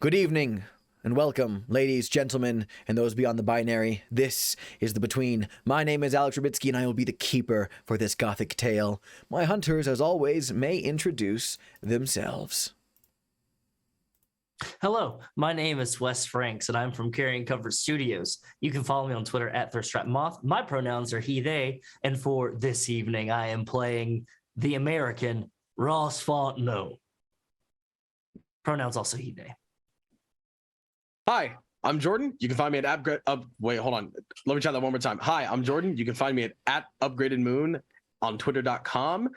Good evening, and welcome, ladies, gentlemen, and those beyond the binary. This is The Between. My name is Alex Rabitsky, and I will be the keeper for this gothic tale. My hunters, as always, may introduce themselves. Hello, my name is Wes Franks, and I'm from Carrying Comfort Studios. You can follow me on Twitter at ThirstTrapMoth. My pronouns are he, they, and for this evening, I am playing the American Ross Fontenot. Pronouns also he, they. Hi, I'm Jordan. You can find me at wait, hold on. Let me try that one more time. Hi, I'm Jordan. You can find me at @upgradedmoon on twitter.com.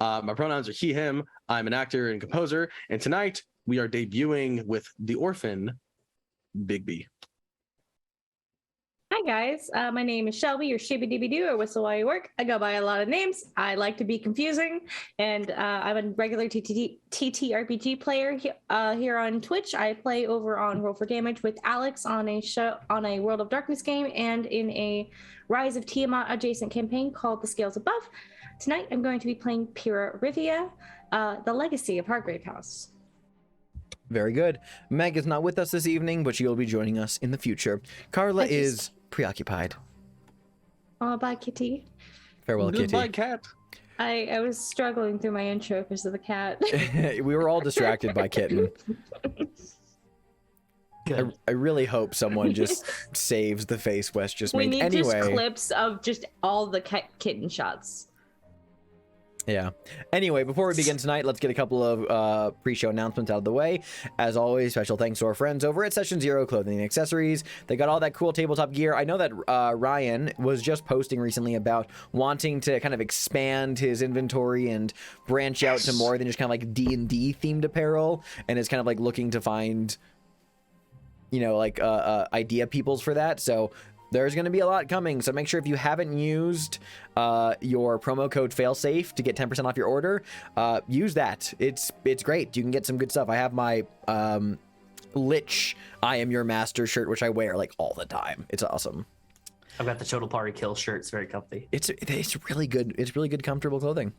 My pronouns are he, him. I'm an actor and composer. And tonight we are debuting with The Orphan, Big B. Hi guys, my name is Shelby, or Shibby Dibby Doo, or Whistle While You Work. I go by a lot of names. I like to be confusing, and I'm a regular TTRPG player here on Twitch. I play over on Roll for Damage with Alex on a World of Darkness game, and in a Rise of Tiamat adjacent campaign called The Scales Above. Tonight I'm going to be playing Pyrrha Rivia, the Legacy of Hargrave House. Very good. Meg is not with us this evening, but she will be joining us in the future. Carla is preoccupied. Oh, bye, Kitty. Farewell, Kitty. Goodbye, cat. I was struggling through my intro because of the cat. We were all distracted by Kitten. I really hope someone just saves the face Wes just We made. need Anyway, just clips of just all the kitten shots. yeah. Anyway, before we begin tonight, let's get a couple of pre-show announcements out of the way. As always, special thanks to our friends over at Session Zero Clothing and Accessories. They got all that cool tabletop gear. I know that Ryan was just posting recently about wanting to kind of expand his inventory and branch out to more than just kind of like D&D themed apparel, and is kind of like looking to find, you know, like idea peoples for that. So there's going to be a lot coming, so make sure if you haven't used your promo code failsafe to get 10% off your order, use that. It's great. You can get some good stuff. I have my Lich I Am Your Master shirt, which I wear like all the time. It's awesome. I've got the Total Party Kill shirt. It's very comfy. It's really good. It's really good, comfortable clothing.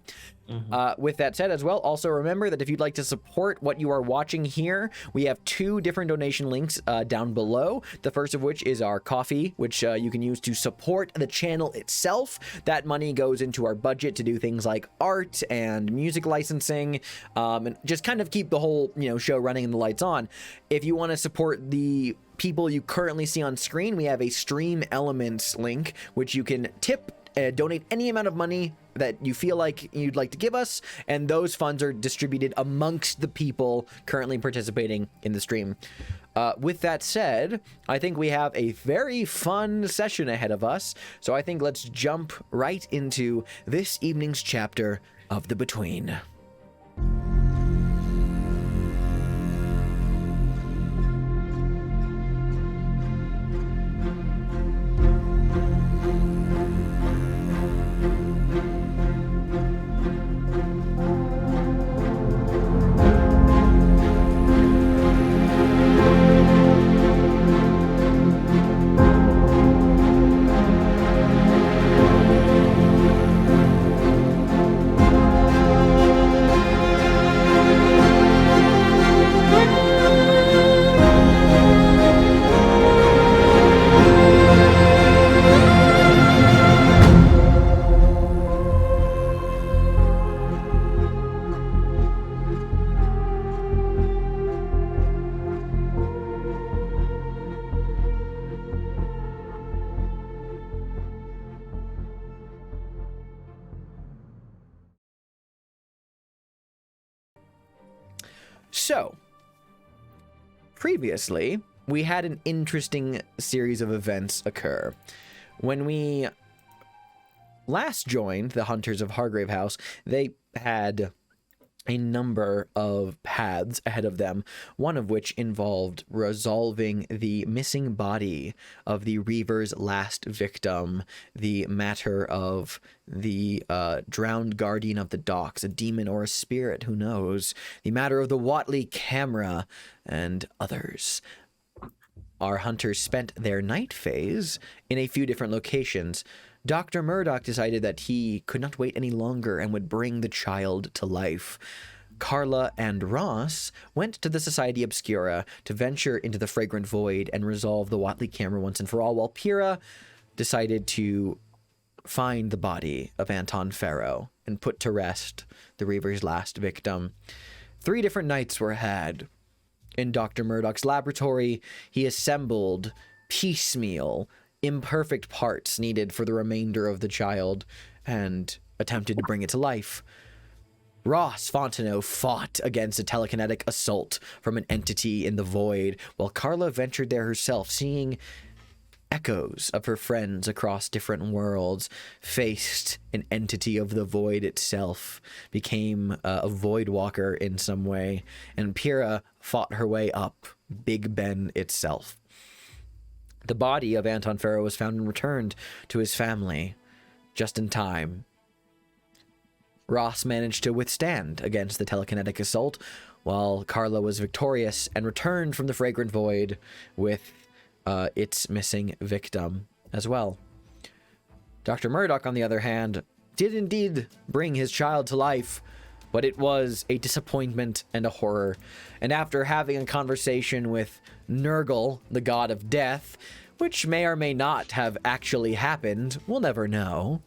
Mm-hmm. With that said as well, also remember that if you'd like to support what you are watching here, we have two different donation links down below. The first of which is our coffee, which you can use to support the channel itself. That money goes into our budget to do things like art and music licensing, and just kind of keep the whole show running and the lights on. If you want to support the people you currently see on screen, we have a Stream Elements link, which you can tip, donate any amount of money that you feel like you'd like to give us, and those funds are distributed amongst the people currently participating in the stream. With that said, I think we have a very fun session ahead of us, so I think let's jump right into this evening's chapter of The Between. So, previously, we had an interesting series of events occur. When we last joined the Hunters of Hargrave House, they had a number of paths ahead of them, one of which involved resolving the missing body of the Reaver's last victim, the matter of the drowned guardian of the docks, a demon or a spirit, who knows, the matter of the Watley camera, and others. Our hunters spent their night phase in a few different locations. Dr. Murdoch decided that he could not wait any longer and would bring the child to life. Carla and Ross went to the Society Obscura to venture into the Fragrant Void and resolve the Watley camera once and for all, while Pyrrha decided to find the body of Anton Farrow and put to rest the Reaver's last victim. 3 different nights were had. In Dr. Murdoch's laboratory, he assembled piecemeal, imperfect parts needed for the remainder of the child and attempted to bring it to life. Ross Fontenot fought against a telekinetic assault from an entity in the void, while Carla ventured there herself, seeing echoes of her friends across different worlds, faced an entity of the void itself, became a void walker in some way, and Pyrrha fought her way up Big Ben itself. The body of Anton Farrow was found and returned to his family just in time. Ross managed to withstand against the telekinetic assault, while Carla was victorious and returned from the Fragrant Void with its missing victim as well. Dr. Murdoch, on the other hand, did indeed bring his child to life, but it was a disappointment and a horror. And after having a conversation with Nurgle, the god of death, which may or may not have actually happened, we'll never know,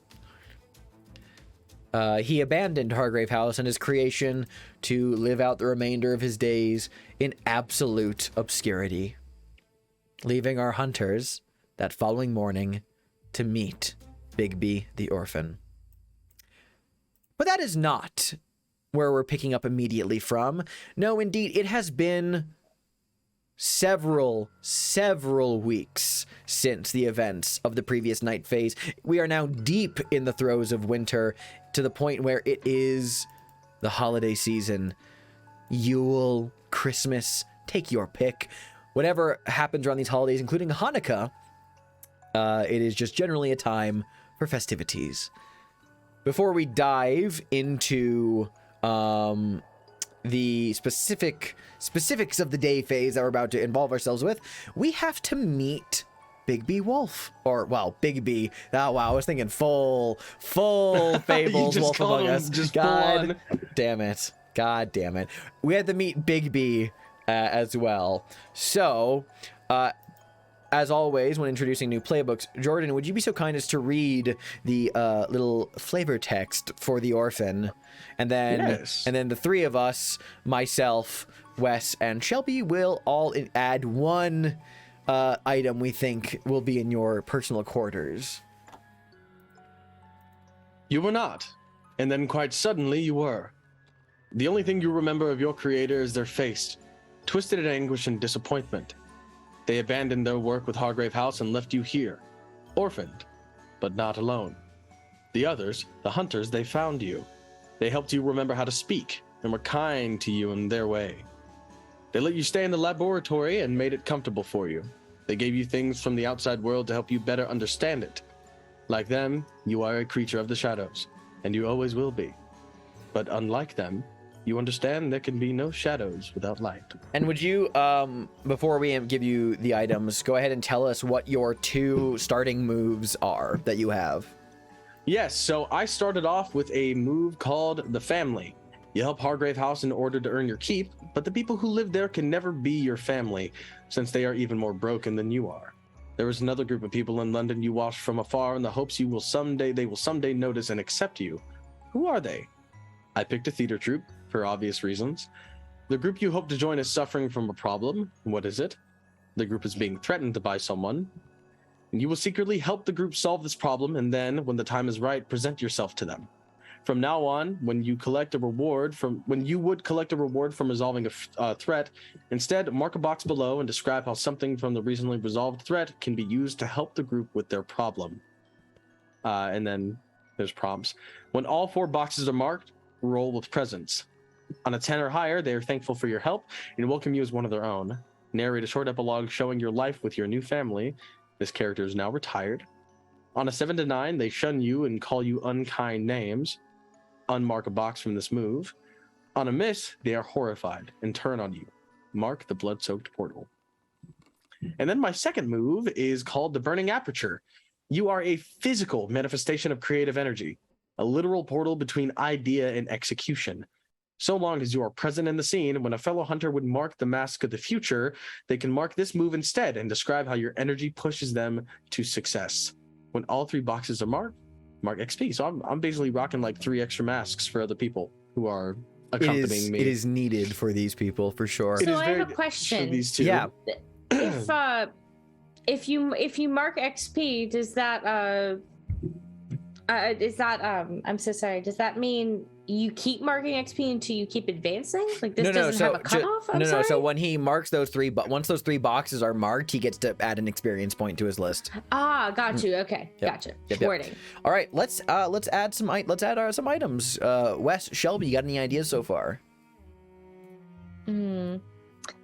he abandoned Hargrave House and his creation to live out the remainder of his days in absolute obscurity, leaving our hunters that following morning to meet Bigby the orphan. But that is not where we're picking up immediately from. No, indeed, it has been several weeks since the events of the previous night phase. We are now deep in the throes of winter, to the point where it is the holiday season. Yule, Christmas, take your pick. Whatever happens around these holidays, including Hanukkah, it is just generally a time for festivities. Before we dive into the specifics of the day phase that we're about to involve ourselves with, we have to meet Bigby Wolf, or well, Bigby. Oh wow, I was thinking full Fables Wolf Among Us. God damn it! We had to meet Bigby as well. So, as always, when introducing new playbooks, Jordan, would you be so kind as to read the little flavor text for the orphan, and then the 3 of us, myself, Wes, and Shelby, will all add one item we think will be in your personal quarters. You were not, and then quite suddenly you were. The only thing you remember of your creator is their face, twisted in anguish and disappointment. They abandoned their work with Hargrave House and left you here, orphaned, but not alone. The others, the hunters, they found you. They helped you remember how to speak and were kind to you in their way. They let you stay in the laboratory and made it comfortable for you. They gave you things from the outside world to help you better understand it. Like them, you are a creature of the shadows, and you always will be. But unlike them, you understand there can be no shadows without light. And would you, before we give you the items, go ahead and tell us what your 2 starting moves are that you have? Yes, so I started off with a move called the Family. You help Hargrave House in order to earn your keep, but the people who live there can never be your family, since they are even more broken than you are. There is another group of people in London you watch from afar in the hopes they will someday notice and accept you. Who are they? I picked a theater troupe, for obvious reasons. The group you hope to join is suffering from a problem. What is it? The group is being threatened by someone. And you will secretly help the group solve this problem, and then, when the time is right, present yourself to them. From now on, when you would collect a reward from resolving a threat, instead mark a box below and describe how something from the recently resolved threat can be used to help the group with their problem. And then there's prompts. When all 4 boxes are marked, roll with presence. On a 10 or higher, they are thankful for your help and welcome you as one of their own. Narrate a short epilogue showing your life with your new family. This character is now retired. On a 7 to 9, they shun you and call you unkind names. Unmark a box from this move. On a miss, they are horrified and turn on you. Mark the blood-soaked portal. And then my second move is called the Burning Aperture. You are a physical manifestation of creative energy, a literal portal between idea and execution. So long as you are present in the scene, when a fellow hunter would mark the mask of the future, they can mark this move instead and describe how your energy pushes them to success. When all 3 boxes are marked, mark XP. So I'm basically rocking like 3 extra masks for other people who are accompanying me. It is needed for these people for sure. It So is I very have a question. for these two. Yeah. If you mark XP, does that I'm so sorry. Does that mean you keep marking XP until you keep advancing? Like this doesn't have a cutoff? No. So when he marks those 3, but once those 3 boxes are marked, he gets to add an experience point to his list. Ah, got you. Okay, Yep. gotcha. Yep. Wording. All right, let's add some some items. Wes, Shelby, you got any ideas so far?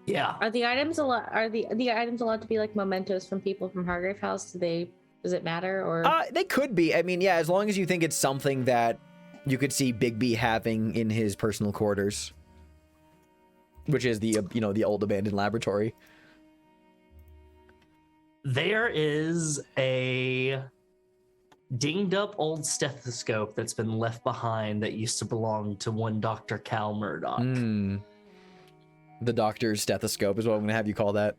Yeah. Are the items allowed? Are the items allowed to be like mementos from people from Hargrave House? Does it matter or? They could be. I mean, yeah, as long as you think it's something that you could see Big B having in his personal quarters, which is the the old abandoned laboratory. There is a dinged up old stethoscope that's been left behind that used to belong to one Dr. Cal Murdoch. The doctor's stethoscope is what I'm going to have you call that.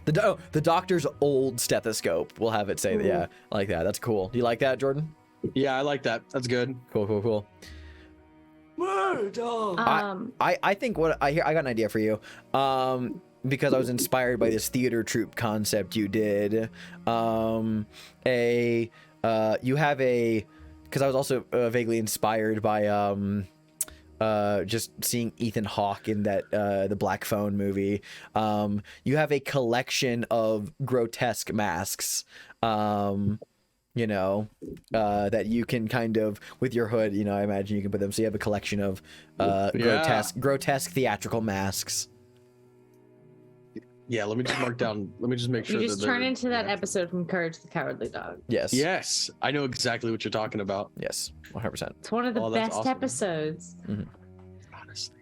The doctor's old stethoscope. We'll have it say that. Yeah, I like that. That's cool. Do you like that, Jordan? Yeah, I like that. That's good. Cool. Murdoch! I think what I got an idea for you. Because I was inspired by this theater troupe concept you did. You have because I was also vaguely inspired by just seeing Ethan Hawke in that the Black Phone movie. You have a collection of grotesque masks. That you can kind of with your hood. I imagine you can put them. So you have a collection of grotesque theatrical masks. Yeah, let me just mark down. Let me just make sure. You just turn into that episode from Courage the Cowardly Dog. Yes. Yes, I know exactly what you're talking about. Yes. 100%. It's one of the that's best awesome. episodes. Honestly.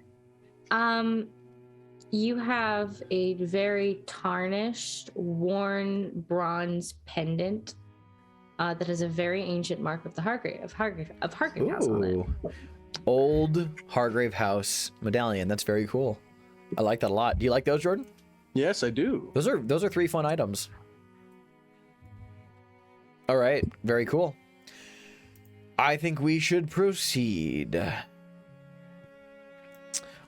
You have a very tarnished, worn bronze pendant that has a very ancient mark of the Hargrave House on it. Old Hargrave House medallion. That's very cool. I like that a lot. Do you like those, Jordan? Yes, I do. Those are 3 fun items. All right, very cool. I think we should proceed.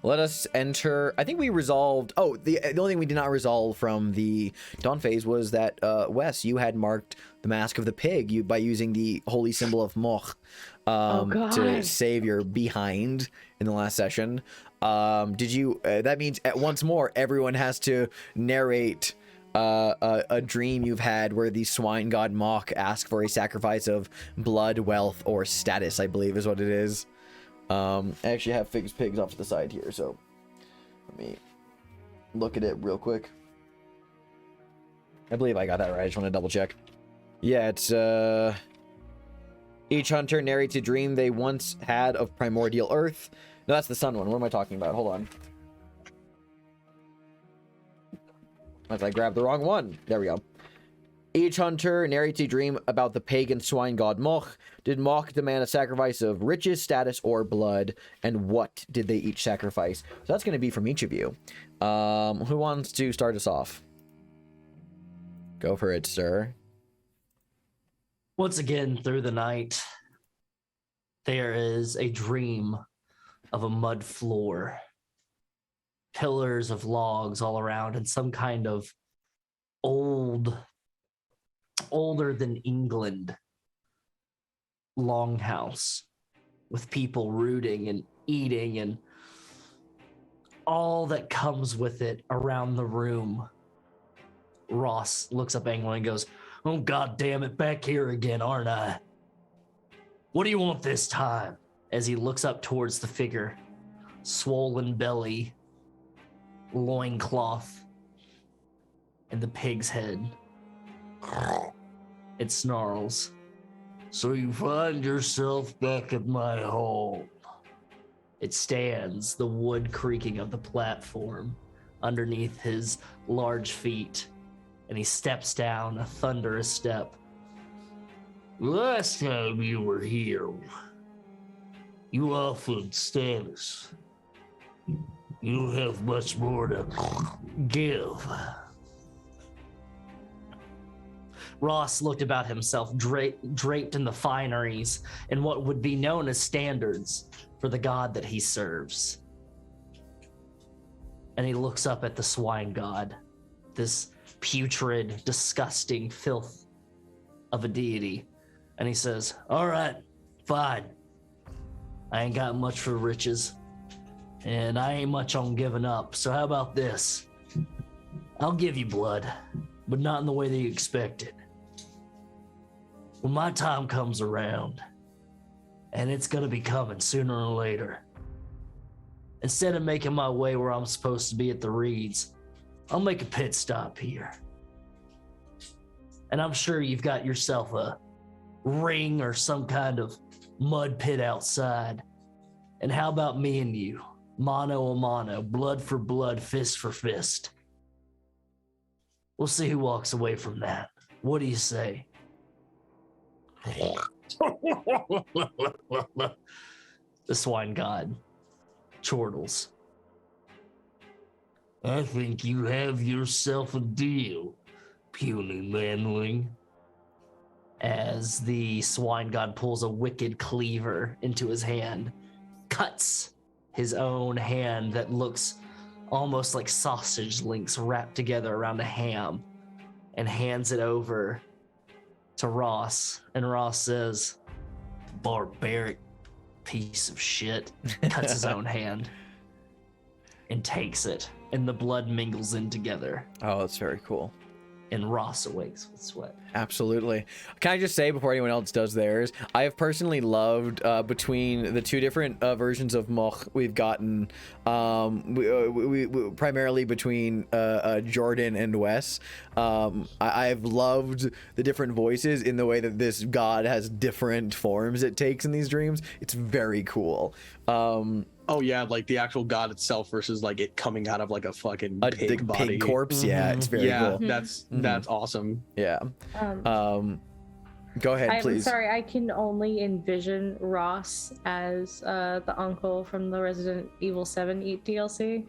Let us enter. I think we resolved. Oh, the only thing we did not resolve from the dawn phase was that Wes, you had marked the mask of the pig by using the holy symbol of Moch to save your behind in the last session. Did you? That means once more everyone has to narrate a dream you've had where the swine god Moch asks for a sacrifice of blood, wealth, or status. I believe is what it is. I actually have pigs off to the side here, so let me look at it real quick. I believe I got that right. I just want to double check. Yeah, it's each hunter narrates a dream they once had of primordial earth. No, that's the sun one. What am I talking about? Hold on. As I grabbed the wrong one. There we go. Each hunter narrates a dream about the pagan swine god Moch. Did Moch demand a sacrifice of riches, status, or blood? And what did they each sacrifice? So that's going to be from each of you. Who wants to start us off? Go for it, sir. Once again, through the night, there is a dream of a mud floor, pillars of logs all around, and some kind of older than England longhouse with people rooting and eating and all that comes with it around the room. Ross looks up angrily and goes, "Oh, God damn it, back here again, aren't I? What do you want this time?" As he looks up towards the figure, swollen belly, loincloth, and the pig's head. It snarls. "So you find yourself back at my home." It stands, the wood creaking of the platform underneath his large feet, and he steps down a thunderous step. "Last time you were here, You offered status. You have much more to give. Ross looked about himself, draped in the fineries and what would be known as standards for the god that he serves. And he looks up at the swine god, this putrid, disgusting filth of a deity. And he says, all right, fine. I ain't got much for riches, and I ain't much on giving up. So how about this? I'll give you blood, but not in the way that you expected. When my time comes around, and it's gonna be coming sooner or later, instead of making my way where I'm supposed to be at the Reeds, I'll make a pit stop here. And I'm sure you've got yourself a ring or some kind of mud pit outside. And how about me and you? Mano a mano, blood for blood, fist for fist. We'll see who walks away from that. What do you say? The swine god chortles. I think you have yourself a deal, puny manling. As the swine god pulls a wicked cleaver into his hand, cuts his own hand that looks almost like sausage links wrapped together around a ham, and hands it over to Ross. And Ross says, barbaric piece of shit, cuts his own hand and takes it, and the blood mingles in together. Oh, that's very cool. And Ross awakes with sweat. Absolutely. Can I just say before anyone else does theirs, I have personally loved between the two different versions of Moch we've gotten, we primarily between Jordan and Wes. I've loved the different voices in the way that this god has different forms it takes in these dreams. It's very cool. Oh yeah, like the actual god itself versus like it coming out of like a fucking pig body. Pig corpse. Yeah, it's very cool. That's awesome. Yeah. Go ahead, I'm please. sorry, I can only envision Ross as the uncle from the Resident Evil 7 DLC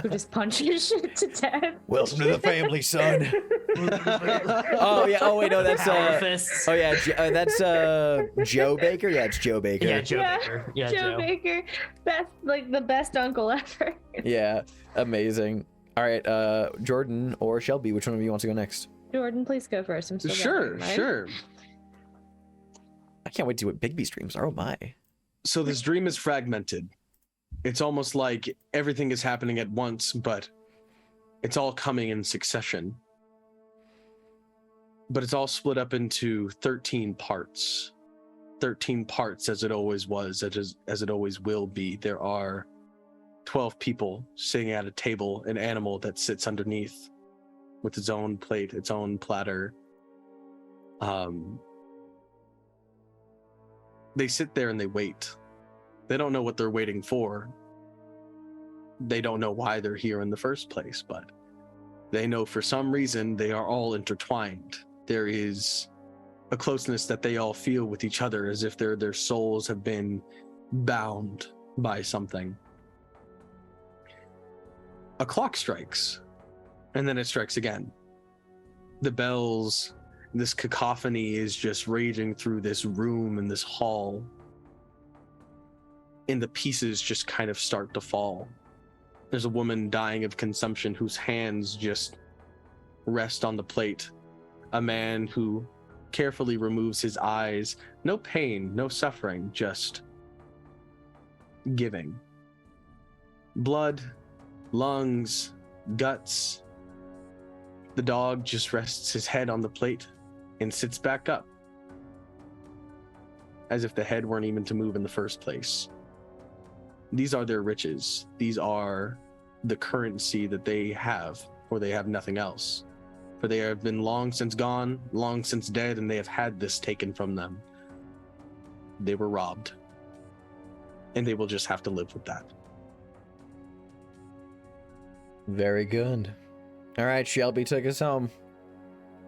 who just punches shit to death. Welcome to the family, son. Oh yeah. Oh wait, no, that's Fists. oh yeah, that's Joe Baker. Yeah, it's Joe Baker. Yeah, Joe Baker. Yeah, Joe Baker. That's like the best uncle ever. Yeah, amazing. All right, Jordan or Shelby, which one of you wants to go next? Jordan, please go first. I'm still Sure, gathering mine. sure. I can't wait to see what Bigby streams are. Oh my. So this dream is fragmented. It's almost like everything is happening at once, but it's all coming in succession. But it's all split up into 13 parts. 13 parts as it always was, as it always will be. There are 12 people sitting at a table, an animal that sits underneath with its own plate, its own platter. They sit there and they wait. They don't know what they're waiting for. They don't know why they're here in the first place, but they know for some reason they are all intertwined. There is a closeness that they all feel with each other, as if their souls have been bound by something. A clock strikes, and then it strikes again. The bells, this cacophony is just raging through this room and this hall, and the pieces just kind of start to fall. There's a woman dying of consumption whose hands just rest on the plate. A man who carefully removes his eyes. No pain, no suffering, just giving. Blood, lungs, guts. The dog just rests his head on the plate and sits back up, as if the head weren't even to move in the first place. These are their riches. These are the currency that they have, or they have nothing else. For they have been long since gone, long since dead, and they have had this taken from them. They were robbed. And they will just have to live with that. Very good. All right, Shelby, take us home.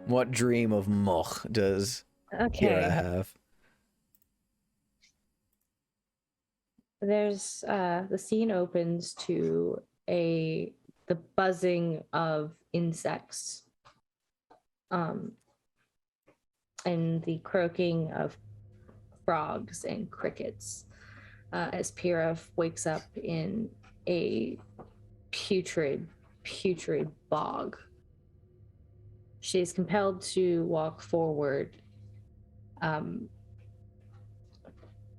What dream of Moch does Kira Okay. have? there's the scene opens to the buzzing of insects, and the croaking of frogs and crickets, as Pyrrha wakes up in a putrid bog. She is compelled to walk forward.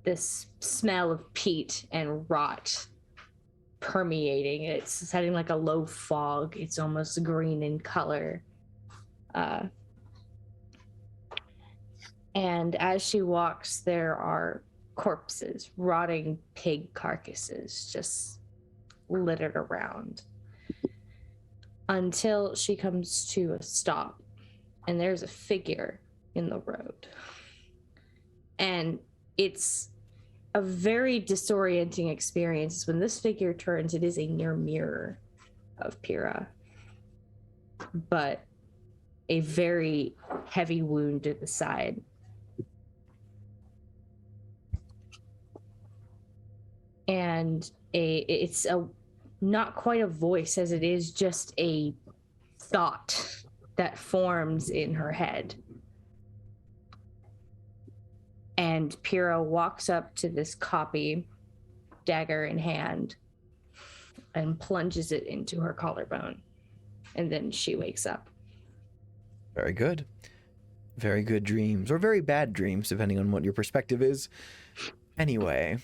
This smell of peat and rot permeating. It's setting like a low fog. It's almost green in color. And as she walks, there are corpses, rotting pig carcasses just littered around, until she comes to a stop, and there's a figure in the road. And it's a very disorienting experience. When this figure turns, it is a near mirror of Pyrrha, but a very heavy wound at the side. And it's not quite a voice, as it is just a thought that forms in her head. And Pyrrha walks up to this copy, dagger in hand, and plunges it into her collarbone. And then she wakes up. Very good. Very good dreams, or very bad dreams, depending on what your perspective is. Anyway,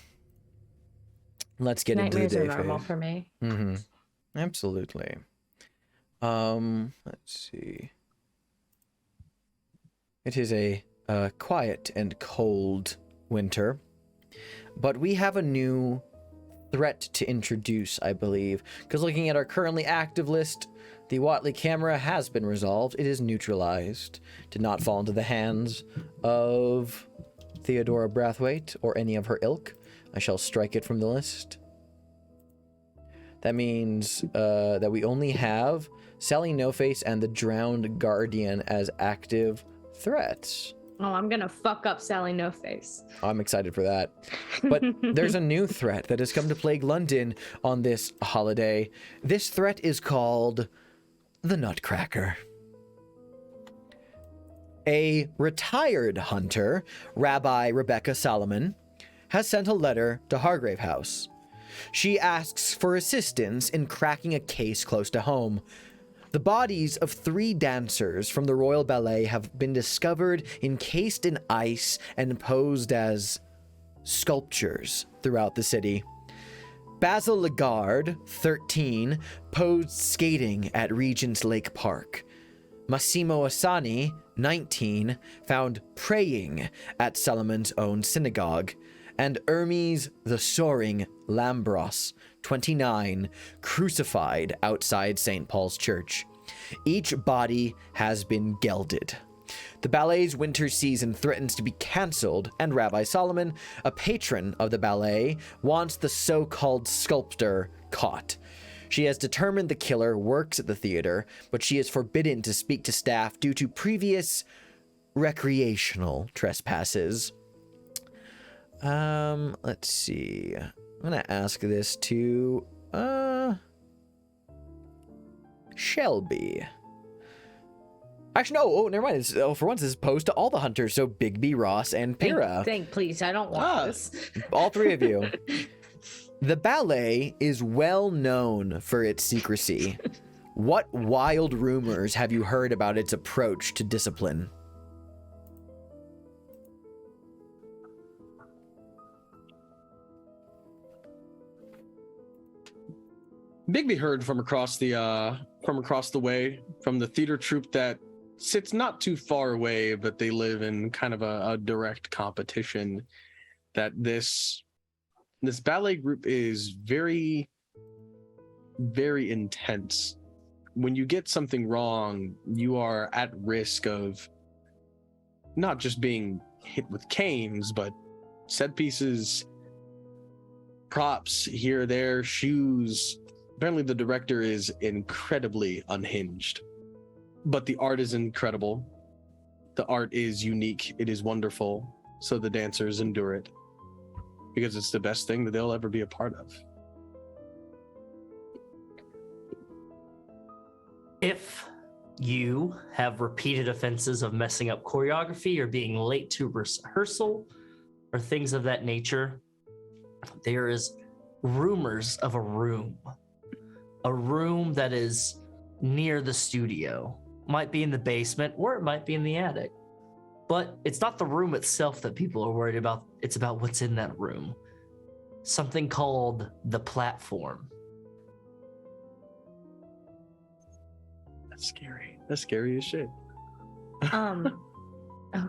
let's get into the day. Nightmares are normal for me. Mm-hmm. Absolutely. Let's see. It is a quiet and cold winter, but we have a new threat to introduce, I believe, because looking at our currently active list, the Watley camera has been resolved. It is neutralized. Did not fall into the hands of Theodora Brathwaite or any of her ilk. I shall strike it from the list. That means that we only have Sally No Face and the Drowned Guardian as active threats. Oh, I'm gonna fuck up Sally No Face. I'm excited for that. But there's a new threat that has come to plague London on this holiday. This threat is called the Nutcracker. A retired hunter, Rabbi Rebecca Solomon, has sent a letter to Hargrave House. She asks for assistance in cracking a case close to home. The bodies of 3 dancers from the Royal Ballet have been discovered encased in ice and posed as sculptures throughout the city. Basil Lagarde, 13, posed skating at Regent's Lake Park. Massimo Asani, 19, found praying at Solomon's own synagogue. And Hermes the Soaring Lambros, 29, crucified outside St. Paul's Church. Each body has been gelded. The ballet's winter season threatens to be cancelled, and Rabbi Solomon, a patron of the ballet, wants the so-called sculptor caught. She has determined the killer works at the theater, but she is forbidden to speak to staff due to previous recreational trespasses. Let's see. I'm gonna ask this to, Shelby. Actually, no. Oh, never mind. For once, this is posed to all the hunters. So Bigby, Ross, and Pyrrha. Please, I don't want this. All 3 of you. The ballet is well known for its secrecy. What wild rumors have you heard about its approach to discipline? Bigby heard from across the way from the theater troupe that sits not too far away, but they live in kind of a direct competition, that this ballet group is very, very intense. When you get something wrong, you are at risk of not just being hit with canes, but set pieces, props here, there, shoes. Apparently the director is incredibly unhinged, but the art is incredible. The art is unique. It is wonderful. So the dancers endure it. because it's the best thing that they'll ever be a part of. If you have repeated offenses of messing up choreography or being late to rehearsal or things of that nature, there is rumors of a room that is near the studio. Might be in the basement or it might be in the attic. But it's not the room itself that people are worried about. It's about what's in that room. Something called the platform. That's scary. That's scary as shit. Oh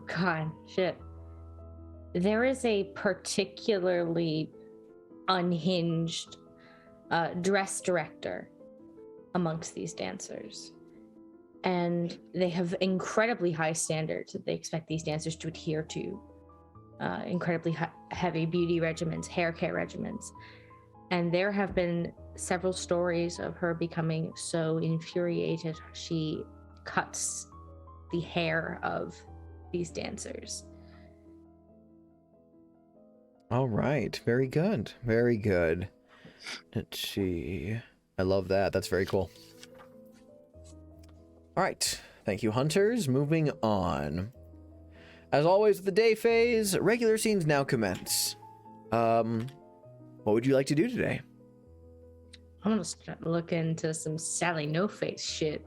god, shit. There is a particularly unhinged dress director amongst these dancers. And they have incredibly high standards that they expect these dancers to adhere to. Incredibly heavy beauty regimens, hair care regimens. And there have been several stories of her becoming so infuriated she cuts the hair of these dancers. All right. Very good. Very good. Let's see. I love that. That's very cool. All right. Thank you, hunters. Moving on. As always with the day phase, regular scenes now commence. What would you like to do today? I'm gonna start looking into some Sally No Face shit.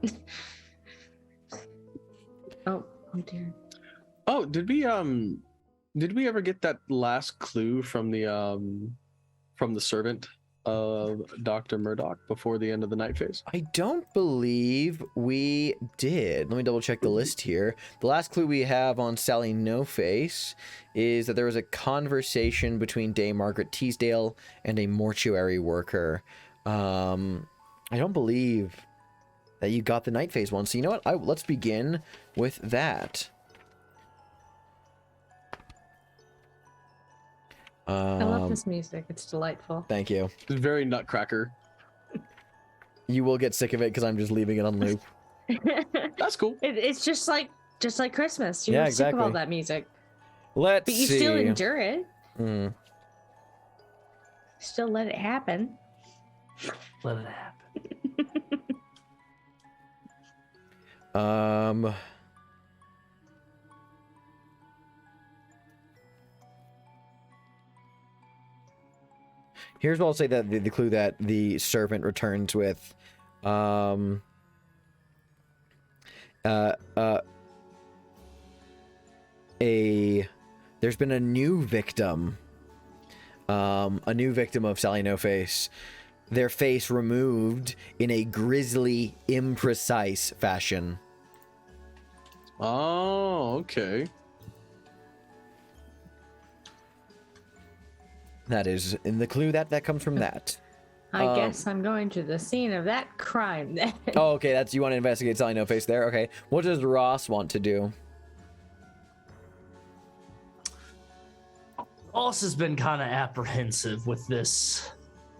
Oh dear. Oh, did we ever get that last clue from the servant of Dr. Murdoch before the end of the night phase? I don't believe we did. Let me double check the list here. The last clue we have on Sally No Face is that there was a conversation between Dame Margaret Teasdale and a mortuary worker. I don't believe that you got the night phase one. So you know what? Let's begin with that. I love this music. It's delightful. Thank you. It's very nutcracker. You will get sick of it because I'm just leaving it on loop. That's cool. It's just like Christmas. You're Yeah, sick of exactly. all that music. Let's But you see. still endure it. Hmm. Still let it happen. Let it happen. Here's what I'll say that the clue that the servant returns with. There's been a new victim. A new victim of Sally No Face. Their face removed in a grisly, imprecise fashion. Oh, okay. That is in the clue that comes from that. I guess I'm going to the scene of that crime then. Oh, okay. That's you want to investigate Sally No Face there. Okay. What does Ross want to do? Ross has been kind of apprehensive with this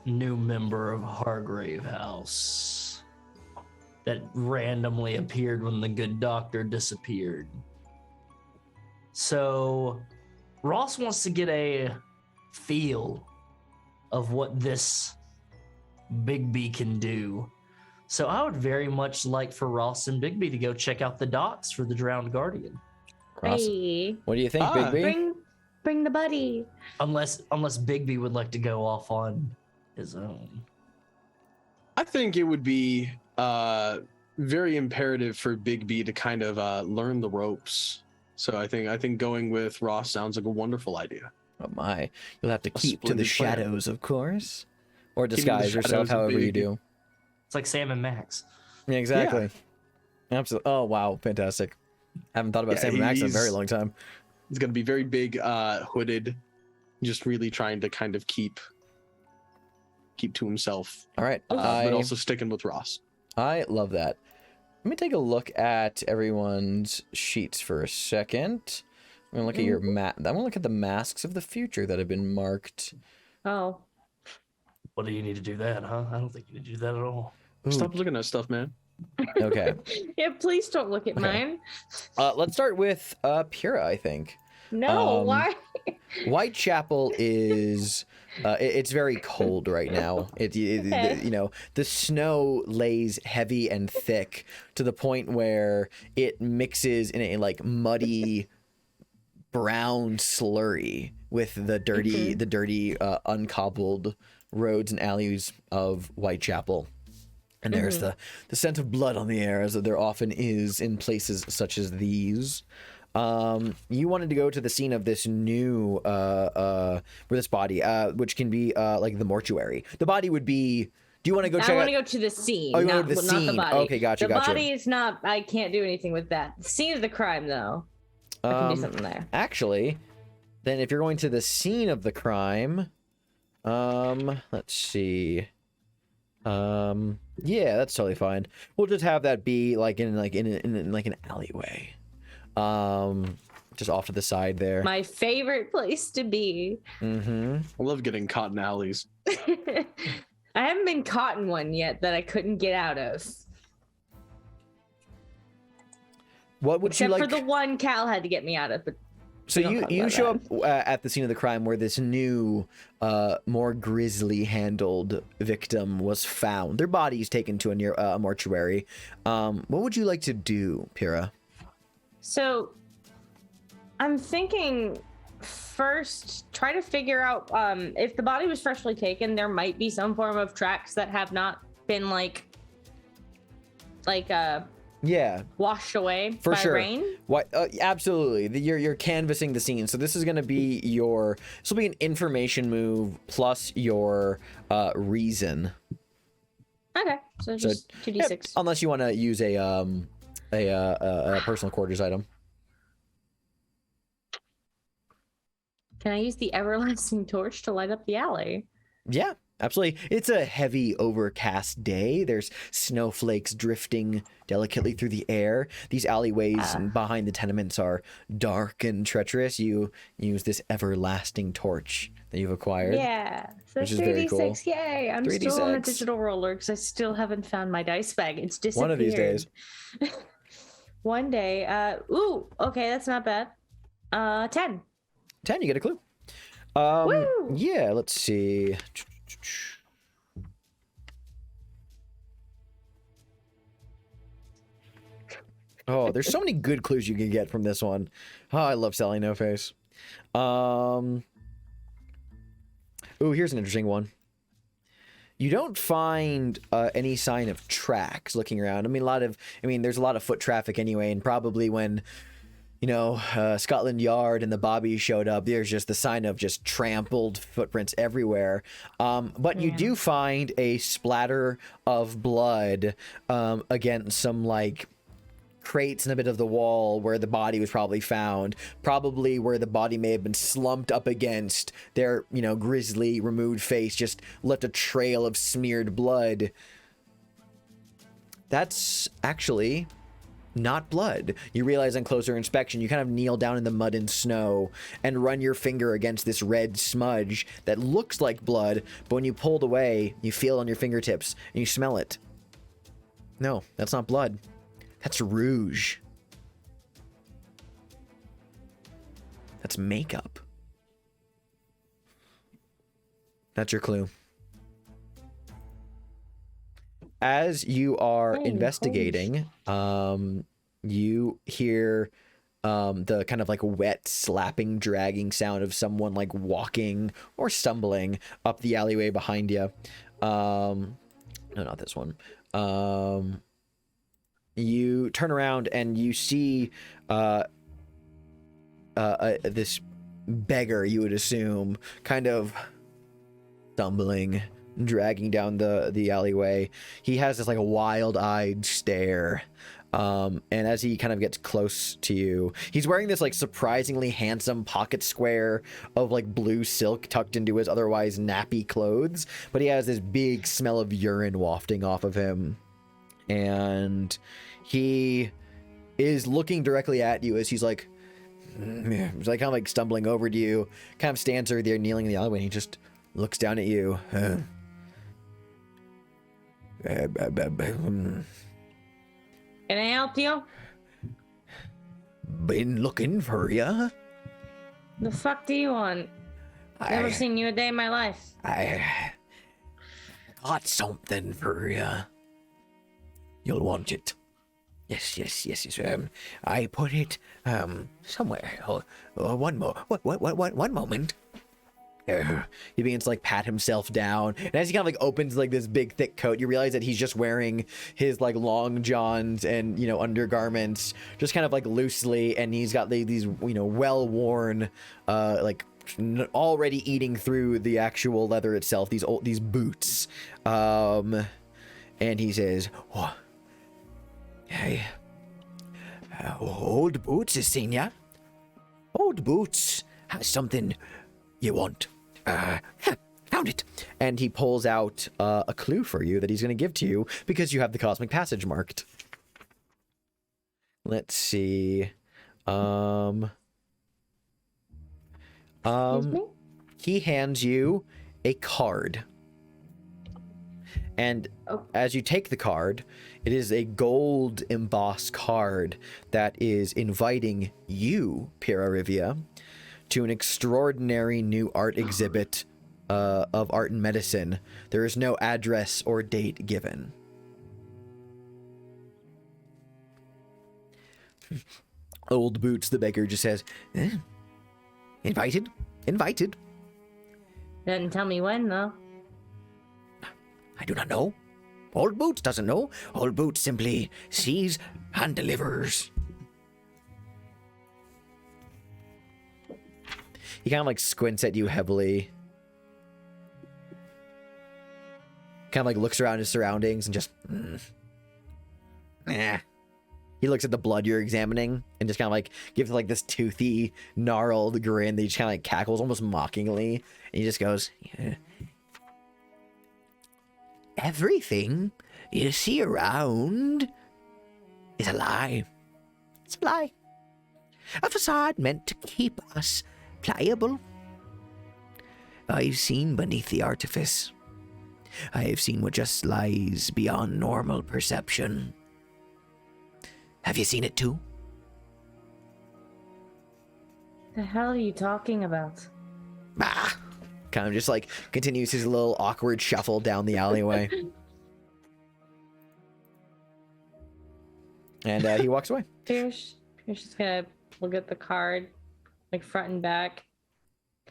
new member of Hargrave House that randomly appeared when the good doctor disappeared. So Ross wants to get a feel of what this Bigby can do. So I would very much like for Ross and Bigby to go check out the docks for the drowned guardian. Ross, Hey, what do you think, Ah. Bigby? bring the buddy. Unless Bigby would like to go off on his own. I think it would be very imperative for Bigby to kind of learn the ropes. So I think going with Ross sounds like a wonderful idea. Oh my. You'll have to keep to the splendid plan. shadows, of course. Or Keeping the disguise yourself shadows of however you Bigby. do. It's like Sam and Max. Yeah, exactly. Absolutely. Oh, wow. Fantastic. Haven't thought about Yeah, Sam and Max in a very he's- long time. He's going to be very big, hooded, just really trying to kind of keep to himself, All right. but also sticking with Ross. I love that. Let me take a look at everyone's sheets for a second. I'm gonna look at your I'm gonna look at the masks of the future that have been marked. Oh, What do you need to do that, huh? I don't think you need to do that at all. Ooh, Stop looking at stuff, man. okay. yeah. Please don't look at Okay. mine. Let's start with Pura, I think. No, Um, why? Whitechapel is it's very cold right now. The snow lays heavy and thick to the point where it mixes in a like muddy brown slurry with the dirty uncobbled roads and alleys of Whitechapel. And there's the scent of blood on the air, as there often is in places such as these. You wanted to go to the scene of this new this body, which can be like the mortuary. The body would be. Do you want to go check? I want to go to the scene. Oh, you not, go to the not scene. The body. Okay, gotcha. The body is not. I can't do anything with that. The scene of the crime, though. I can do something there. Actually, then if you're going to the scene of the crime, let's see. Yeah, that's totally fine. We'll just have that be like in an alleyway. Just off to the side there. My favorite place to be. I love getting caught in alleys. I haven't been caught in one yet that I couldn't get out of. What would you like? Except for the one Cal had to get me out of. But so you show up at the scene of the crime where this new, more grisly handled victim was found. Their body is taken to a mortuary. What would you like to do, Pyrrha? So, I'm thinking first, try to figure out if the body was freshly taken, there might be some form of tracks that have not been yeah, washed away for by sure. rain. What? Absolutely. You're canvassing the scene. So this is going to be this will be an information move plus your reason. Okay, so just 2d6. Yep, unless you want to use a personal quarters item. Can I use the everlasting torch to light up the alley? Yeah, absolutely. It's a heavy, overcast day. There's snowflakes drifting delicately through the air. These alleyways behind the tenements are dark and treacherous. You use this everlasting torch that you've acquired. Yeah, so which is very 3d6, cool. yay! I'm 3d6. still on a digital roller because I still haven't found my dice bag. It's disappeared. One of these days. One day. Ooh, okay, that's not bad. 10. 10, you get a clue. Woo! Yeah, let's see. Oh, there's so many good clues you can get from this one. Oh, I love Sally No Face. Ooh, here's an interesting one. You don't find any sign of tracks looking around. There's a lot of foot traffic anyway, and probably when Scotland Yard and the Bobby showed up, there's just the sign of just trampled footprints everywhere. But you do find a splatter of blood against some crates in a bit of the wall where the body was probably found, probably where the body may have been slumped up against. Their grisly removed face just left a trail of smeared blood. That's actually not blood. You realize on closer inspection, you kind of kneel down in the mud and snow and run your finger against this red smudge that looks like blood, but when you pull it away, you feel it on your fingertips and you smell it. No, that's not blood. That's rouge. That's makeup. That's your clue. As you are investigating, you hear the kind of wet, slapping, dragging sound of someone walking or stumbling up the alleyway behind you. No, not this one. You turn around and you see this beggar, you would assume, kind of stumbling, dragging down the alleyway. He has this a wild-eyed stare. And as he kind of gets close to you, he's wearing this surprisingly handsome pocket square of blue silk tucked into his otherwise nappy clothes, but he has this big smell of urine wafting off of him. And he is looking directly at you as he's kind of stumbling over to you, kind of stands there kneeling in the alleyway, and he just looks down at you. Can I help you? Been looking for ya. The fuck do you want? Never seen you a day in my life. I got something for you. You'll want it. Yes. I put it somewhere. One moment. He begins to like pat himself down, and as he kind of like opens like this big thick coat, you realize that he's just wearing his like long johns and undergarments, just kind of like loosely, and he's got these well worn like already eating through the actual leather itself, these boots, and he says, oh, hey, old boots, senior. Old boots has something you want. Found it. And he pulls out a clue for you that he's going to give to you because you have the cosmic passage marked. Let's see. He hands you a card. And as you take the card, it is a gold embossed card that is inviting you, Pira Rivia, to an extraordinary new art exhibit of art and medicine. There is no address or date given. Old Boots, the beggar, just says, invited. Didn't tell me when, though. I do not know. Old Boots doesn't know. Old Boots simply sees and delivers. He kind of like squints at you heavily. Kind of like looks around his surroundings and just... He looks at the blood you're examining and just kind of like gives like this toothy, gnarled grin that he just kind of like cackles almost mockingly. And he just goes, everything you see around is a lie. It's a lie. A facade meant to keep us pliable. I've seen beneath the artifice. I have seen what just lies beyond normal perception. Have you seen it too? The hell are you talking about? Kind of just like continues his little awkward shuffle down the alleyway. And he walks away. Pierce is gonna look at the card, like front and back,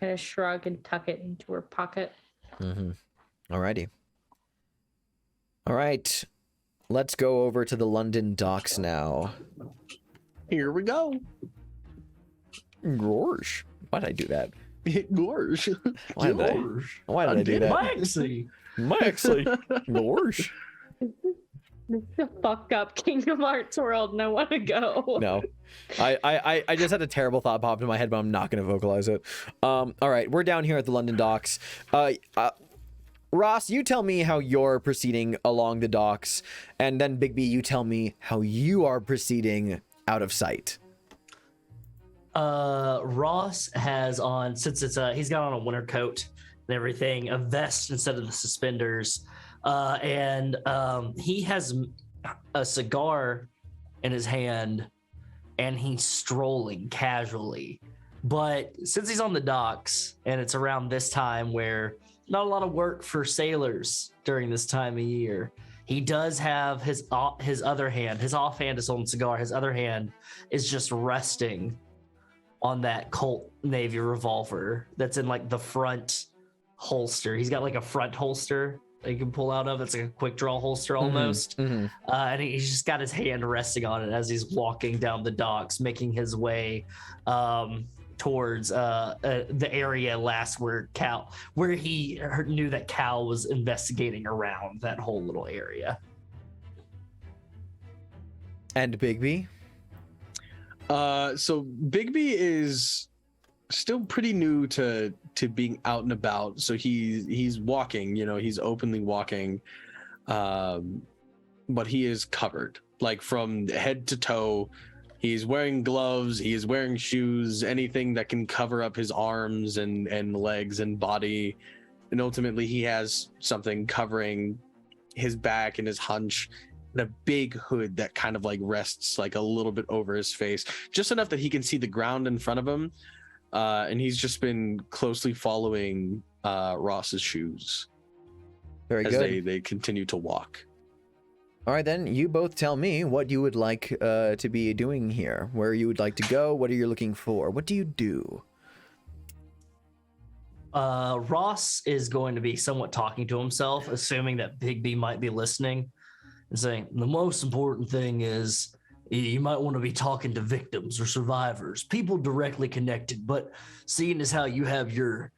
kind of shrug and tuck it into her pocket. Alrighty. All right. Let's go over to the London docks now. Here we go. Gorsh. Why did I do that? Gorsh. Why did I do that? Maxie. Gorsh. This is a fucked up Kingdom Hearts world, and I want to go. No. I just had a terrible thought pop in my head, but I'm not going to vocalize it. All right, we're down here at the London docks. Ross, you tell me how you're proceeding along the docks, and then Bigby, you tell me how you are proceeding out of sight. Ross has on, since it's he's got on a winter coat and everything, a vest instead of the suspenders, and he has a cigar in his hand, and he's strolling casually. But since he's on the docks, and it's around this time where not a lot of work for sailors during this time of year, he does have his other hand, his offhand is holding cigar, his other hand is just resting on that Colt Navy revolver that's in like the front holster. He's got like a front holster that you can pull out of. It's like a quick draw holster almost. And he's just got his hand resting on it as he's walking down the docks, making his way towards the area last where he knew that Cal was investigating around that whole little area. And Bigby? So Bigby is still pretty new to being out and about. So he's walking, he's openly walking, but he is covered, like from head to toe. He's wearing gloves, he is wearing shoes, anything that can cover up his arms and legs and body. And ultimately he has something covering his back and his hunch, and a big hood that kind of like rests like a little bit over his face, just enough that he can see the ground in front of him. and he's just been closely following Ross's shoes Very as good. they continue to walk. All right, then you both tell me what you would like to be doing here, where you would like to go, what are you looking for, what do you do? Ross is going to be somewhat talking to himself, assuming that Bigby might be listening, and saying, the most important thing is you might want to be talking to victims or survivors, people directly connected, but seeing as how you have your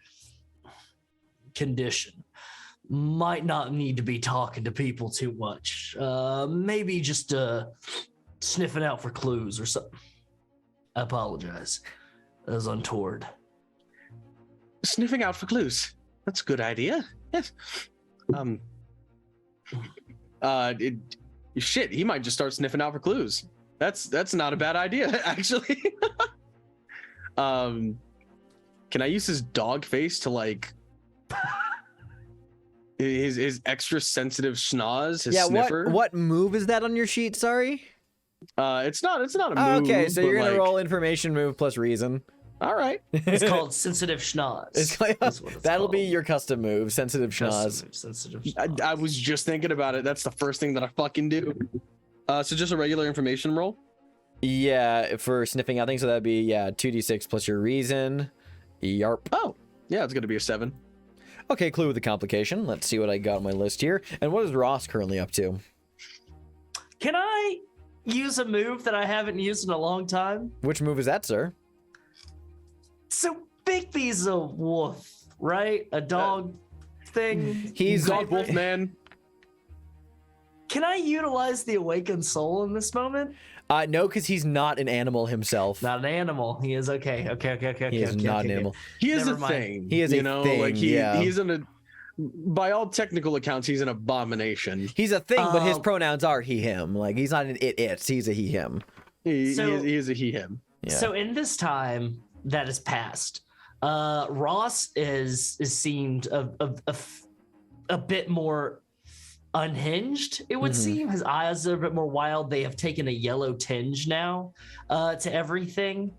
condition, might not need to be talking to people too much. Maybe just sniffing out for clues or something. I apologize. That was untoward. Sniffing out for clues. That's a good idea. Yes. Shit, he might just start sniffing out for clues. That's not a bad idea, actually. Can I use his dog face to like his extra sensitive schnoz, his sniffer? What move is that on your sheet, sorry? It's not a move. Okay, so but, you're gonna like, roll information move plus reason. All right. It's called sensitive schnoz. That's what it's That'll be called. your custom move, sensitive schnoz. Sensitive I schnoz. was just thinking about it. That's the first thing that I fucking do. So just a regular information roll. Yeah, for sniffing out things, so that'd be 2d6 plus your reason. Yarp. Oh, yeah, it's gonna be a 7. Okay, clue with the complication. Let's see what I got on my list here. And what is Ross currently up to? Can I use a move that I haven't used in a long time? Which move is that, sir? So Bigby's a wolf, right? A dog thing. He's Dog Wolf Man. Can I utilize the awakened soul in this moment? No, because he's not an animal himself. Not an animal. He is okay. Okay. He is not an animal. He is Never a mind. thing. He is you a know, thing, like yeah. he's by all technical accounts, he's an abomination. He's a thing, but his Um, pronouns are he, him. Like, he's not an it. He's a he, him. He So- is a he him. Yeah. So in this time that has passed, Ross is seemed a bit more unhinged, it would Mhm. seem. His eyes are a bit more wild. They have taken a yellow tinge now to everything.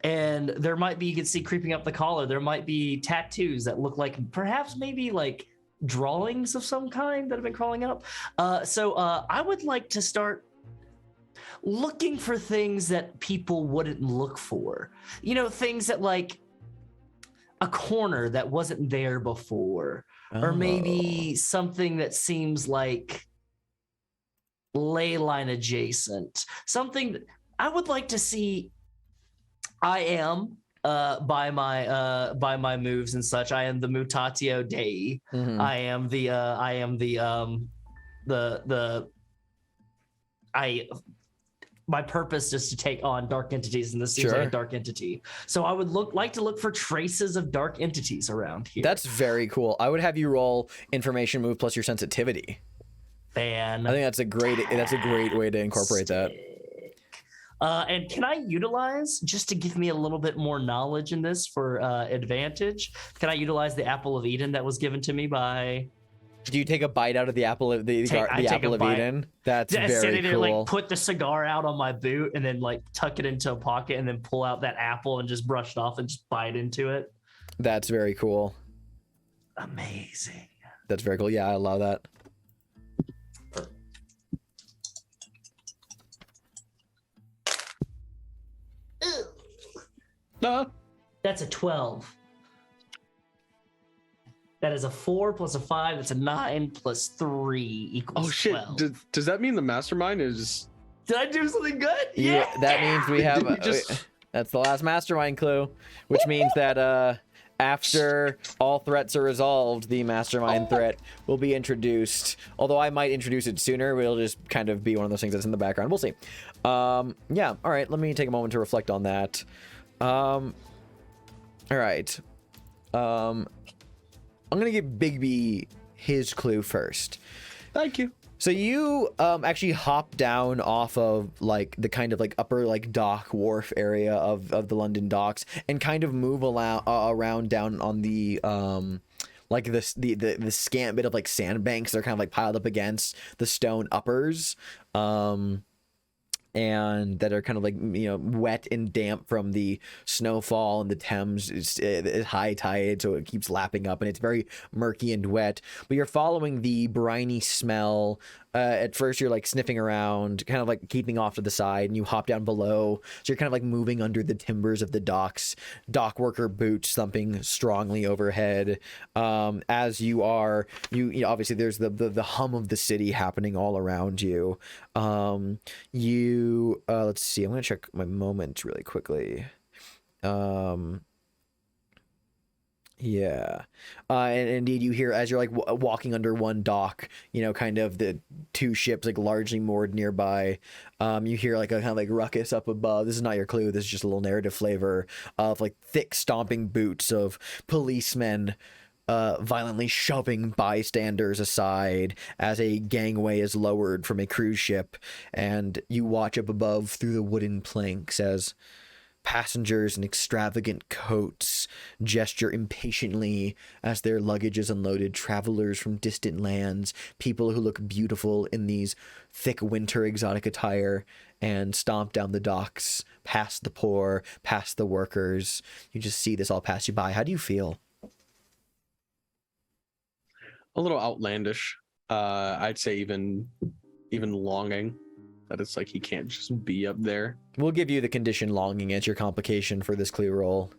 And there might be, you can see creeping up the collar, there might be tattoos that look like perhaps maybe like drawings of some kind that have been crawling up. So I would like to start looking for things that people wouldn't look for. You know, things that like a corner that wasn't there before, or maybe something that seems like ley line adjacent. Something I would like to see. I am by my moves and such. I am the mutatio dei. Mhm. My purpose is to take on dark entities, and this seems like Sure. a dark entity. So I would like to look for traces of dark entities around here. That's very cool. I would have you roll information move plus your sensitivity. I think that's a great way to incorporate that. And can I utilize, just to give me a little bit more knowledge in this for advantage, can I utilize the apple of Eden that was given to me by... Do you take a bite out of the apple of the take apple a of bite. Eden? That's Just very sitting there, cool. like put the cigar out on my boot and then like tuck it into a pocket and then pull out that apple and just brush it off and just bite into it. That's very cool. Amazing. That's very cool. Yeah, I love that. That's a 12. That is a 4 plus a 5. That's a 9 plus 3 equals Oh shit! 12. Does that mean the mastermind is? Did I do something good? Yeah, that means we have. Did you just- That's the last mastermind clue, which means that after all threats are resolved, the mastermind threat will be introduced. Although I might introduce it sooner, it'll just kind of be one of those things that's in the background. We'll see. Yeah. All right. Let me take a moment to reflect on that. All right. I'm gonna give Bigby his clue first. Thank you. So you actually hop down off of like the kind of like upper like dock wharf area of the London docks and kind of move around down on the like the scant bit of like sandbanks that are kind of like piled up against the stone uppers. and that are kind of like, wet and damp from the snowfall, and the Thames is high tide, so it keeps lapping up and it's very murky and wet. But you're following the briny smell. At first you're like sniffing around, kind of like keeping off to the side, and you hop down below, so you're kind of like moving under the timbers of the docks, dock worker boots thumping strongly overhead. As you are, you obviously there's the hum of the city happening all around you. Let's see, I'm gonna check my moments really quickly. Yeah. And indeed, you hear as you're like walking under one dock, kind of the two ships like largely moored nearby. You hear like a kind of like ruckus up above. This is not your clue. This is just a little narrative flavor of like thick stomping boots of policemen violently shoving bystanders aside as a gangway is lowered from a cruise ship. And you watch up above through the wooden planks as passengers in extravagant coats gesture impatiently as their luggage is unloaded. Travelers from distant lands, people who look beautiful in these thick winter exotic attire, and stomp down the docks, past the poor, past the workers. You just see this all pass you by. How do you feel? A little outlandish. I'd say even longing that it's like he can't just be up there. We'll give you the condition longing as your complication for this clue roll.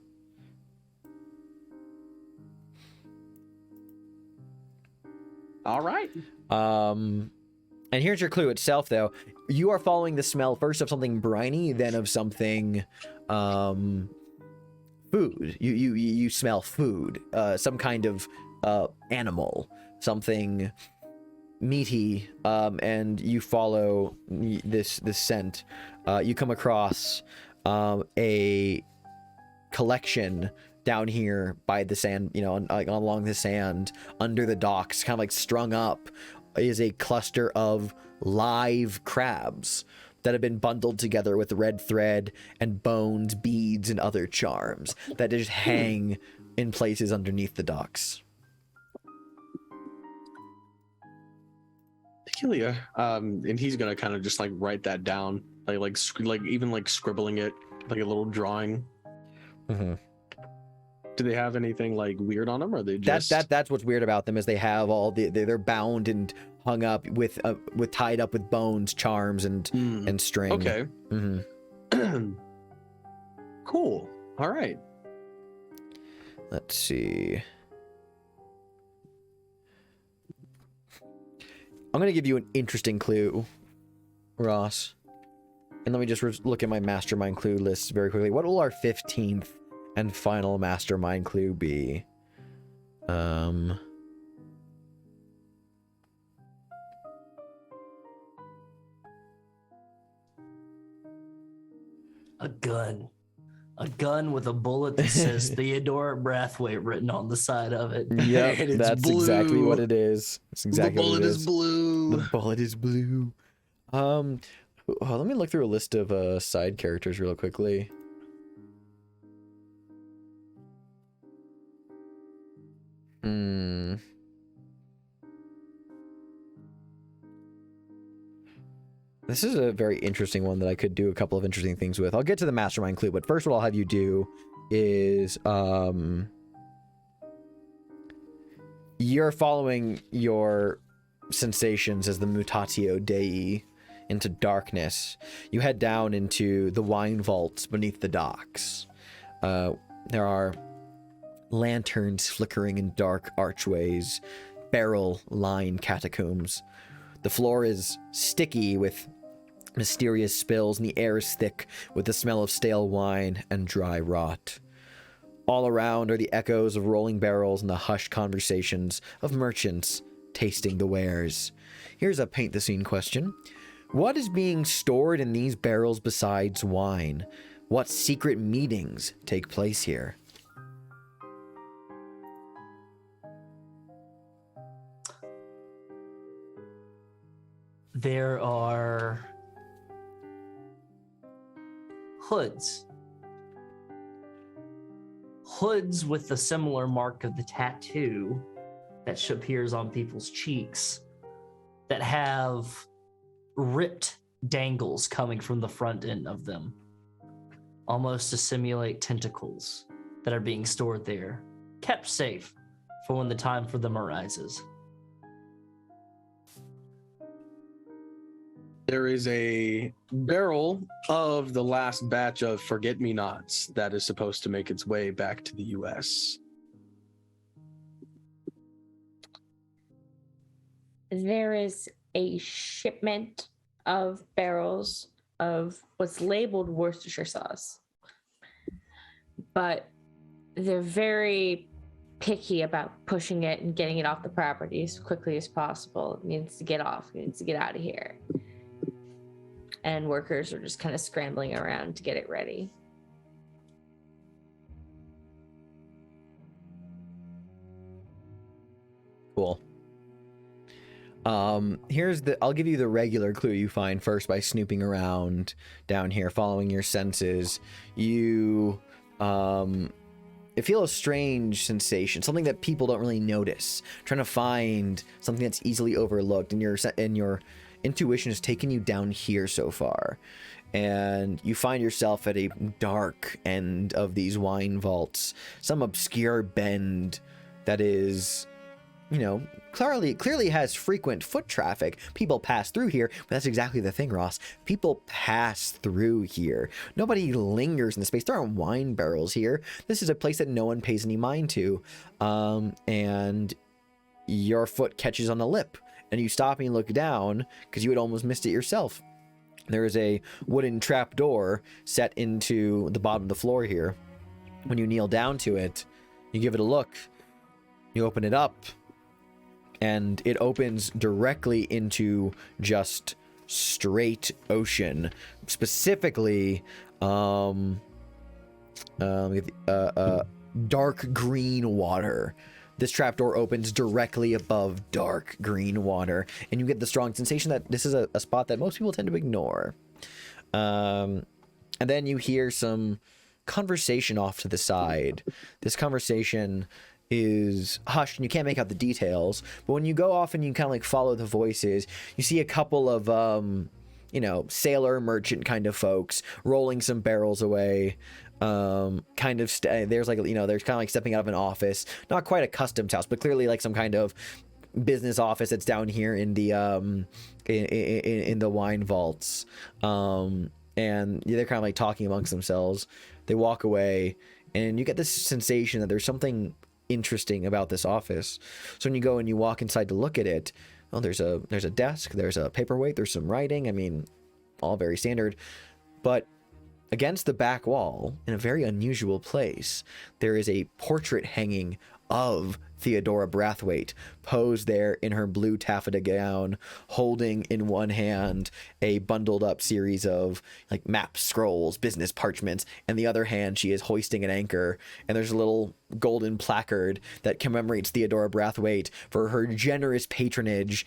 All right. And here's your clue itself, though. You are following the smell first of something briny, then of something food. You smell food, some kind of animal, something meaty, and you follow this scent. You come across a collection down here by the sand, along the sand under the docks, kind of like strung up, is a cluster of live crabs that have been bundled together with red thread and bones, beads, and other charms that just hang in places underneath the docks. Peculiar. And he's gonna kind of just like write that down, like even like scribbling it, like a little drawing. Mm-hmm. Do they have anything like weird on them, or are they just that's what's weird about them, is they have all they're bound and hung up with tied up with bones, charms, and string. Okay. Mm-hmm. Cool. All right. Let's see. I'm going to give you an interesting clue, Ross. And let me just look at my mastermind clue list very quickly. What will our 15th and final mastermind clue be? A gun. A gun with a bullet that says Theodore Brathwaite written on the side of it. Yep, that's blue. exactly what it is. It's exactly the bullet what it is blue. The bullet is blue. Let me look through a list of side characters real quickly. This is a very interesting one that I could do a couple of interesting things with. I'll get to the mastermind clue, but first what I'll have you do is you're following your sensations as the mutatio dei into darkness. You head down into the wine vaults beneath the docks. There are lanterns flickering in dark archways, barrel-lined catacombs. The floor is sticky with mysterious spills, and the air is thick with the smell of stale wine and dry rot. All around are the echoes of rolling barrels and the hushed conversations of merchants tasting the wares. Here's a paint the scene question. What is being stored in these barrels besides wine? What secret meetings take place here? There are hoods. Hoods with the similar mark of the tattoo that appears on people's cheeks that have ripped dangles coming from the front end of them, almost to simulate tentacles that are being stored there, kept safe for when the time for them arises. There is a barrel of the last batch of forget-me-nots that is supposed to make its way back to the US. There is a shipment of barrels of what's labeled Worcestershire sauce, but they're very picky about pushing it and getting it off the property as quickly as possible. It needs to get off. It needs to get out of here. And workers are just kind of scrambling around to get it ready. Cool. I'll give you the regular clue you find first by snooping around down here, following your senses. You feel a strange sensation, something that people don't really notice, trying to find something that's easily overlooked, and your intuition has taken you down here so far, and you find yourself at a dark end of these wine vaults, some obscure bend that is, clearly has frequent foot traffic. People pass through here, but that's exactly the thing, Ross. People pass through here. Nobody lingers in the space. There aren't wine barrels here. This is a place that no one pays any mind to. And your foot catches on the lip, and you stop and you look down because you had almost missed it yourself. There is a wooden trap door set into the bottom of the floor here. When you kneel down to it, you give it a look. You open it up, and it opens directly into just straight ocean. Specifically, dark green water. This trapdoor opens directly above dark green water, and you get the strong sensation that this is a spot that most people tend to ignore. And then you hear some conversation off to the side. This conversation is hushed and you can't make out the details, but when you go off and you kind of like follow the voices, you see a couple of sailor merchant kind of folks rolling some barrels away. There's kind of like stepping out of an office, not quite a customs house, but clearly like some kind of business office that's down here in the in the wine vaults. And they're kind of like talking amongst themselves. They walk away, and you get this sensation that there's something interesting about this office. So when you go and you walk inside to look at it, well, there's a desk, there's a paperweight, there's some writing. I mean, all very standard. But against the back wall, in a very unusual place, there is a portrait hanging of Theodora Brathwaite, posed there in her blue taffeta gown, holding in one hand a bundled up series of like maps, scrolls, business parchments, and the other hand she is hoisting an anchor, and there's a little golden placard that commemorates Theodora Brathwaite for her generous patronage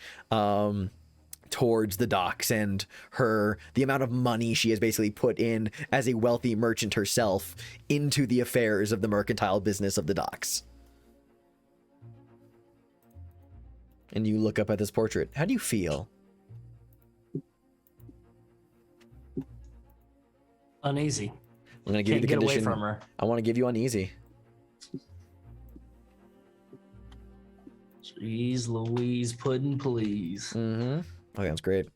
towards the docks, and the amount of money she has basically put in as a wealthy merchant herself into the affairs of the mercantile business of the docks. And you look up at this portrait. How do you feel? Uneasy. I'm going to give you the Can't get condition. away from her. I want to give you uneasy. Jeez Louise, pudding, please. Mm-hmm. Okay, that's great.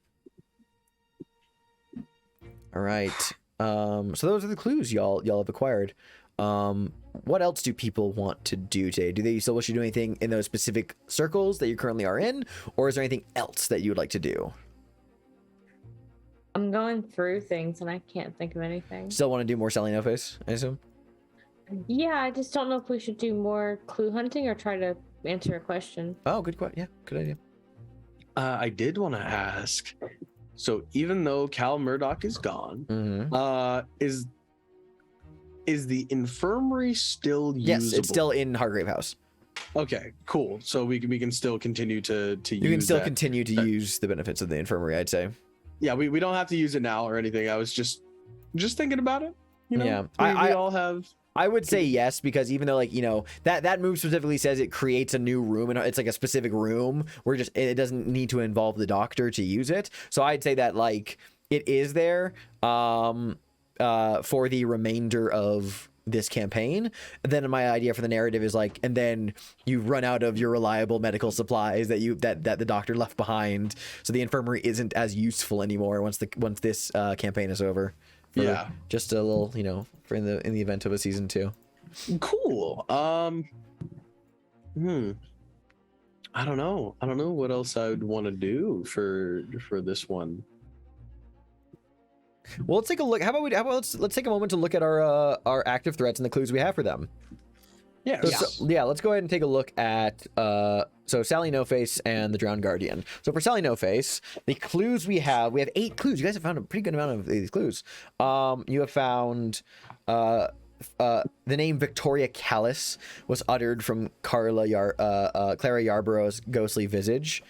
All right. So those are the clues y'all have acquired. What else do people want to do today? Do they still wish to do anything in those specific circles that you currently are in, or is there anything else that you would like to do? I'm going through things and I can't think of anything. Still want to do more selling no face, I assume? Yeah, I just don't know if we should do more clue hunting or try to answer a question. Oh, good question. Yeah, good idea. I did want to ask, so even though Cal Murdoch is gone, Mm-hmm. Is the infirmary still usable? Yes, it's still in Hargrave House. Okay, cool. So we can still continue to use You can still that. continue to use the benefits of the infirmary, I'd say. Yeah, we don't have to use it now or anything. I was just thinking about it. Yeah, we all have. I would say yes, because even though that move specifically says it creates a new room, and it's like a specific room where it doesn't need to involve the doctor to use it. So I'd say that it is there for the remainder of this campaign. Then my idea for the narrative is like, and then you run out of your reliable medical supplies that the doctor left behind, so the infirmary isn't as useful anymore once this campaign is over. Yeah, just a little, for in the event of a season 2. Cool. I don't know what else I would want to do for this one. Well, let's take a look. How about let's take a moment to look at our active threats and the clues we have for them. Yeah. Let's go ahead and take a look at Sally No Face and the Drowned Guardian. So for Sally No Face, the clues we have 8 clues. You guys have found a pretty good amount of these clues. You have found the name Victoria Callis was uttered from Clara Yarborough's ghostly visage.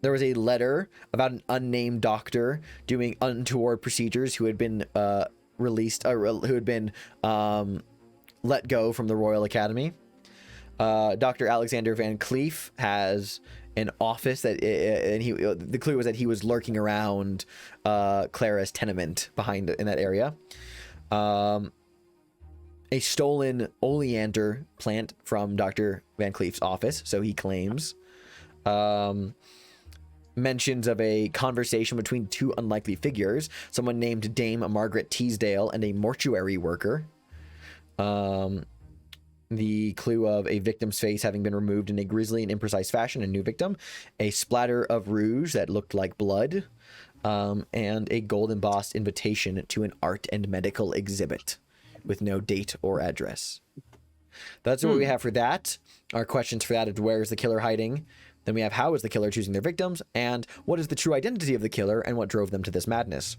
There was a letter about an unnamed doctor doing untoward procedures who had been released, who had been let go from the Royal Academy. Dr. Alexander Van Cleef has an office the clue was that he was lurking around Clara's tenement in that area. A stolen oleander plant from Dr. Van Cleef's office, so he claims. Mentions of a conversation between 2 unlikely figures, someone named Dame Margaret Teasdale and a mortuary worker. The clue of a victim's face having been removed in a grisly and imprecise fashion, a new victim, a splatter of rouge that looked like blood, and a gold embossed invitation to an art and medical exhibit with no date or address. That's what we have for that. Our questions for that is, where is the killer hiding? Then we have, how is the killer choosing their victims? And what is the true identity of the killer and what drove them to this madness?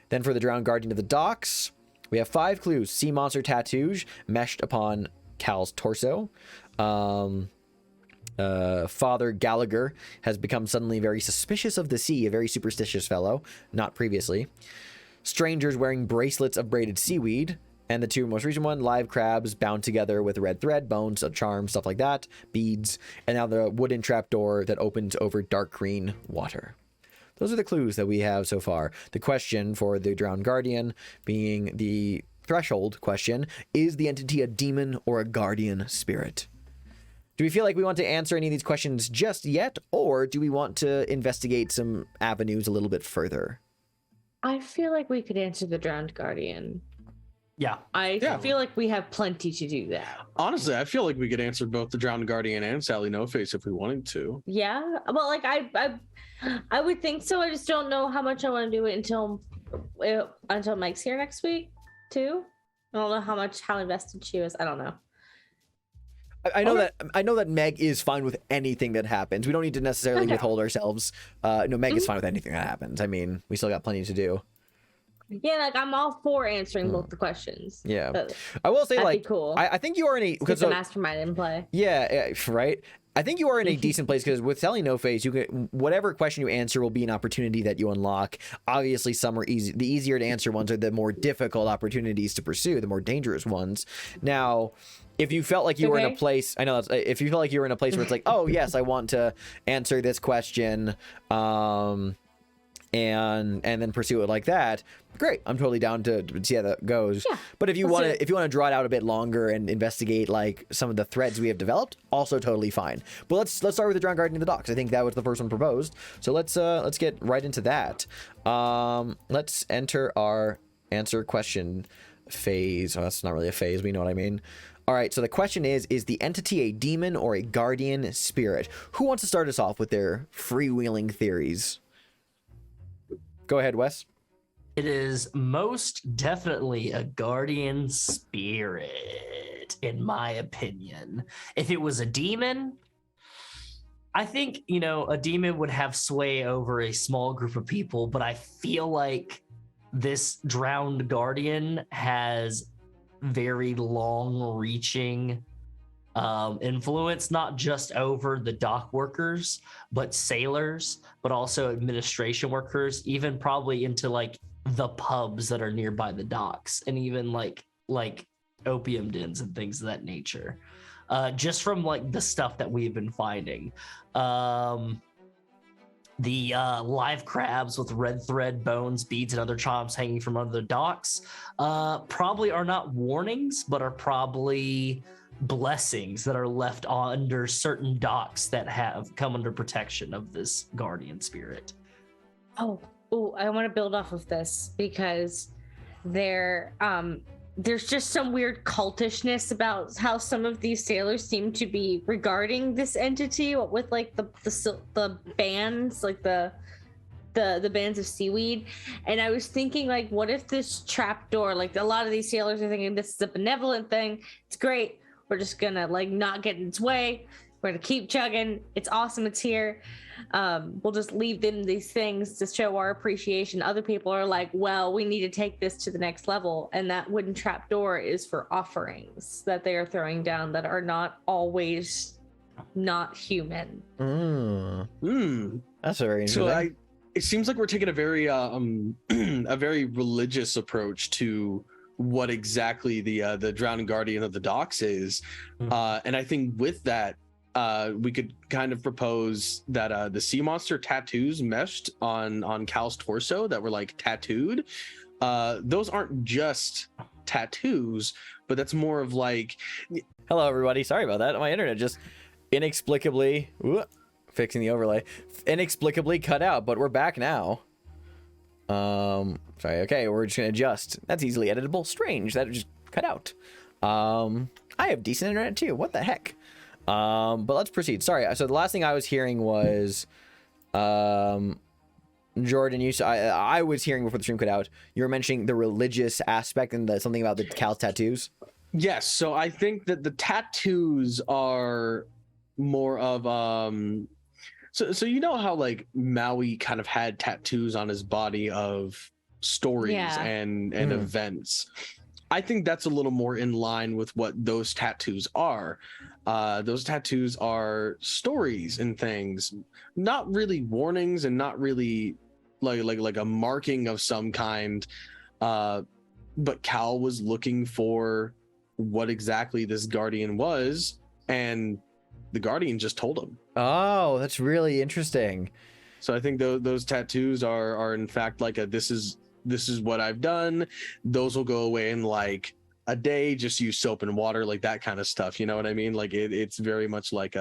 Then for the Drowned Guardian of the Docks, we have 5 clues. Sea monster tattoos meshed upon Cal's torso. Father Gallagher has become suddenly very suspicious of the sea, a very superstitious fellow, not previously. Strangers wearing bracelets of braided seaweed. And the 2 most recent one, live crabs bound together with red thread, bones, a charm, stuff like that, beads, and now the wooden trapdoor that opens over dark green water. Those are the clues that we have so far. The question for the Drowned Guardian being the threshold question, is the entity a demon or a guardian spirit? Do we feel like we want to answer any of these questions just yet, or do we want to investigate some avenues a little bit further? I feel like we could answer the Drowned Guardian. Yeah. I feel like we have plenty to do that. Honestly, I feel like we could answer both the Drowned Guardian and Sally No Face if we wanted to. Yeah. Well, like I would think so. I just don't know how much I want to do it until Mike's here next week too. I don't know how invested she is. I don't know. I know that Meg is fine with anything that happens. We don't need to necessarily withhold ourselves. No, Meg is fine with anything that happens. I mean, we still got plenty to do. Yeah, like I'm all for answering both the questions. Yeah, I will say, that'd be cool. I think you are in a because the mastermind in play. Yeah, right. I think you are in a decent place because with Sally No Face, you can, whatever question you answer will be an opportunity that you unlock. Obviously, some are easy. The easier to answer ones are the more difficult opportunities to pursue, the more dangerous ones. Now, if you felt like you were in a place, if you felt like you were in a place where it's like, oh yes, I want to answer this question, and then pursue it like that, great, I'm totally down to see how that goes. Yeah, but if you want to draw it out a bit longer and investigate like some of the threads we have developed, also totally fine. But let's start with the Drowned Guardian of the Docks. I think that was the first one proposed, so let's get right into that. Let's enter our answer question phase. Oh, that's not really a phase, but you know what I mean. All right, so the question is the entity a demon or a guardian spirit? Who wants to start us off with their freewheeling theories? Go ahead, Wes. It is most definitely a guardian spirit, in my opinion. If it was a demon, I think, a demon would have sway over a small group of people, but I feel like this drowned guardian has very long-reaching influence, not just over the dock workers, but sailors, but also administration workers, even probably into like the pubs that are nearby the docks, and even like opium dens and things of that nature. Just from like the stuff that we've been finding. the live crabs with red thread, bones, beads, and other charms hanging from under the docks probably are not warnings, but are probably blessings that are left under certain docks that have come under protection of this guardian spirit. Oh, I want to build off of this because there's just some weird cultishness about how some of these sailors seem to be regarding this entity with like the bands, like the bands of seaweed. And I was thinking, like, what if this trapdoor, like a lot of these sailors are thinking this is a benevolent thing. It's great. We're just gonna like not get in its way. We're gonna keep chugging. It's awesome. It's here. We'll just leave them these things to show our appreciation. Other people are like, well, we need to take this to the next level. And that wooden trapdoor is for offerings that they are throwing down that are not always not human. That's very interesting. So it seems like we're taking a very a very religious approach to what exactly the drowning guardian of the docks is. And I think with that, we could kind of propose that the sea monster tattoos meshed on Cal's torso that were like tattooed. Those aren't just tattoos, but that's more of like. Hello, everybody. Sorry about that. My internet just inexplicably fixing the overlay. Inexplicably cut out, but we're back now. Sorry. Okay, we're just gonna adjust. That's easily editable. Strange that it just cut out. I have decent internet too. What the heck? But let's proceed. Sorry. So the last thing I was hearing was, Jordan, I was hearing before the stream cut out, you were mentioning the religious aspect and something about the Cal's tattoos. Yes. So I think that the tattoos are more of, so you know how like Maui kind of had tattoos on his body of stories and events. I think that's a little more in line with what those tattoos are. Those tattoos are stories and things, not really warnings and not really like a marking of some kind. But Cal was looking for what exactly this guardian was, and the guardian just told him. Oh, that's really interesting. So I think those tattoos are in fact like this is what I've done. Those will go away in like a day. Just use soap and water, like that kind of stuff. You know what I mean? Like it's very much like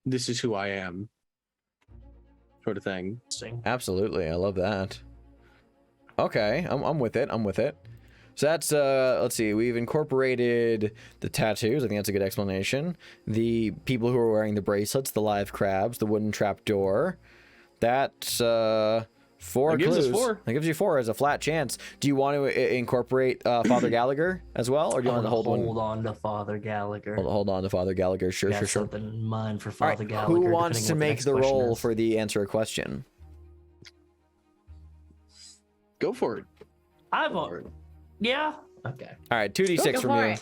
this is who I am sort of thing. Absolutely. I love that. Okay. I'm with it. So that's, let's see, we've incorporated the tattoos. I think that's a good explanation. The people who are wearing the bracelets, the live crabs, the wooden trapdoor. That's, 4 that gives clues. us 4. That gives you 4 as a flat chance. Do you want to incorporate Father Gallagher as well, or do you want to hold on to Father Gallagher? Hold on to Father Gallagher. Sure. Something in mind for All Father right, Gallagher. who wants to make the roll for the answer a question? Go for it. I've already. Yeah. Okay. All right, 2d6 from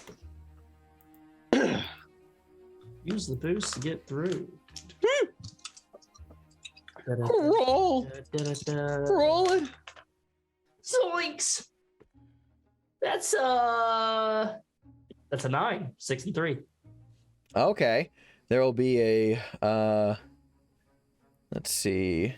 you. Use the boost to get through. Roll. Roll it. Zoinks! That's a 9, 6 and 3. Okay, there will be a let's see,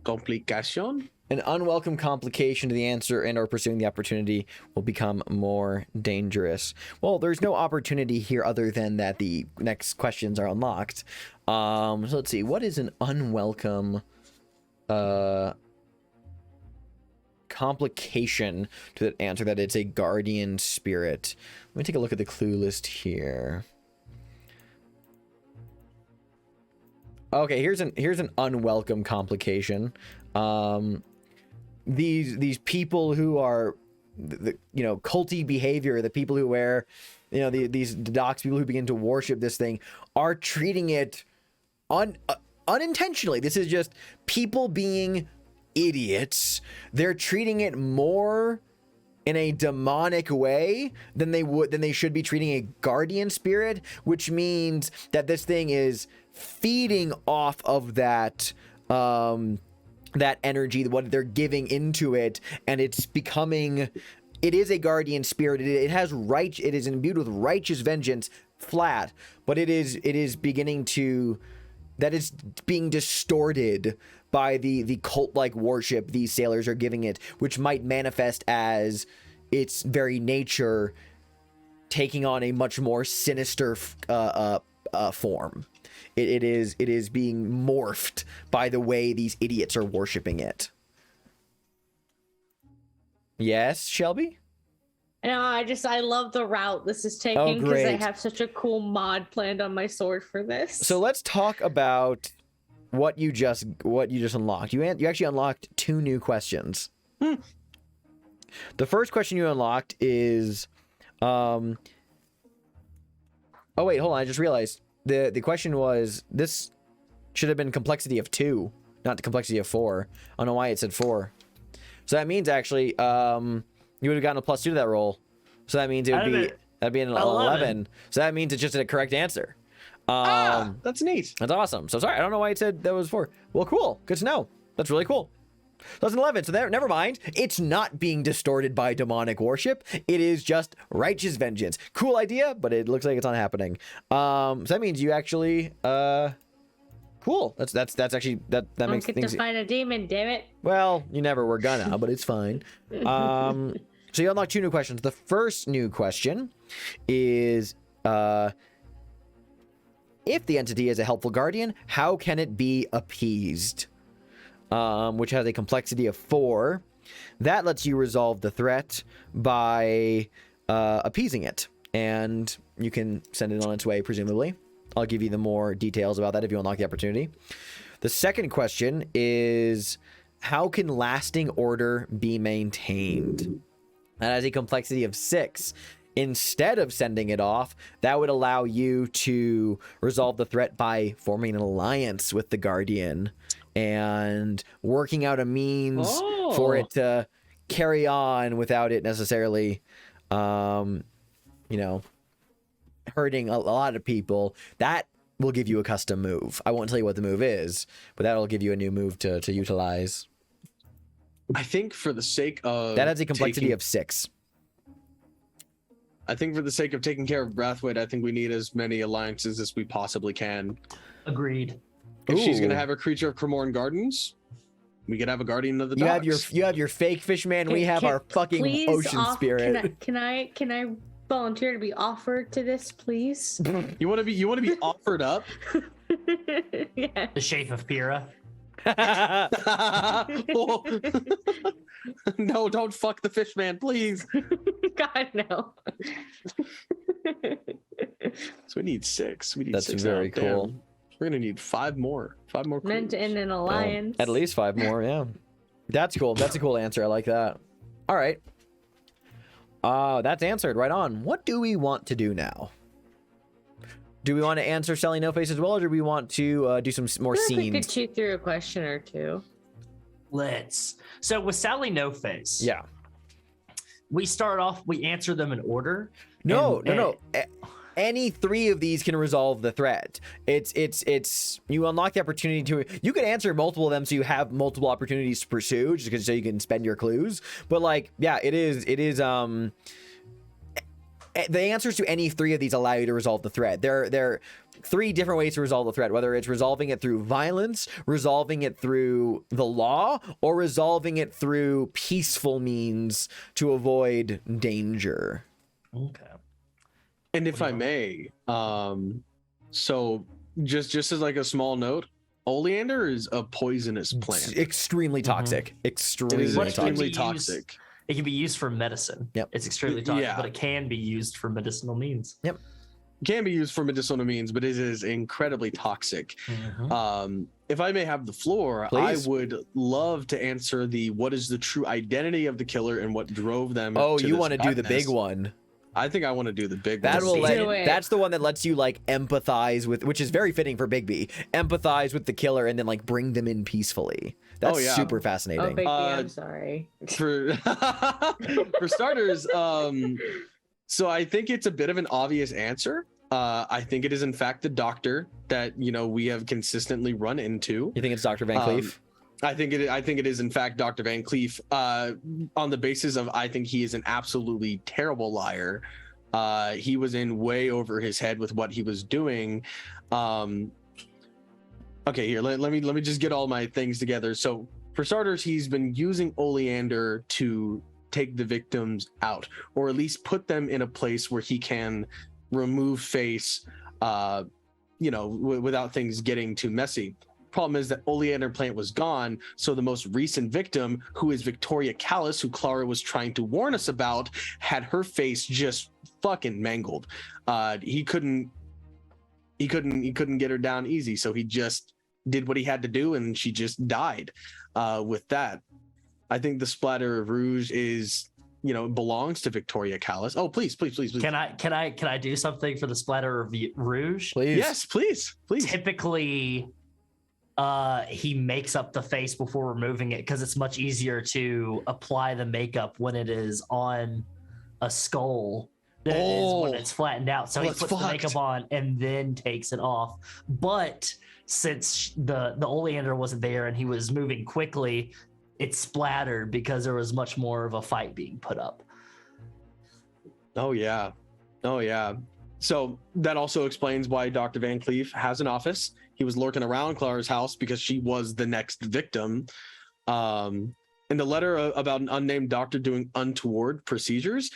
Complication. an unwelcome complication to the answer and or pursuing the opportunity will become more dangerous. Well, there's no opportunity here other than that the next questions are unlocked. So let's see, what is an unwelcome complication to that answer that it's a guardian spirit? Let me take a look at the clue list here. Okay, here's an unwelcome complication. These people who are culty behavior, the people who wear these docks, people who begin to worship this thing are treating it unintentionally. This is just people being idiots. They're treating it more in a demonic way than they should be treating a guardian spirit, which means that this thing is feeding off of that that energy, what they're giving into it, and it's becoming. It is a guardian spirit. It has right. It is imbued with righteous vengeance, flat. But it is beginning to that is being distorted by the cult-like worship these sailors are giving it, which might manifest as its very nature taking on a much more sinister form. It is being morphed by the way these idiots are worshiping it. Yes, Shelby? No, I love the route this is taking because I great. have such a cool mod planned on my sword for this. So let's talk about what you just unlocked. You actually unlocked 2 new questions. The first question you unlocked is, oh wait, hold on. I just realized the question was, this should have been complexity of 2, not the complexity of 4. I don't know why it said 4. So that means actually, you would have gotten a +2 to that roll. So that means that'd be an 11. So that means it's just a correct answer. That's neat. That's awesome. So sorry, I don't know why it said that was 4. Well, cool. Good to know. That's really cool. So that's an 11. So there, never mind. It's not being distorted by demonic worship. It is just righteous vengeance. Cool idea, but it looks like it's not happening. So that means you actually, cool. That's actually that makes get things. to find a demon, damn it. Well, you never were gonna, but it's fine. So you unlock 2 new questions. The first new question is, if the entity is a helpful guardian, how can it be appeased? Which has a complexity of 4. That lets you resolve the threat by appeasing it, and you can send it on its way, presumably. I'll give you the more details about that if you unlock the opportunity. The second question is, how can lasting order be maintained? That has a complexity of 6. Instead of sending it off, that would allow you to resolve the threat by forming an alliance with the Guardian and working out a means for it to carry on without it necessarily, hurting a lot of people. That will give you a custom move. I won't tell you what the move is, but that'll give you a new move to utilize. I think for the sake of that has a complexity of 6. I think for the sake of taking care of Brathwaite, I think we need as many alliances as we possibly can. Agreed. If she's gonna Ooh. have a creature of Cremorne Gardens, we could have a guardian of the docks. You have your fake fish man. We have our fucking ocean spirit. Can I volunteer to be offered to this, please? You want to be offered up? Yeah. The shape of Pyrrha. Oh. No, don't fuck the fish man, please. God no. So we need 6. We need That's 6 very out. Damn. cool. We're gonna need 5 more. 5 more. Meant crews. in an alliance. At least 5 more, yeah. That's cool. That's a cool answer. I like that. All right. That's answered. Right on. What do we want to do now? Do we want to answer Sally No Face as well, or do we want to do some more I feel like we could scenes? chew through a question or 2. Let's. So with Sally No Face, Yeah. we start off. We answer them in order. No. and- Any 3 of these can resolve the threat. It's you unlock the opportunity to. You can answer multiple of them, so you have multiple opportunities to pursue, just because so you can spend your clues. But like, yeah, it is. The answers to any 3 of these allow you to resolve the threat. There are 3 different ways to resolve the threat, whether it's resolving it through violence, resolving it through the law, or resolving it through peaceful means to avoid danger. Okay. And if I may, so just as like a small note, oleander is a poisonous It's plant. extremely toxic. It Extremely is What toxic. extremely Use- toxic. It can be used for medicine. Yep. It's extremely toxic, Yeah. but it can be used for medicinal means. Can be used for medicinal means, but it is incredibly toxic. If I may have the floor, Please. I would love to answer what is the true identity of the killer and what drove them. Oh, to you this want to do the madness. big one? I think I want to do the big That one. will Do it. that's the one that lets you like empathize with, which is very fitting for Bigby. Empathize with the killer and then like bring them in peacefully. That's Oh, yeah. super Oh, fascinating. baby, I'm Uh, sorry. for for starters, so I think it's a bit of an obvious answer. I think it is in fact the doctor that we have consistently run into. You think it's Dr. Van Cleef? I think it is in fact Dr. Van Cleef, on the basis of I think he is an absolutely terrible liar. He was in way over his head with what he was doing. Okay, here, let me just get all my things together. So for starters, he's been using Oleander to take the victims out, or at least put them in a place where he can remove face, without things getting too messy. Problem is that Oleander plant was gone, so the most recent victim, who is Victoria Callis, who Clara was trying to warn us about, had her face just fucking mangled. He couldn't get her down easy, so he just did what he had to do, and she just died. With that, I think the splatter of rouge is, belongs to Victoria Callis. Oh, please. Can I do something for the splatter of rouge? Please. Yes, please. Typically, he makes up the face before removing it because it's much easier to apply the makeup when it is on a skull than it is when it's flattened out. So he puts the makeup on and then takes it off. But since the Oleander wasn't there and he was moving quickly, it splattered because there was much more of a fight being put up. Oh yeah. So that also explains why Dr. Van Cleef has an office. He was lurking around Clara's house because she was the next victim. In the letter about an unnamed doctor doing untoward procedures,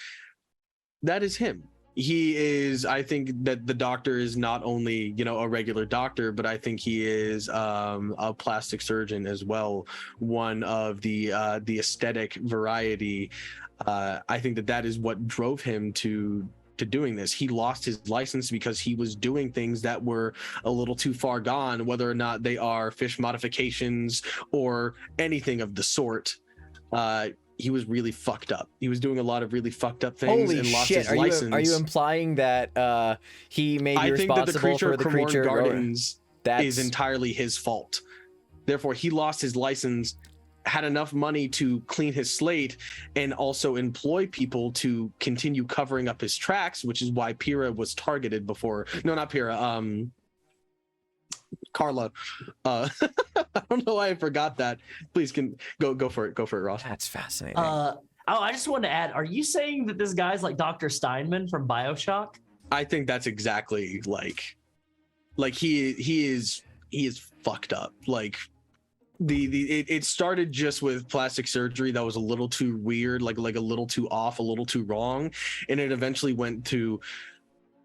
that is him. He is, I think that the doctor is not only, a regular doctor, but I think he is a plastic surgeon as well. One of the aesthetic variety. I think that is what drove him to doing this. He lost his license because he was doing things that were a little too far gone, whether or not they are fish modifications or anything of the sort. He was really fucked up. He was doing a lot of really fucked up things. Holy and lost shit! his license. Are you implying that he may be responsible for the creature Gardens is entirely his fault? Therefore, he lost his license, had enough money to clean his slate, and also employ people to continue covering up his tracks, which is why Pyrrha was targeted before. No, not Pyrrha. Carla. I don't know why I forgot that. Please can go for it. Go for it, Ross. That's fascinating. I just wanted to add, are you saying that this guy's like Dr. Steinman from BioShock? I think that's exactly like he is fucked up. Like it started just with plastic surgery that was a little too weird, like a little too off, a little too wrong, and it eventually went to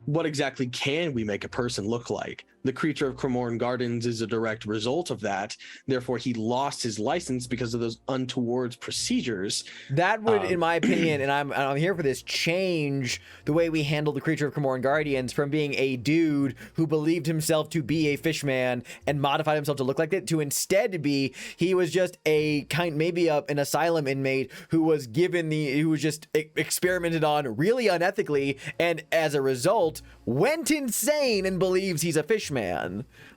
what exactly can we make a person look like? The creature of Cremorne Gardens is a direct result of that. Therefore, he lost his license because of those untoward procedures. That would, in my opinion, and I'm here for this, change the way we handle the creature of Cremorne Guardians from being a dude who believed himself to be a fishman and modified himself to look like it to instead be he was just maybe an asylum inmate who was just experimented on really unethically, and as a result went insane and believes he's a fishman.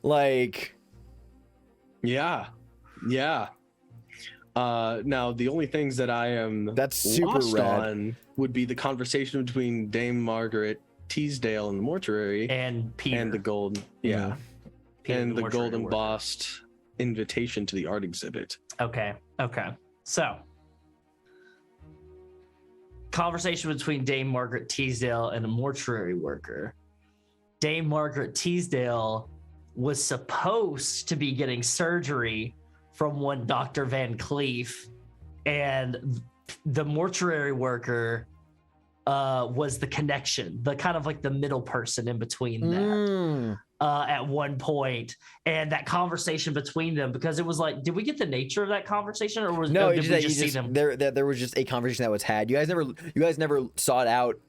Like, yeah. Now the only things that I am that's super lost rad on would be the conversation between Dame Margaret Teasdale in the mortuary and Peter and the gold, yeah, Peter, and the gold mortuary embossed invitation to the art exhibit. Okay. So, conversation between Dame Margaret Teasdale and a mortuary worker. Dame Margaret Teasdale was supposed to be getting surgery from one Dr. Van Cleef, and the mortuary worker was the connection, the kind of like the middle person in between that at one point. And that conversation between them, because it was like, did we get the nature of that conversation, or was no? did we just see them? There was just a conversation that was had. You guys never sought out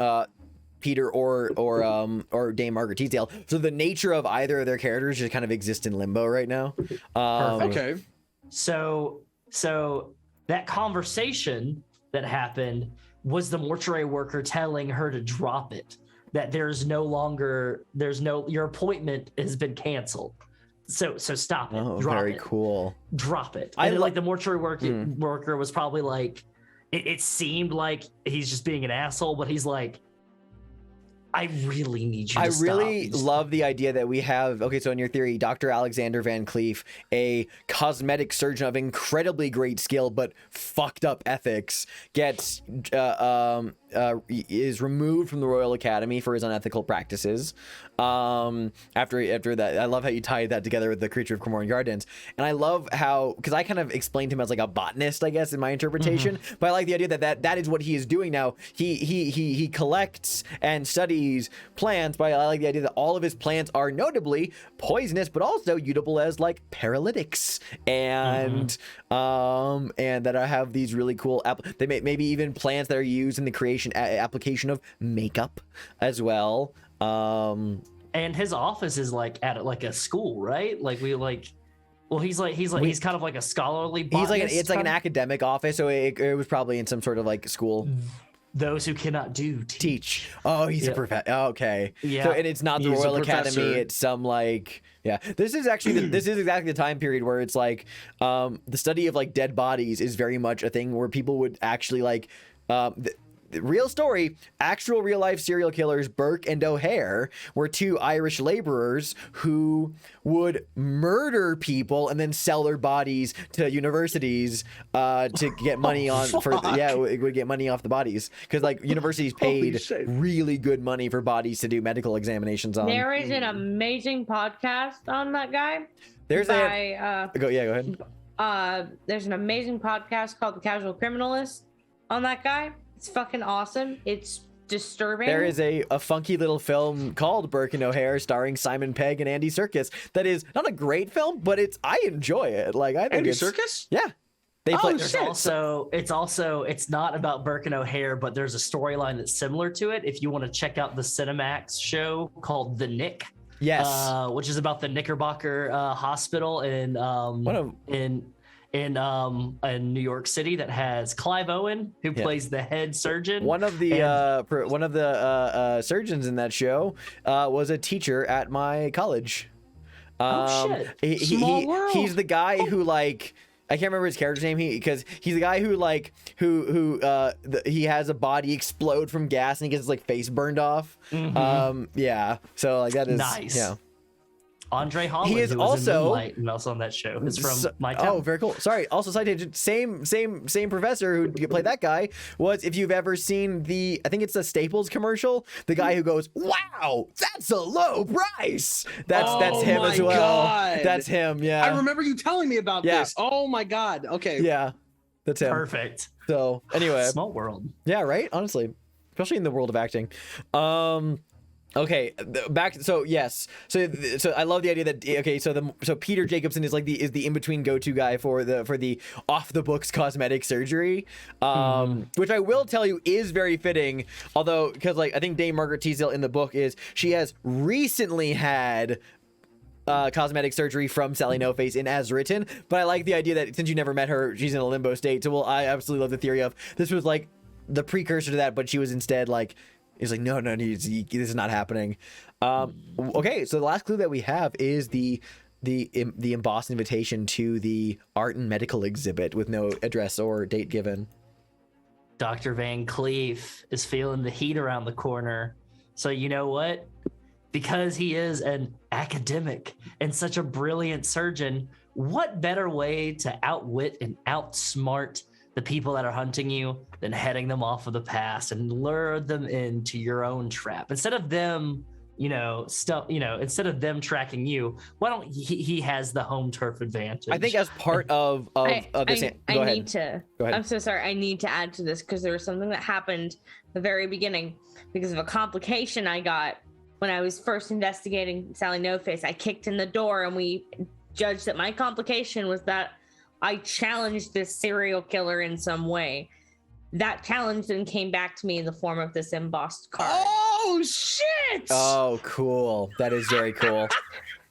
Peter or Dame Margaret Teasdale. So the nature of either of their characters just kind of exist in limbo right now. Okay. So that conversation that happened was the mortuary worker telling her to drop it, that your appointment has been canceled. So stop it. Oh, drop very it. Cool. Drop it. And like the mortuary worker was probably like, it seemed like he's just being an asshole, but he's like, I really need you to I stop. really love the idea that we have, okay, so in your theory, Dr. Alexander Van Cleef, a cosmetic surgeon of incredibly great skill but fucked up ethics, gets is removed from the Royal Academy for his unethical practices. After that, I love how you tied that together with the Creature of Cremorne Gardens, and I love how, because I kind of explained him as like a botanist, I guess, in my interpretation, but I like the idea that is what he is doing now. He collects and studies plants, but I like the idea that all of his plants are notably poisonous, but also usable as like paralytics, and that I have these really cool they maybe even plants that are used in the creation application of makeup as well. And his office is like at like a school, right? Like he's kind of like a scholarly botanist. It's like an academic office, so it was probably in some sort of like school. Those who cannot do teach. Oh, he's a professor. Okay. Yeah. So, and it's not the Royal Academy. It's some like, yeah. This is actually this is exactly the time period where it's like the study of like dead bodies is very much a thing where people would actually like the real story, actual real life serial killers Burke and O'Hare were two Irish laborers who would murder people and then sell their bodies to universities to get money it would get money off the bodies, because like universities paid really good money for bodies to do medical examinations on. There is an amazing podcast on that guy. Go ahead. There's an amazing podcast called The Casual Criminalist on that guy. It's fucking awesome. It's disturbing. There is a funky little film called Burke and O'Hare starring Simon Pegg and Andy Serkis that is not a great film, but I enjoy it. Like, I think Andy Serkis? Yeah. They play. It's not about Burke and O'Hare, but there's a storyline that's similar to it. If you want to check out the Cinemax show called The Nick. Yes. Which is about the Knickerbocker Hospital in New York City that has Clive Owen, who plays the head surgeon. One of the surgeons in that show was a teacher at my college. Shit! Small world. He's the guy who like. I can't remember his character's name. Because he's the guy who like he has a body explode from gas and he gets his like face burned off. Yeah. So like that is nice. Yeah. Andre Holland, he is who was also in Moonlight and also on that show, is from my town. Oh, very cool. Sorry. Also, side tangent. Same professor who played that guy was, if you've ever seen I think it's the Staples commercial, the guy who goes, "Wow, that's a low price." That's him as well. God. That's him. Yeah. I remember you telling me about this. Oh my God. Okay. Yeah, that's him. Perfect. So anyway, small world. Yeah. Right. Honestly, especially in the world of acting. Okay, back. So yes, so I love the idea that so Peter Jacobson is like the in-between go-to guy for the off the books cosmetic surgery, which I will tell you is very fitting. Although, because like I think Dame Margaret Teasdale in the book she has recently had cosmetic surgery from Sally No Face in As Written, but I like the idea that since you never met her, she's in a limbo state. So I absolutely love the theory of this was like the precursor to that, but she was instead like. He's like, no, this is not happening. Okay, so the last clue that we have is the embossed invitation to the art and medical exhibit with no address or date given. Dr. Van Cleef is feeling the heat around the corner. So you know what? Because he is an academic and such a brilliant surgeon, what better way to outwit and outsmart the people that are hunting you than heading them off of the path and lure them into your own trap? Instead of them, instead of them tracking you, why don't he has the home turf advantage? I think as part of this. Go ahead. I'm so sorry. I need to add to this because there was something that happened at the very beginning because of a complication I got when I was first investigating Sally No Face. I kicked in the door and we judged that my complication was that I challenged this serial killer in some way. That challenge then came back to me in the form of this embossed card. Oh, shit! Oh, cool. That is very cool.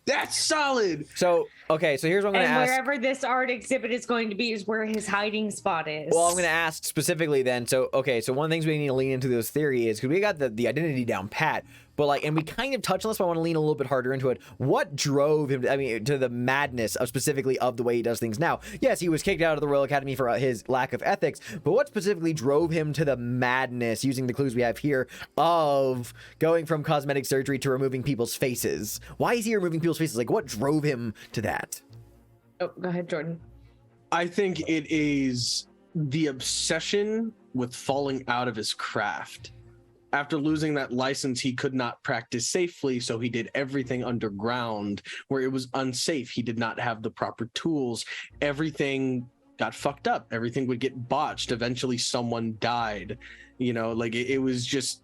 That's solid. So Okay, so here's what I'm going to And ask. wherever this art exhibit is going to be is where his hiding spot is. Well, I'm going to ask specifically then. So, okay, so one of the things we need to lean into this theory is because we got the identity down pat, but like, and we kind of touched on this, but I want to lean a little bit harder into it. What drove him, to the madness of specifically of the way he does things now? Yes, he was kicked out of the Royal Academy for his lack of ethics, but what specifically drove him to the madness, using the clues we have here, of going from cosmetic surgery to removing people's faces? Why is he removing people's faces? Like, what drove him to that? Oh, go ahead, Jordan. I think it is the obsession with falling out of his craft. After losing that license, he could not practice safely, so he did everything underground where it was unsafe. He did not have the proper tools. Everything got fucked up. Everything would get botched. Eventually, someone died. Like it was just,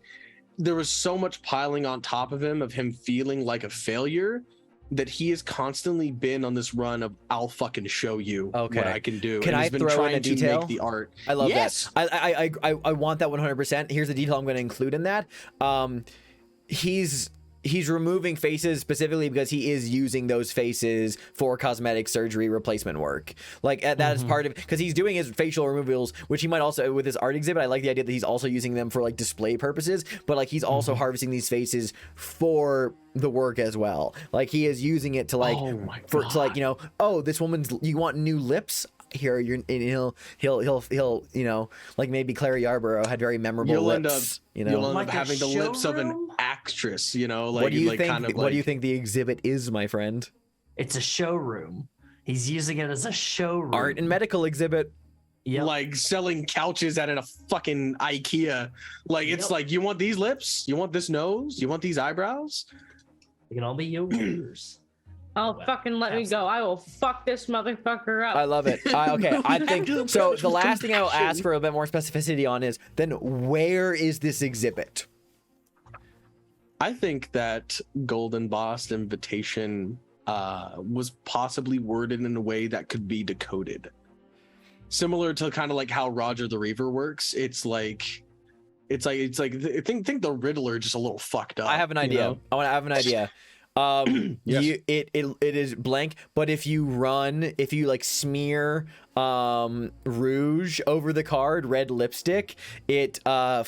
there was so much piling on top of him feeling like a failure, that he has constantly been on this run of I'll fucking show you what I can do. Can and I he's been throw in trying a detail? to make the art. I love yes. that. I want that 100%. Here's the detail I'm going to include in that. He's removing faces specifically because he is using those faces for cosmetic surgery replacement work. Like that is part of it, because he's doing his facial removals, which he might also with his art exhibit. I like the idea that he's also using them for like display purposes, but like he's also harvesting these faces for the work as well. Like he is using it to like to like, oh, this woman's, you want new lips? Here, and he'll like maybe Clary Yarborough had very memorable lips. You'll end Like up a having the lips of an showroom? actress. Like what do you like think? kind of What do you think the exhibit is, my friend? It's a showroom. He's using it as a showroom. Art and medical exhibit. Yep. like selling couches at a fucking IKEA. Like it's like, you want these lips? You want this nose? You want these eyebrows? They can all be yours. Oh, fucking let me go. I will fuck this motherfucker up. I love it. Okay, I think so. The with last thing I will compassion. ask for a bit more specificity on is then where is this exhibit? I think that Golden Boss invitation was possibly worded in a way that could be decoded. Similar to kind of like how Roger the Reaver works. It's like think the Riddler just a little fucked up. I have an idea. I want to have an idea. Yes. It is blank, but if you like smear rouge over the card, red lipstick, there's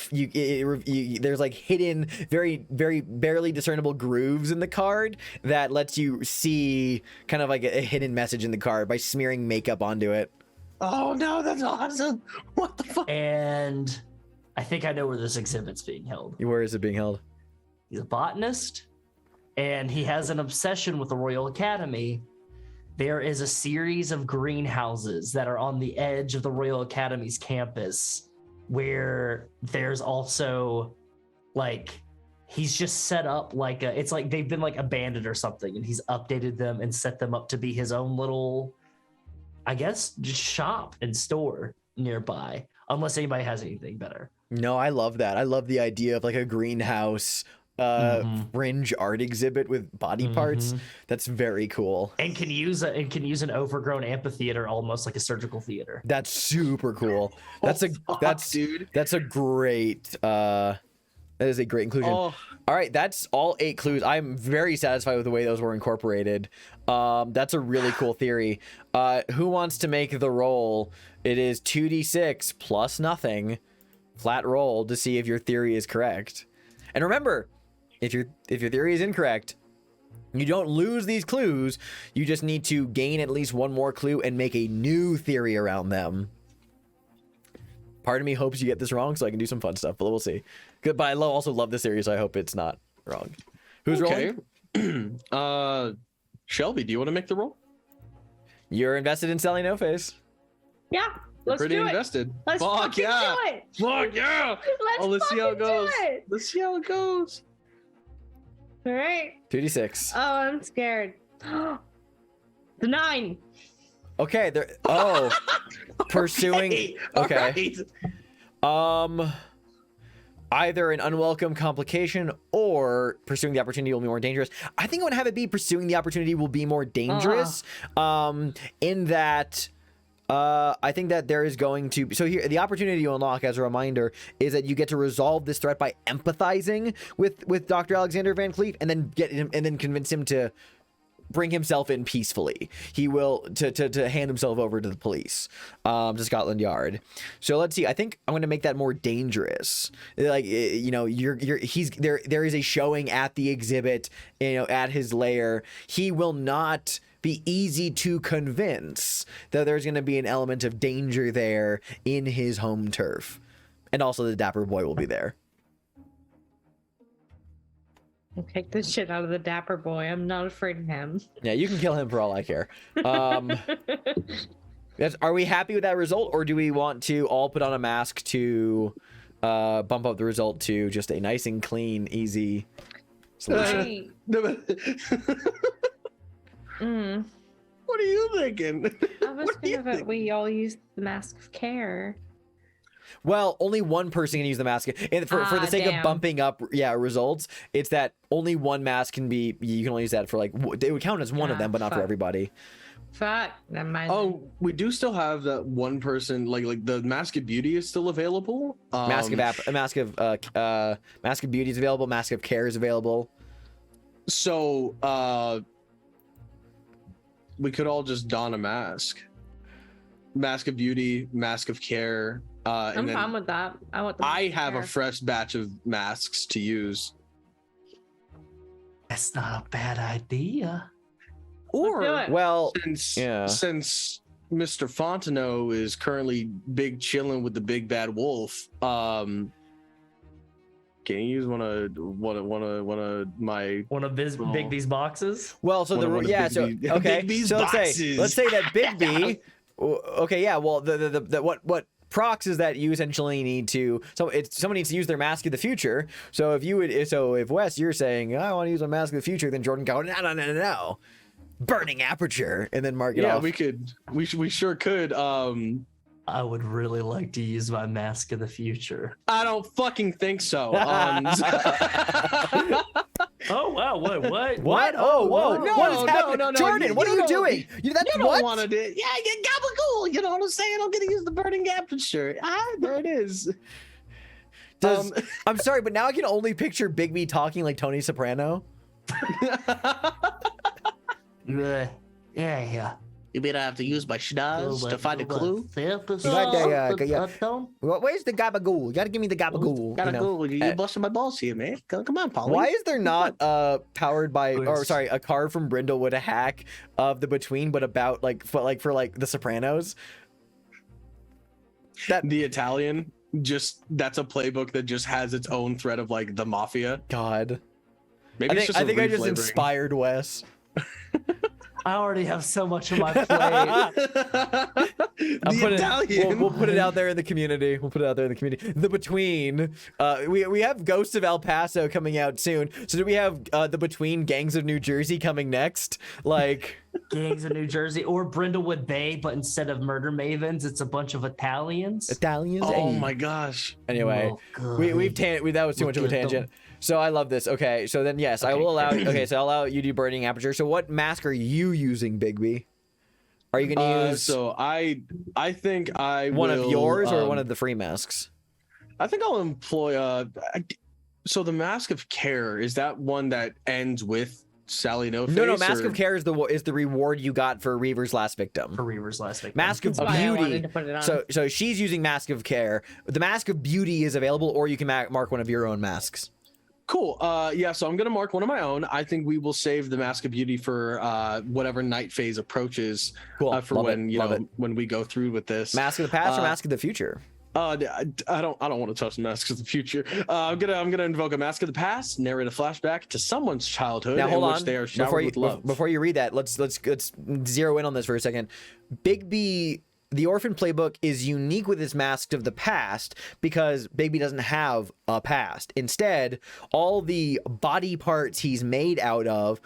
like hidden, very very barely discernible grooves in the card that lets you see kind of like a hidden message in the card by smearing makeup onto it. Oh no, that's awesome. What the fuck? And I think I know where this exhibit's being held. Where is it being held? He's a botanist, and he has an obsession with the Royal Academy. There is a series of greenhouses that are on the edge of the Royal Academy's campus, where there's also like, he's just set up like it's like they've been like abandoned or something, and he's updated them and set them up to be his own little, I guess, just shop and store nearby, unless anybody has anything better. No, I love that. I love the idea of like a greenhouse fringe art exhibit with body parts. That's very cool. And can use an overgrown amphitheater, almost like a surgical theater. That's super cool. That's Dude. that's a great that is a great inclusion. Oh. All right, that's all 8 clues. I'm very satisfied with the way those were incorporated. That's a really cool theory. Who wants to make the roll? It is 2d6 plus nothing, flat roll to see if your theory is correct. And remember, if your theory is incorrect, you don't lose these clues. You just need to gain at least one more clue and make a new theory around them. Part of me hopes you get this wrong so I can do some fun stuff, but we'll see. Good, but I also love this theory, so I hope it's not wrong. Who's rolling? Shelby, do you want to make the roll? You're invested in selling No Face. Yeah, let's Pretty do it. invested. Let's Fuck fucking yeah. do it. Fuck yeah. Let's see how it fucking do goes. it. Let's see how it goes. All right. 2d6. Oh, I'm scared. The 9. Okay, there. Oh, pursuing. Okay. Alright. Either an unwelcome complication or pursuing the opportunity will be more dangerous. I think I would have it be pursuing the opportunity will be more dangerous. In that, I think that there is going to. So here, the opportunity you unlock, as a reminder, is that you get to resolve this threat by empathizing with Dr. Alexander Van Cleef, and then get him and then convince him to bring himself in peacefully. He will to hand himself over to the police, to Scotland Yard. So let's see. I think I'm going to make that more dangerous. Like, you know, he's there. There is a showing at the exhibit, you know, at his lair. He will not be easy to convince that there's going to be an element of danger there in his home turf, and also the Dapper Boy will be there. Take the shit out of the Dapper Boy. I'm not afraid of him. Yeah, you can kill him for all I care. Are we happy with that result, or do we want to all put on a mask to bump up the result to just a nice and clean, easy solution? What are you thinking? I was thinking that we all use the Mask of Care. Well, only one person can use the mask, and for the sake of bumping up, results, it's that only one mask can be. You can only use that for like it would count as one of them, but not for everybody. Fuck, never mind. Oh, we do still have that one person. Like the Mask of Beauty is still available. Mask of Beauty is available. Mask of Care is available. So we could all just don a mask. Mask of Beauty, Mask of Care. I'm fine with that. I have a fresh batch of masks to use. That's not a bad idea. Or, well, since Mr. Fontenot is currently big chilling with the big bad wolf, can you use one of Bigby's boxes? Well, so let's say that Bigby. Okay, yeah. Well, what procs is that you essentially need to. So someone needs to use their Mask of the Future. So if Wes, you're saying I want to use a Mask of the Future, then Jordan go no. Burning Aperture, and then mark it off. We sure could. I would really like to use my Mask of the Future. I don't fucking think so. Oh wow! What? Oh whoa! What is happening? No, Jordan, what are you doing? You don't want to do it. Yeah, you gabagool. You know what I'm saying? I'm gonna use the Burning Aperture. There it is. I'm sorry, but now I can only picture Bigby talking like Tony Soprano. Yeah. You mean I have to use my schnoz to find a clue? Where's the gabagool? You gotta give me the gabagool. You busting my balls here, man. Come on, Polly. Why is there not a card from Brindlewood a hack of the Between, but about for the Sopranos? The Italian, that's a playbook that just has its own thread of like the mafia. God. Maybe I think I just inspired Wes. I already have so much on my plate. We'll put it out there in the community. The Between. We have Ghosts of El Paso coming out soon. So do we have The Between Gangs of New Jersey coming next? Like Gangs of New Jersey or Brindlewood Bay, but instead of murder mavens, it's a bunch of Italians. Oh my gosh. Anyway, that was too much of a tangent. So I love this. Okay, so then yes, I will allow. Okay, so I'll allow you to do Burning Aperture. So what mask are you using, Bigby? Are you gonna use? So I think I one will, of yours or one of the free masks. I think I'll employ. So the Mask of Care, is that one that ends with Sally No Face? No. Mask of Care is the reward you got for Reaver's Last Victim. Mask of Beauty. So she's using Mask of Care. The Mask of Beauty is available, or you can mark one of your own masks. Cool. Yeah, so I'm gonna mark one of my own. I think we will save the Mask of Beauty for whatever night phase approaches. Cool. For when we go through with this. Mask of the Past or Mask of the Future? I don't want to touch the Mask of the Future. I'm gonna invoke a Mask of the Past, narrate a flashback to someone's childhood in which they are showered with love. Before you read that, let's zero in on this for a second. Bigby. The Orphan Playbook is unique with his Mask of the Past because Bigby doesn't have a past. Instead, all the body parts he's made out of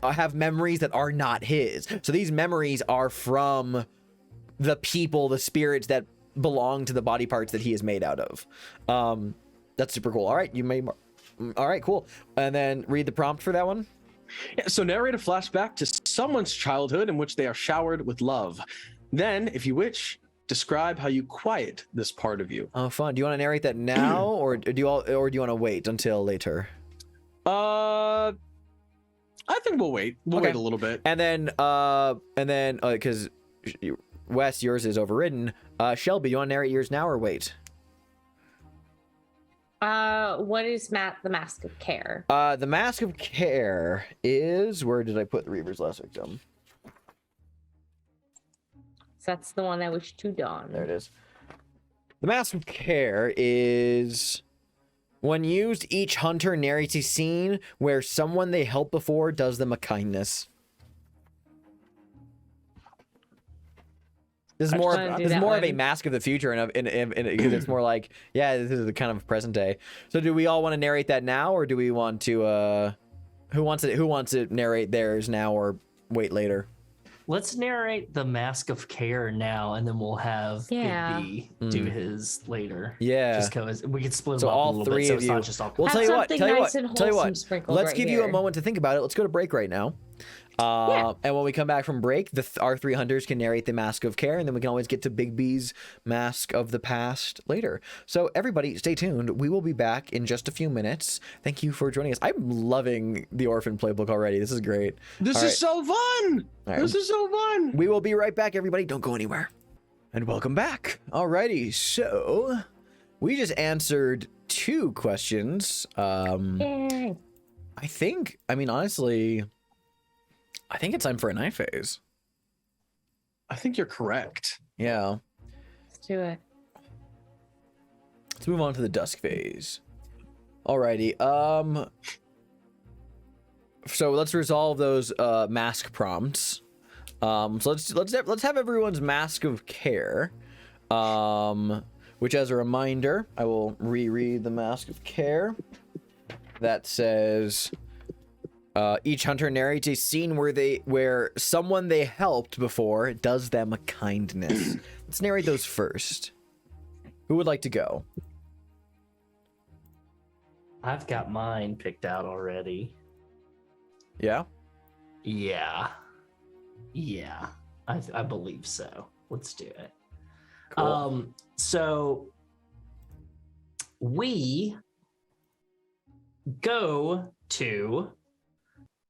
have memories that are not his. So these memories are from the people, the spirits that belong to the body parts that he is made out of. That's super cool. All right, all right, cool. And then read the prompt for that one. Yeah, so narrate a flashback to someone's childhood in which they are showered with love. Then, if you wish, describe how you quiet this part of you. Oh, fun. Do you want to narrate that now, or do you want to wait until later? I think we'll wait. We'll Okay. wait a little bit. And then, because Wes, yours is overridden. Shelby, you want to narrate yours now or wait? What is the Mask of Care? The Mask of Care is, where did I put the Reaver's Last Victim? So that's the one that was to Dawn. There it is. The Mask of Care is, when used, each hunter narrates a scene where someone they helped before does them a kindness. This is more of a Mask of the Future, and because it's more like, yeah, this is the kind of present day. So, do we all want to narrate that now, or do we want to? Who wants to narrate theirs now, or wait later? Let's narrate the Mask of Care now, and then we'll have Big B do his later. Yeah, just because we can split so them up all a little three bit. So of it's you. not just all. Well, Have something nice and wholesome sprinkled Let's right give you a here. moment to think about it. Let's go to break right now. And when we come back from break, our three hunters can narrate the Mask of Care, and then we can always get to Big B's Mask of the Past later. So everybody, stay tuned. We will be back in just a few minutes. Thank you for joining us. I'm loving the Orphan Playbook already. This is great. This is so fun. This is so fun. We will be right back, everybody. Don't go anywhere. And welcome back. Alrighty, so we just answered 2 questions. Yay. Honestly, I think it's time for a night phase. I think you're correct. Yeah. Let's do it. Let's move on to the dusk phase. Alrighty. So let's resolve those mask prompts. So let's have everyone's Mask of Care. Which, as a reminder, I will reread the Mask of Care. That says, each hunter narrates a scene where someone they helped before does them a kindness. Let's narrate those first. Who would like to go? I've got mine picked out already. Yeah? Yeah. I believe so. Let's do it. Cool. So we go to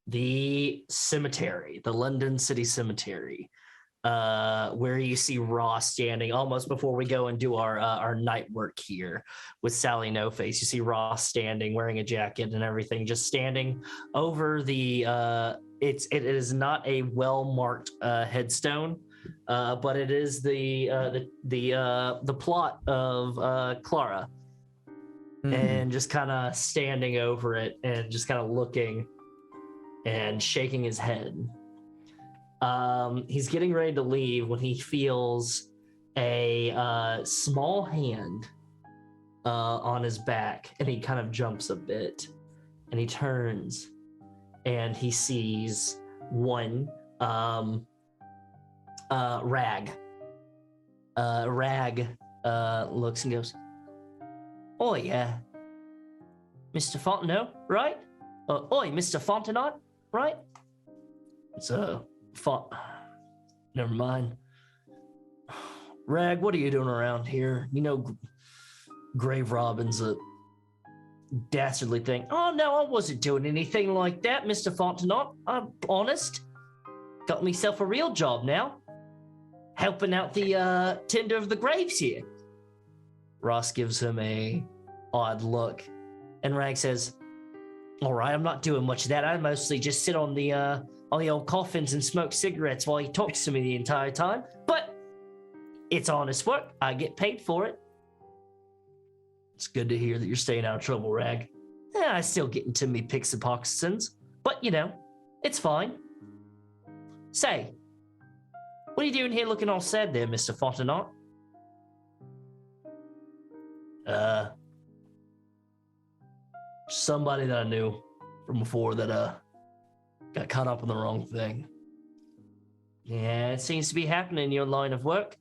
the cemetery, the London City Cemetery, where you see Ross standing almost before we go and do our night work here with Sally No Face. You see Ross standing, wearing a jacket and everything, just standing over the. It is not a well marked headstone, but it is the plot of Clara, and just kind of standing over it and just kind of looking and shaking his head. He's getting ready to leave when he feels a small hand on his back, and he kind of jumps a bit, and he turns, and he sees one Rag. Rag looks and goes, "Oh yeah, Mr. Fontenot, right? Oi, Mr. Fontenot, right? It's never mind. Rag, what are you doing around here? You know, grave robbing's a dastardly thing." "Oh no, I wasn't doing anything like that, Mr. Fontenot. I'm honest. Got myself a real job now, helping out the tender of the graves here." Ross gives him a odd look, and Rag says, "All right, I'm not doing much of that. I mostly just sit on the old coffins and smoke cigarettes while he talks to me the entire time. But it's honest work. I get paid for it." "It's good to hear that you're staying out of trouble, Rag." "I still get into me picks and poxons, but you know, it's fine." "Say, what are you doing here looking all sad there, Mr. Fontenot?" Somebody that I knew from before that got caught up in the wrong thing." "Yeah, it seems to be happening in your line of work.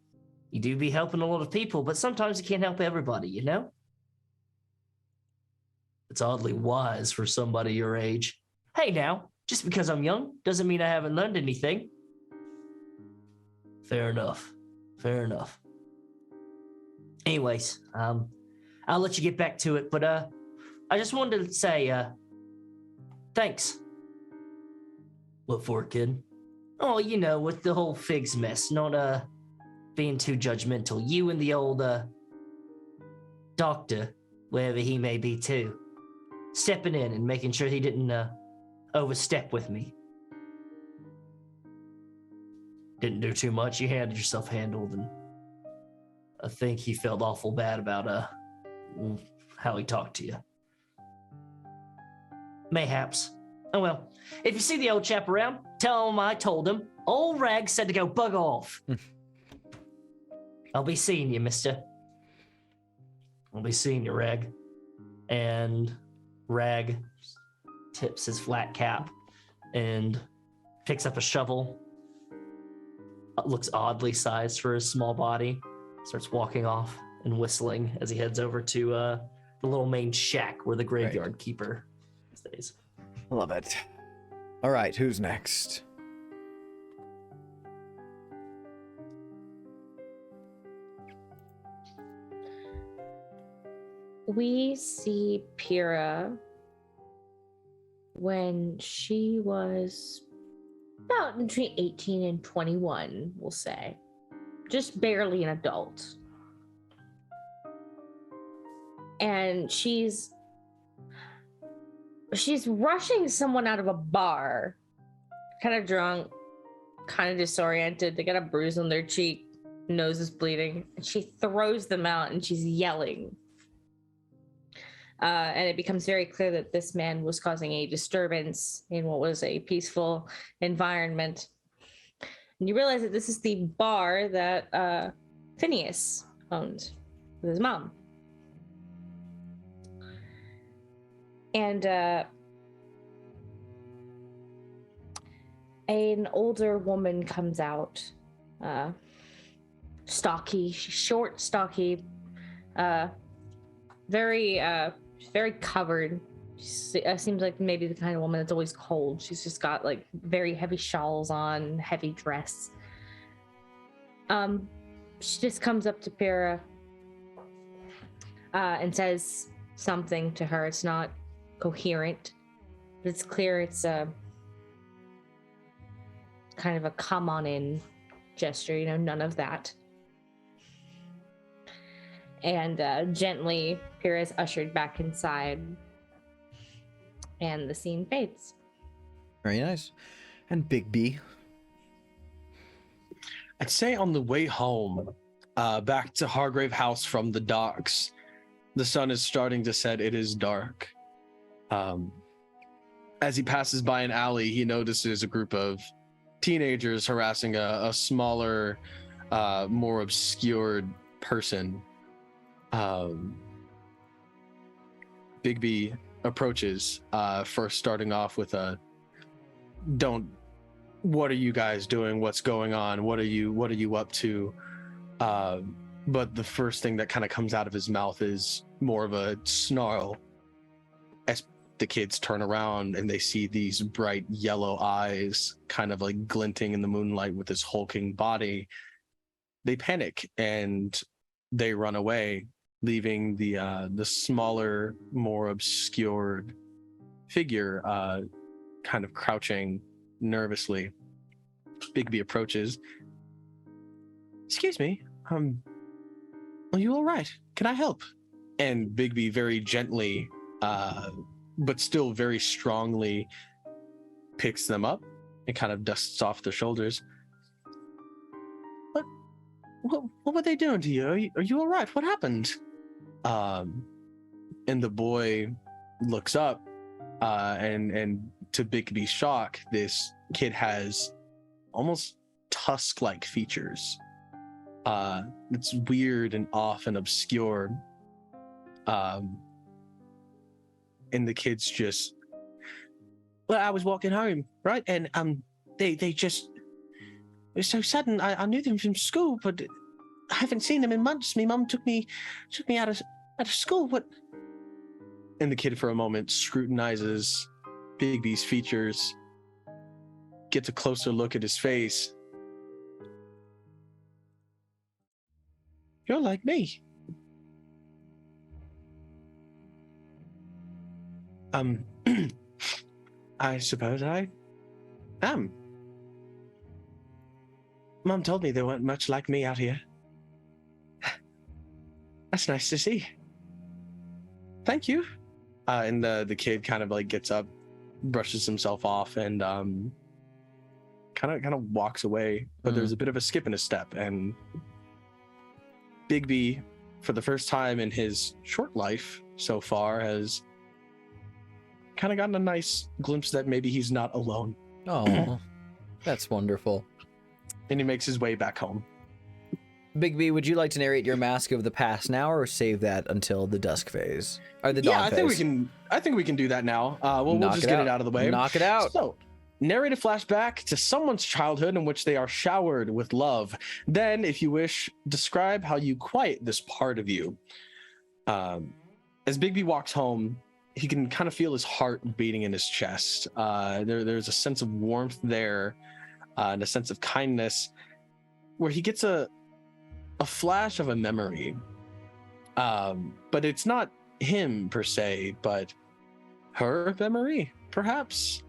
You do be helping a lot of people, but sometimes you can't help everybody, you know? It's oddly wise for somebody your age. Hey now, just because I'm young doesn't mean I haven't learned anything." Fair enough. Anyways, I'll let you get back to it, but I just wanted to say thanks. What for, kid? Oh, you know, with the whole figs mess, not being too judgmental. You and the old doctor, wherever he may be too, stepping in and making sure he didn't overstep with me. Didn't do too much. You handled yourself handled, and I think he felt awful bad about how he talked to you. Mayhaps. Oh well. If you see the old chap around, tell him I told him. Old Rag said to go bug off. I'll be seeing you, mister. I'll be seeing you, Rag. And Rag tips his flat cap and picks up a shovel. It looks oddly sized for his small body. Starts walking off and whistling as he heads over to the little main shack where the graveyard keeper stays. Love it. All right, who's next? We see Pyrrha when she was about between 18 and 21, we'll say. Just barely an adult. And she's rushing someone out of a bar, kind of drunk, kind of disoriented. They got a bruise on their cheek, nose is bleeding. And she throws them out and she's yelling. And it becomes very clear that this man was causing a disturbance in what was a peaceful environment. And you realize that this is the bar that Phineas owned with his mom. And an older woman comes out, stocky, she's short, stocky, very covered. She seems like maybe the kind of woman that's always cold. She's just got like very heavy shawls on, heavy dress. She just comes up to Pyrrha and says something to her. It's not coherent, but it's clear it's a kind of a come on in gesture, you know, none of that. And gently, Pyrrha is ushered back inside, and the scene fades. Very nice. And Big B. I'd say on the way home, back to Hargrave House from the docks, the sun is starting to set. It is dark. As he passes by an alley, he notices a group of teenagers harassing a smaller, more obscured person. Bigby approaches, first starting off with what are you guys doing? What's going on? What are you up to? But the first thing that kind of comes out of his mouth is more of a snarl as the kids turn around and they see these bright yellow eyes kind of like glinting in the moonlight with his hulking body. They panic and they run away, leaving the smaller, more obscured figure kind of crouching nervously. Bigby approaches. Excuse me, are you all right? Can I help? And Bigby very gently, but still very strongly picks them up and kind of dusts off their shoulders. What were they doing to you? Are you all right? What happened? And the boy looks up, and to Bigby's shock, this kid has almost tusk-like features. It's weird and off and obscure. And the kid's just, well, I was walking home, right? And they just, it was so sudden. I knew them from school, but I haven't seen them in months. My mum took me out of school. What? And the kid for a moment scrutinizes Bigby's features, gets a closer look at his face. You're like me. I suppose I Mom told me they weren't much like me out here. That's nice to see. Thank you. And the kid kind of like gets up, brushes himself off, and kind of walks away. But there's a bit of a skip in his step, and Bigby, for the first time in his short life so far, has kind of gotten a nice glimpse that maybe he's not alone. Oh, that's wonderful. And he makes his way back home. Bigby, would you like to narrate your Mask of the Past now, or save that until the dusk phase or the dawn Yeah, phase? I think we can do that now. We'll just get it out of the way. Knock it out. So, narrate a flashback to someone's childhood in which they are showered with love. Then, if you wish, describe how you quiet this part of you. As Bigby walks home, he can kind of feel his heart beating in his chest. There's a sense of warmth there, and a sense of kindness, where he gets a flash of a memory. But it's not him per se, but her memory, perhaps.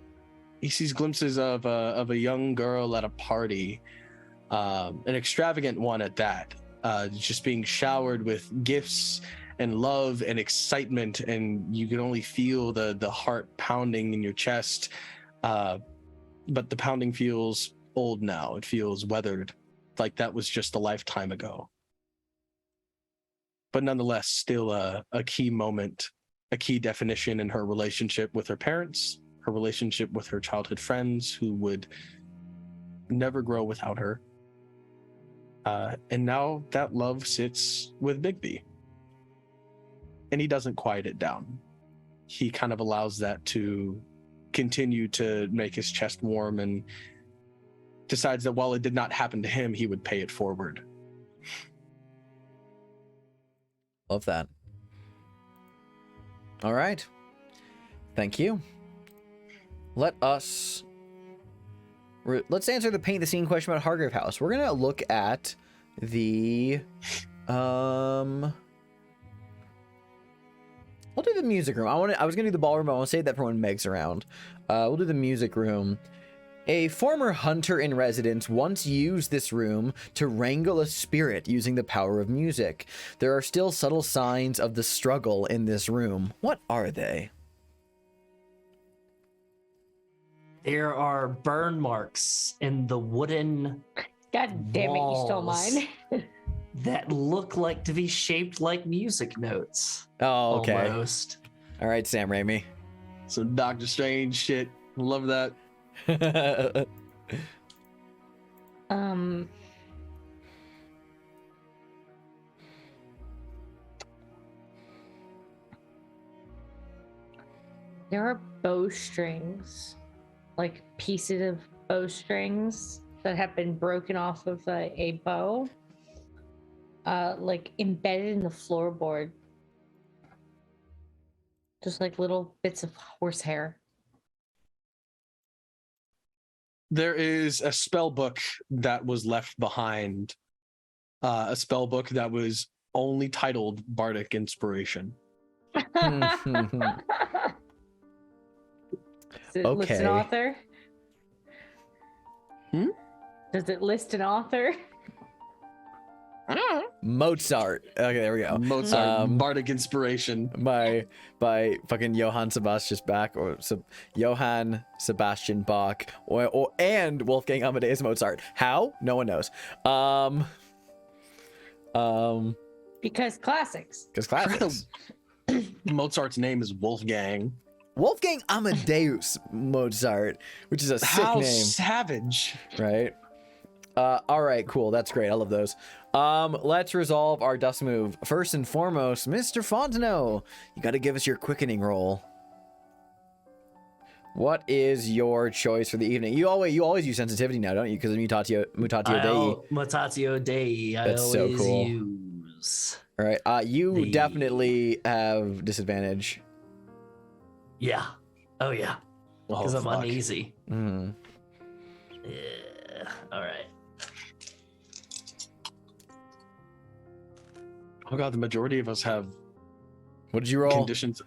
He sees glimpses of a young girl at a party, an extravagant one at that, just being showered with gifts and love and excitement, and you can only feel the heart pounding in your chest. But the pounding feels old now. It feels weathered, like that was just a lifetime ago. But nonetheless, still a key moment, a key definition in her relationship with her parents, her relationship with her childhood friends who would never grow without her. And now that love sits with Bigby. And he doesn't quiet it down. He kind of allows that to continue to make his chest warm, and decides that while it did not happen to him, he would pay it forward. Love that. All right. Thank you. Let's answer the paint the scene question about Hargrave House. We're gonna look at the we'll do the music room. I was gonna do the ballroom, but I want to save that for when Meg's around. We'll do the music room. A former hunter in residence once used this room to wrangle a spirit using the power of music. There are still subtle signs of the struggle in this room. What are they? There are burn marks in the wooden God damn it, you stole walls mine. that look like to be shaped like music notes. Oh, okay. Almost. All right, Sam Raimi. Some Doctor Strange shit. Love that. There are bowstrings, like pieces of bowstrings that have been broken off of a bow, like embedded in the floorboard. Just like little bits of horsehair. There is a spell book that was left behind. A spell book that was only titled Bardic Inspiration. Does it list an Okay. author? Does it list an author? Mozart. Okay, there we go. Mozart, Bardic Inspiration. by fucking Johann Sebastian Bach, or Johann Sebastian Bach, or and Wolfgang Amadeus Mozart. How? No one knows. Because classics. Because classics. Mozart's name is Wolfgang. Wolfgang Amadeus Mozart, which is a sick How name, savage. right? All right, cool. That's great. I love those. Let's resolve our dust move. First and foremost, Mr. Fontenot, you got to give us your quickening roll. What is your choice for the evening? You always use sensitivity now, don't you? Because of Mutatio Dei. Mutatio Dei. That's so always cool. use. All right. You The- definitely have disadvantage. Yeah. Oh yeah. Because I'm fuck. uneasy. Mm. Yeah. All right. Oh god, the majority of us have What did you roll? conditions.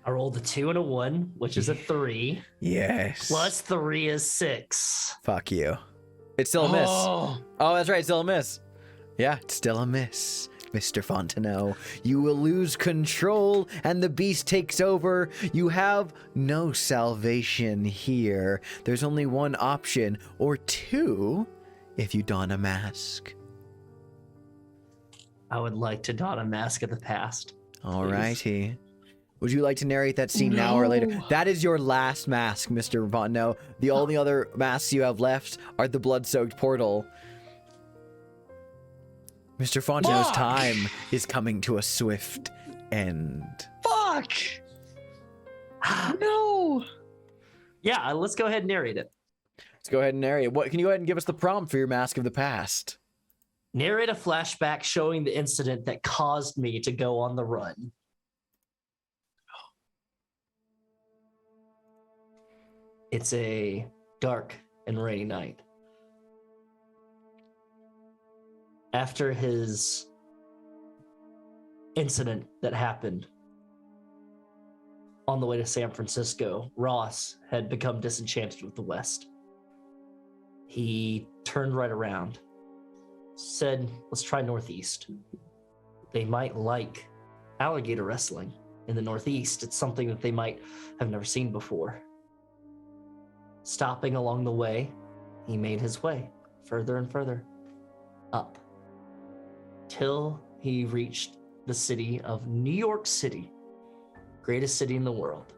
I rolled a 2 and a 1, which is a 3. Yes. Plus 3 is 6. Fuck you. It's still a miss. Oh, that's right. It's still a miss. Yeah, it's still a miss. Mr. Fontenot, you will lose control and the beast takes over. You have no salvation here. There's only one option, or two, if you don a mask. I would like to don a mask of the past. Alrighty. Would you like to narrate that scene now or later? That is your last mask, Mr. Fontenot. The only other masks you have left are the blood-soaked portal. Mr. Fontenot's time is coming to a swift end. Fuck! No! Yeah, let's go ahead and narrate it. Let's go ahead and narrate. What can you go ahead and give us the prompt for your Mask of the Past? Narrate a flashback showing the incident that caused me to go on the run. It's a dark and rainy night. After his incident that happened on the way to San Francisco, Ross had become disenchanted with the West. He turned right around, said, let's try Northeast. They might like alligator wrestling in the Northeast. It's something that they might have never seen before. Stopping along the way, he made his way further and further up till he reached the city of New York City, greatest city in the world.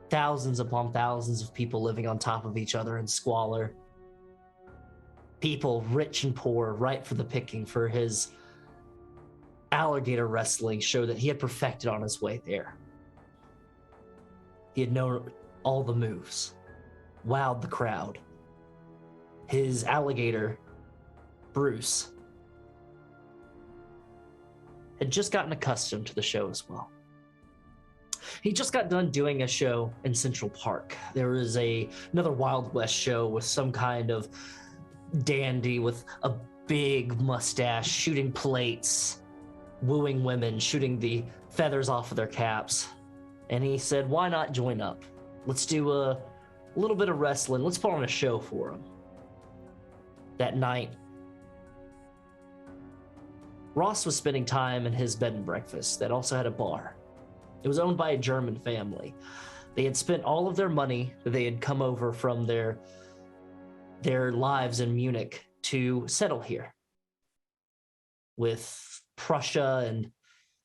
Thousands upon thousands of people living on top of each other in squalor. People rich and poor, ripe for the picking for his alligator wrestling show that he had perfected on his way there. He had known all the moves, wowed the crowd. His alligator, Bruce, had just gotten accustomed to the show as well. He just got done doing a show in Central Park. There was another Wild West show with some kind of dandy with a big mustache, shooting plates, wooing women, shooting the feathers off of their caps. And he said, why not join up? Let's do a little bit of wrestling. Let's put on a show for him. That night, Ross was spending time in his bed and breakfast that also had a bar. It was owned by a German family. They had spent all of their money that they had come over from their lives in Munich to settle here. With Prussia and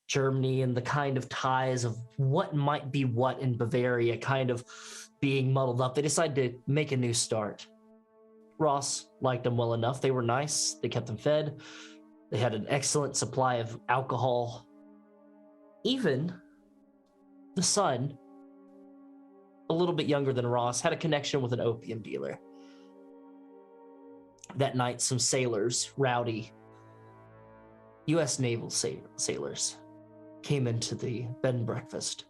Germany and the kind of ties of what might be what in Bavaria kind of being muddled up, they decided to make a new start. Ross liked them well enough. They were nice. They kept them fed. They had an excellent supply of alcohol. Even the son, a little bit younger than Ross, had a connection with an opium dealer. That night, some sailors, rowdy U.S. naval sailors, came into the bed and breakfast.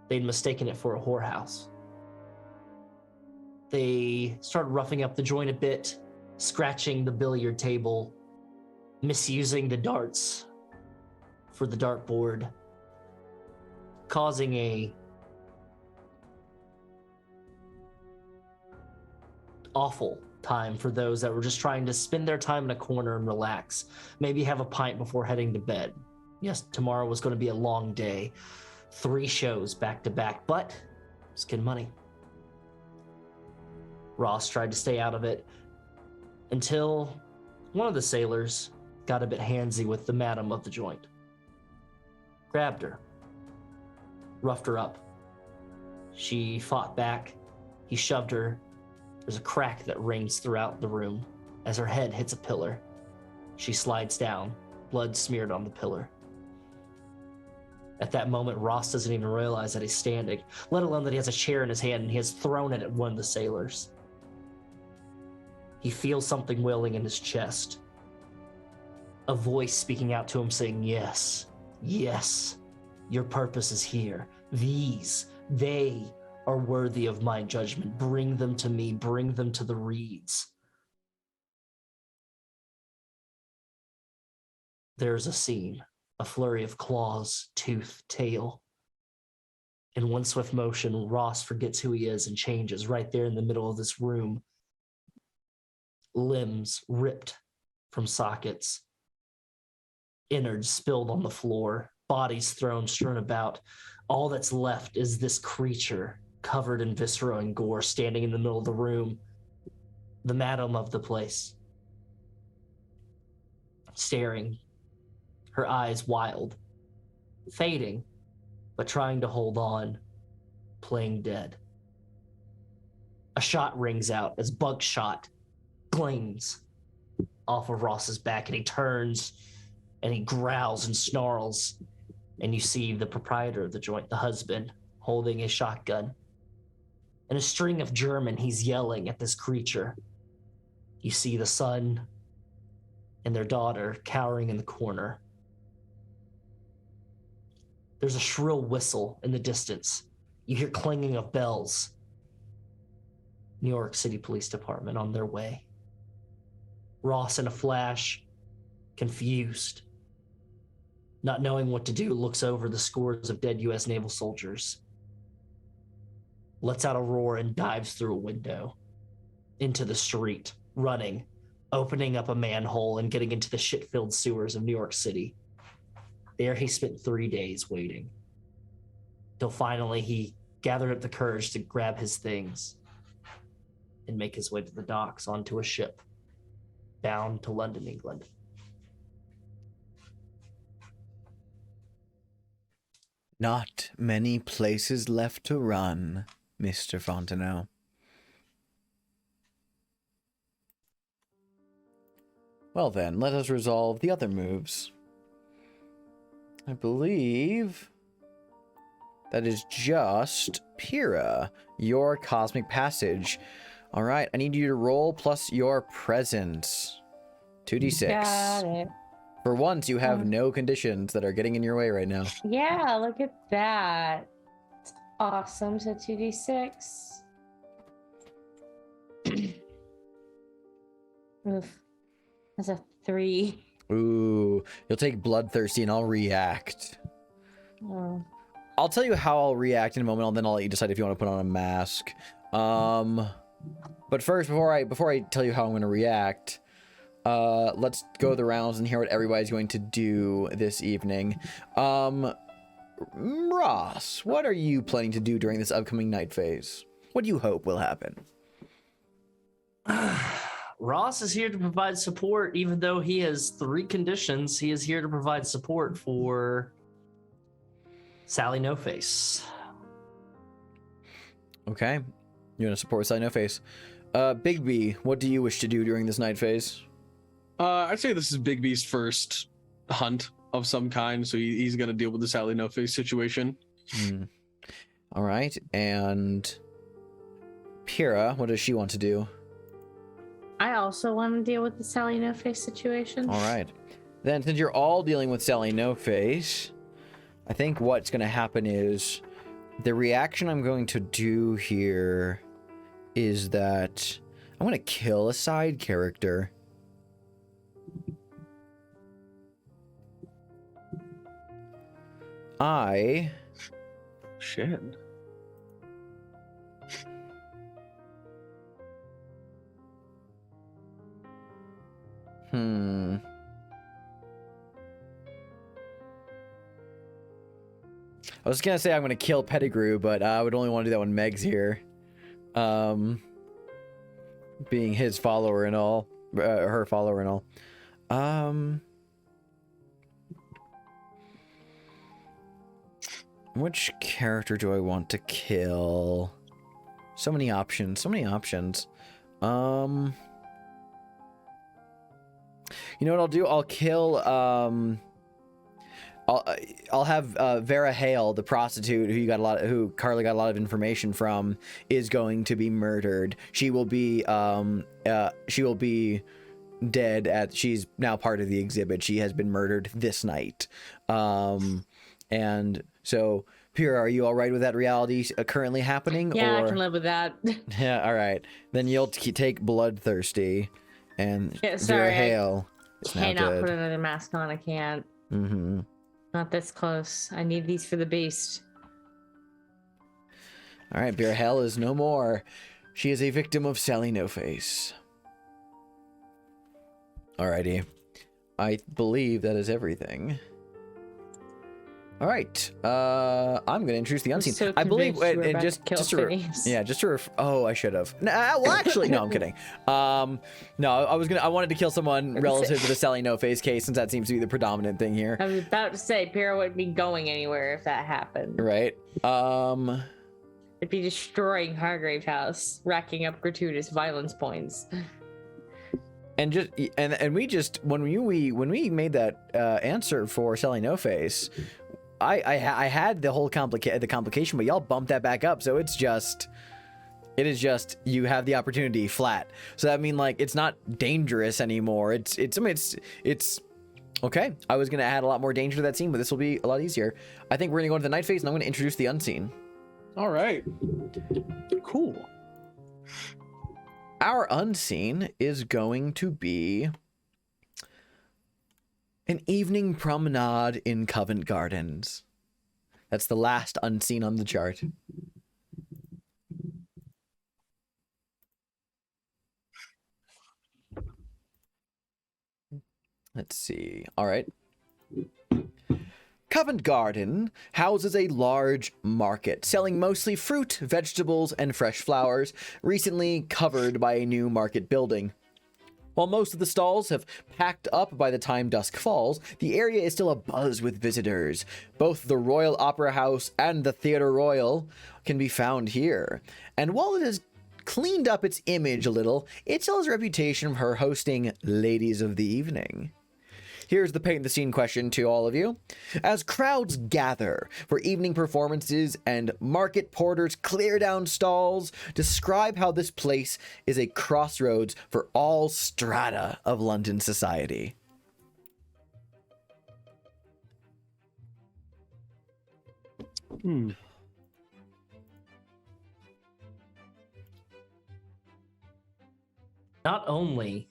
They'd mistaken it for a whorehouse. They started roughing up the joint a bit, scratching the billiard table, misusing the darts for the dartboard, causing a awful time for those that were just trying to spend their time in a corner and relax, maybe have a pint before heading to bed. Yes, tomorrow was going to be a long day, 3 shows back to back, but it's good money. Ross tried to stay out of it until one of the sailors got a bit handsy with the madam of the joint. Grabbed her, roughed her up. She fought back. He shoved her. There's a crack that rings throughout the room. As her head hits a pillar, she slides down, blood smeared on the pillar. At that moment, Ross doesn't even realize that he's standing, let alone that he has a chair in his hand and he has thrown it at one of the sailors. He feels something wailing in his chest. A voice speaking out to him saying, yes, yes, your purpose is here. They are worthy of my judgment. Bring them to me. Bring them to the reeds. There's a scene A flurry of claws, tooth, tail. In one swift motion, Ross forgets who he is and changes right there in the middle of this room. Limbs ripped from sockets. Innards spilled on the floor. Bodies strewn about. All that's left is this creature covered in viscera and gore standing in the middle of the room. The madam of the place. Staring. Her eyes wild. Fading, but trying to hold on. Playing dead. A shot rings out as buckshot gleams off of Ross's back, and he turns and he growls and snarls, and you see the proprietor of the joint, the husband, holding a shotgun. In a string of German, he's yelling at this creature. You see the son and their daughter cowering in the corner. There's a shrill whistle in the distance. You hear clanging of bells. New York City Police Department on their way. Ross, in a flash, confused, not knowing what to do, looks over the scores of dead U.S. naval soldiers, lets out a roar and dives through a window into the street, running, opening up a manhole and getting into the shit-filled sewers of New York City. There he spent 3 days waiting, till finally he gathered up the courage to grab his things and make his way to the docks onto a ship bound to London, England. Not many places left to run, Mr. Fontenot. Well then, let us resolve the other moves. I believe that is just Pyrrha, your cosmic passage. All right, I need you to roll plus your presence. 2d6. Got it. For once, you have no conditions that are getting in your way right now. Yeah, look at that. Awesome. So 2d6. Oof. That's a 3. Ooh, you'll take bloodthirsty and I'll react. Oh. I'll tell you how I'll react in a moment, and then I'll let you decide if you want to put on a mask. But first, before I tell you how I'm going to react, let's go the rounds and hear what everybody's going to do this evening. Ross, what are you planning to do during this upcoming night phase? What do you hope will happen? Ross is here to provide support, even though he has 3 conditions. He is here to provide support for Sally No Face. Okay. You want to support Sally No Face. Big B, what do you wish to do during this night phase? I'd say this is Big B's first hunt of some kind, so he's going to deal with the Sally No Face situation. All right. And Pyrrha, what does she want to do? I also want to deal with the Sally No Face situation. All right. Then, since you're all dealing with Sally No Face, I think what's going to happen is the reaction I'm going to do here is that I'm going to kill a side character. Shit. I was gonna say I'm gonna kill Pettigrew, but I would only want to do that when Meg's here. Being his follower and all, her follower and all. Which character do I want to kill? So many options, so many options. You know what I'll do? I'll kill, I'll have Vera Hale, the prostitute who Carly got a lot of information from, is going to be murdered. She will be dead she's now part of the exhibit. She has been murdered this night. And so, Pyrrha, are you all right with that reality currently happening? Yeah, or... I can live with that. Yeah, all right. Then you'll take Bloodthirsty, and Yeah, Vera sorry, Hale is now cannot dead. put another mask on. I can't. Not this close. I need these for the beast. All right, Beer Hell is no more. She is a victim of Sally No Face. Alrighty. I believe that is everything. All right. I'm gonna introduce the unseen. So I believe, convinced you were and about just to kill to Phineas. yeah, just to oh, I should have. Well, actually, no, I'm kidding. No, I wanted to kill someone relative to the Sally No Face case, since that seems to be the predominant thing here. I was about to say, Pyrrha wouldn't be going anywhere if that happened. Right. It'd be destroying Hargrave House, racking up gratuitous violence points. And just and we just when we made that answer for Sally No Face, I had the whole complication, but y'all bumped that back up, so it is just you have the opportunity flat. So that mean like it's not dangerous anymore. It's okay. I was gonna add a lot more danger to that scene, but this will be a lot easier. I think we're gonna go into the night phase, and I'm gonna introduce the unseen. All right. Cool. Our unseen is going to be an evening promenade in Covent Gardens. That's the last unseen on the chart. Let's see. All right. Covent Garden houses a large market selling mostly fruit, vegetables, and fresh flowers, recently covered by a new market building. While most of the stalls have packed up by the time dusk falls, the area is still abuzz with visitors. Both the Royal Opera House and the Theatre Royal can be found here. And while it has cleaned up its image a little, it still has a reputation for hosting ladies of the evening. Here's the paint the scene question to all of you. As crowds gather for evening performances and market porters clear down stalls, describe how this place is a crossroads for all strata of London society. Not only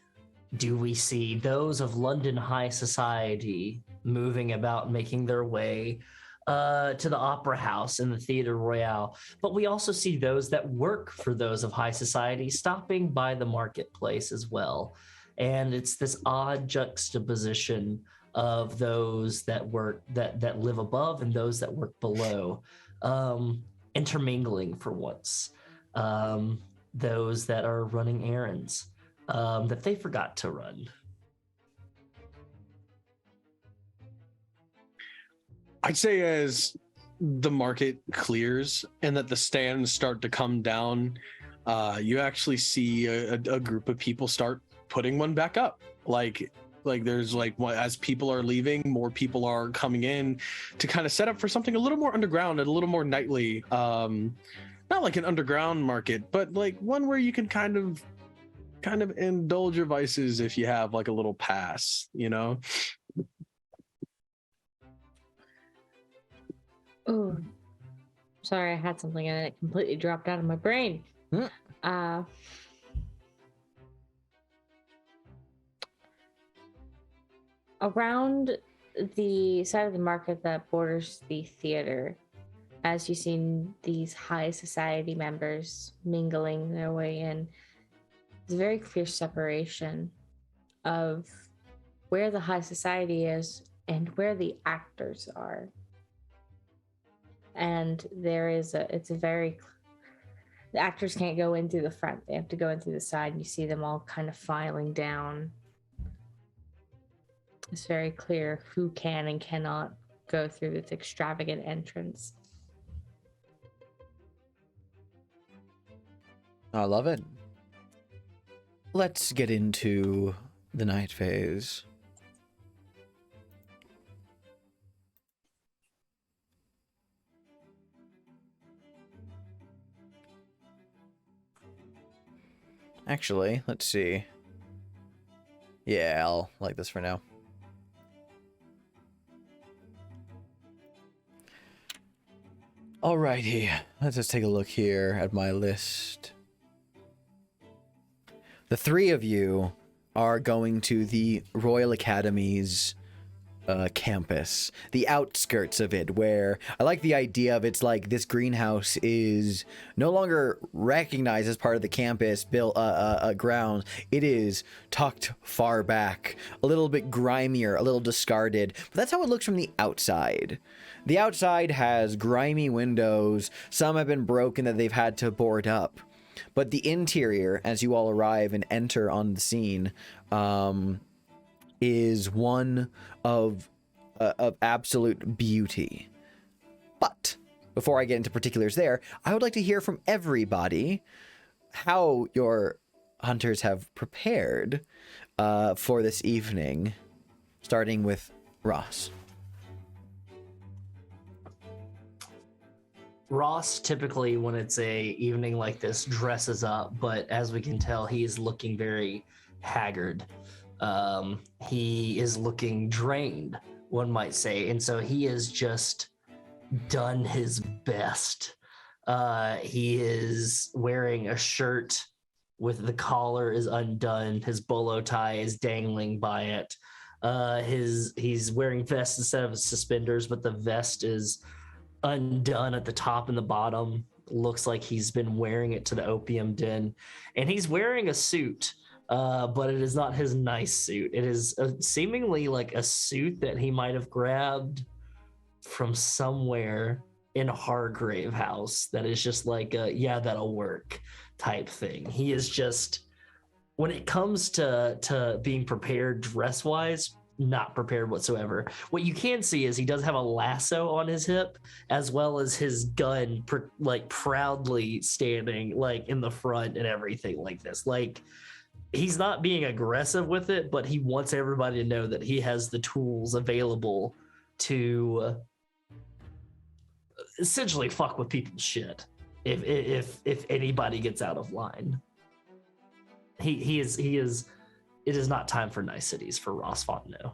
do we see those of London high society moving about, making their way to the Opera House and the Theatre Royal, but we also see those that work for those of high society stopping by the marketplace as well. And it's this odd juxtaposition of those that work, that live above, and those that work below, intermingling for once. Those that are running errands that they forgot to run. I'd say as the market clears and that the stands start to come down, you actually see a group of people start putting one back up. Like there's as people are leaving, more people are coming in to kind of set up for something a little more underground and a little more nightly. Not like an underground market, but like one where you can kind of indulge your vices if you have like a little pass, you know? Oh, sorry, I had something and it completely dropped out of my brain. Around the side of the market that borders the theater, as you've seen these high society members mingling their way in, there's a very clear separation of where the high society is and where the actors are. And the actors can't go in through the front. They have to go in through the side, and you see them all kind of filing down. It's very clear who can and cannot go through this extravagant entrance. I love it. Let's get into the night phase. Actually, let's see. Yeah, I'll like this for now. Alrighty, let's just take a look here at my list. The three of you are going to the Royal Academy's campus, the outskirts of it, where I like the idea of it's like this greenhouse is no longer recognized as part of the campus built ground. It is tucked far back, a little bit grimier, a little discarded, but that's how it looks from the outside. The outside has grimy windows. Some have been broken that they've had to board up. But the interior, as you all arrive and enter on the scene, is one of absolute beauty. But before I get into particulars there, I would like to hear from everybody how your hunters have prepared for this evening, starting with Ross. Ross typically, when it's a evening like this, dresses up, but as we can tell, he is looking very haggard. He is looking drained, one might say, and so he has just done his best. He is wearing a shirt with the collar is undone, his bolo tie is dangling by it. He's wearing vest instead of suspenders, but the vest is undone at the top and the bottom. Looks like he's been wearing it to the opium den, and he's wearing a suit, but it is not his nice suit. It is seemingly like a suit that he might have grabbed from somewhere in Hargrave House that is just like a, yeah, that'll work type thing. He is just, when it comes to being prepared dress wise, not prepared whatsoever. What you can see is he does have a lasso on his hip, as well as his gun like proudly standing like in the front and everything like this. Like, he's not being aggressive with it, but he wants everybody to know that he has the tools available to essentially fuck with people's shit if anybody gets out of line. He is it is not time for niceties for Ross Fontenot.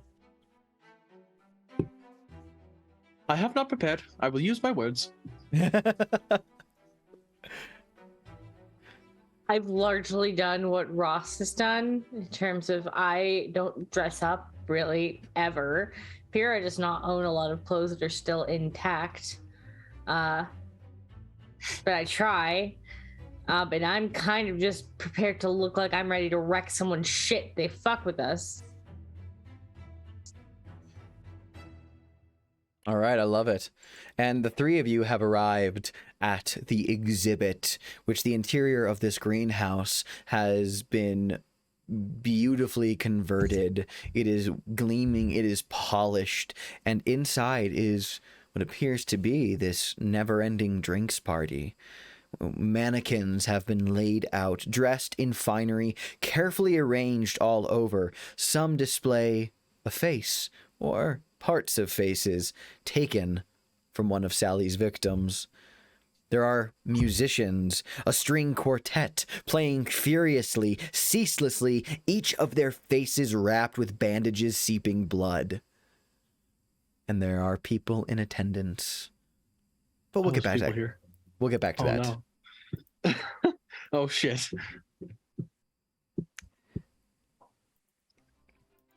I have not prepared. I will use my words. I've largely done what Ross has done in terms of I don't dress up really ever. Here I just not own a lot of clothes that are still intact. But I try. But I'm kind of just prepared to look like I'm ready to wreck someone's shit. They fuck with us. All right, I love it. And the three of you have arrived at the exhibit, which the interior of this greenhouse has been beautifully converted. It is gleaming, it is polished, and inside is what appears to be this never-ending drinks party. Mannequins have been laid out, dressed in finery, carefully arranged all over. Some display a face or parts of faces taken from one of Sally's victims. There are musicians, a string quartet, playing furiously, ceaselessly, each of their faces wrapped with bandages seeping blood. And there are people in attendance. But we'll get back to that. Here. We'll get back to that. No. Oh, shit. Let's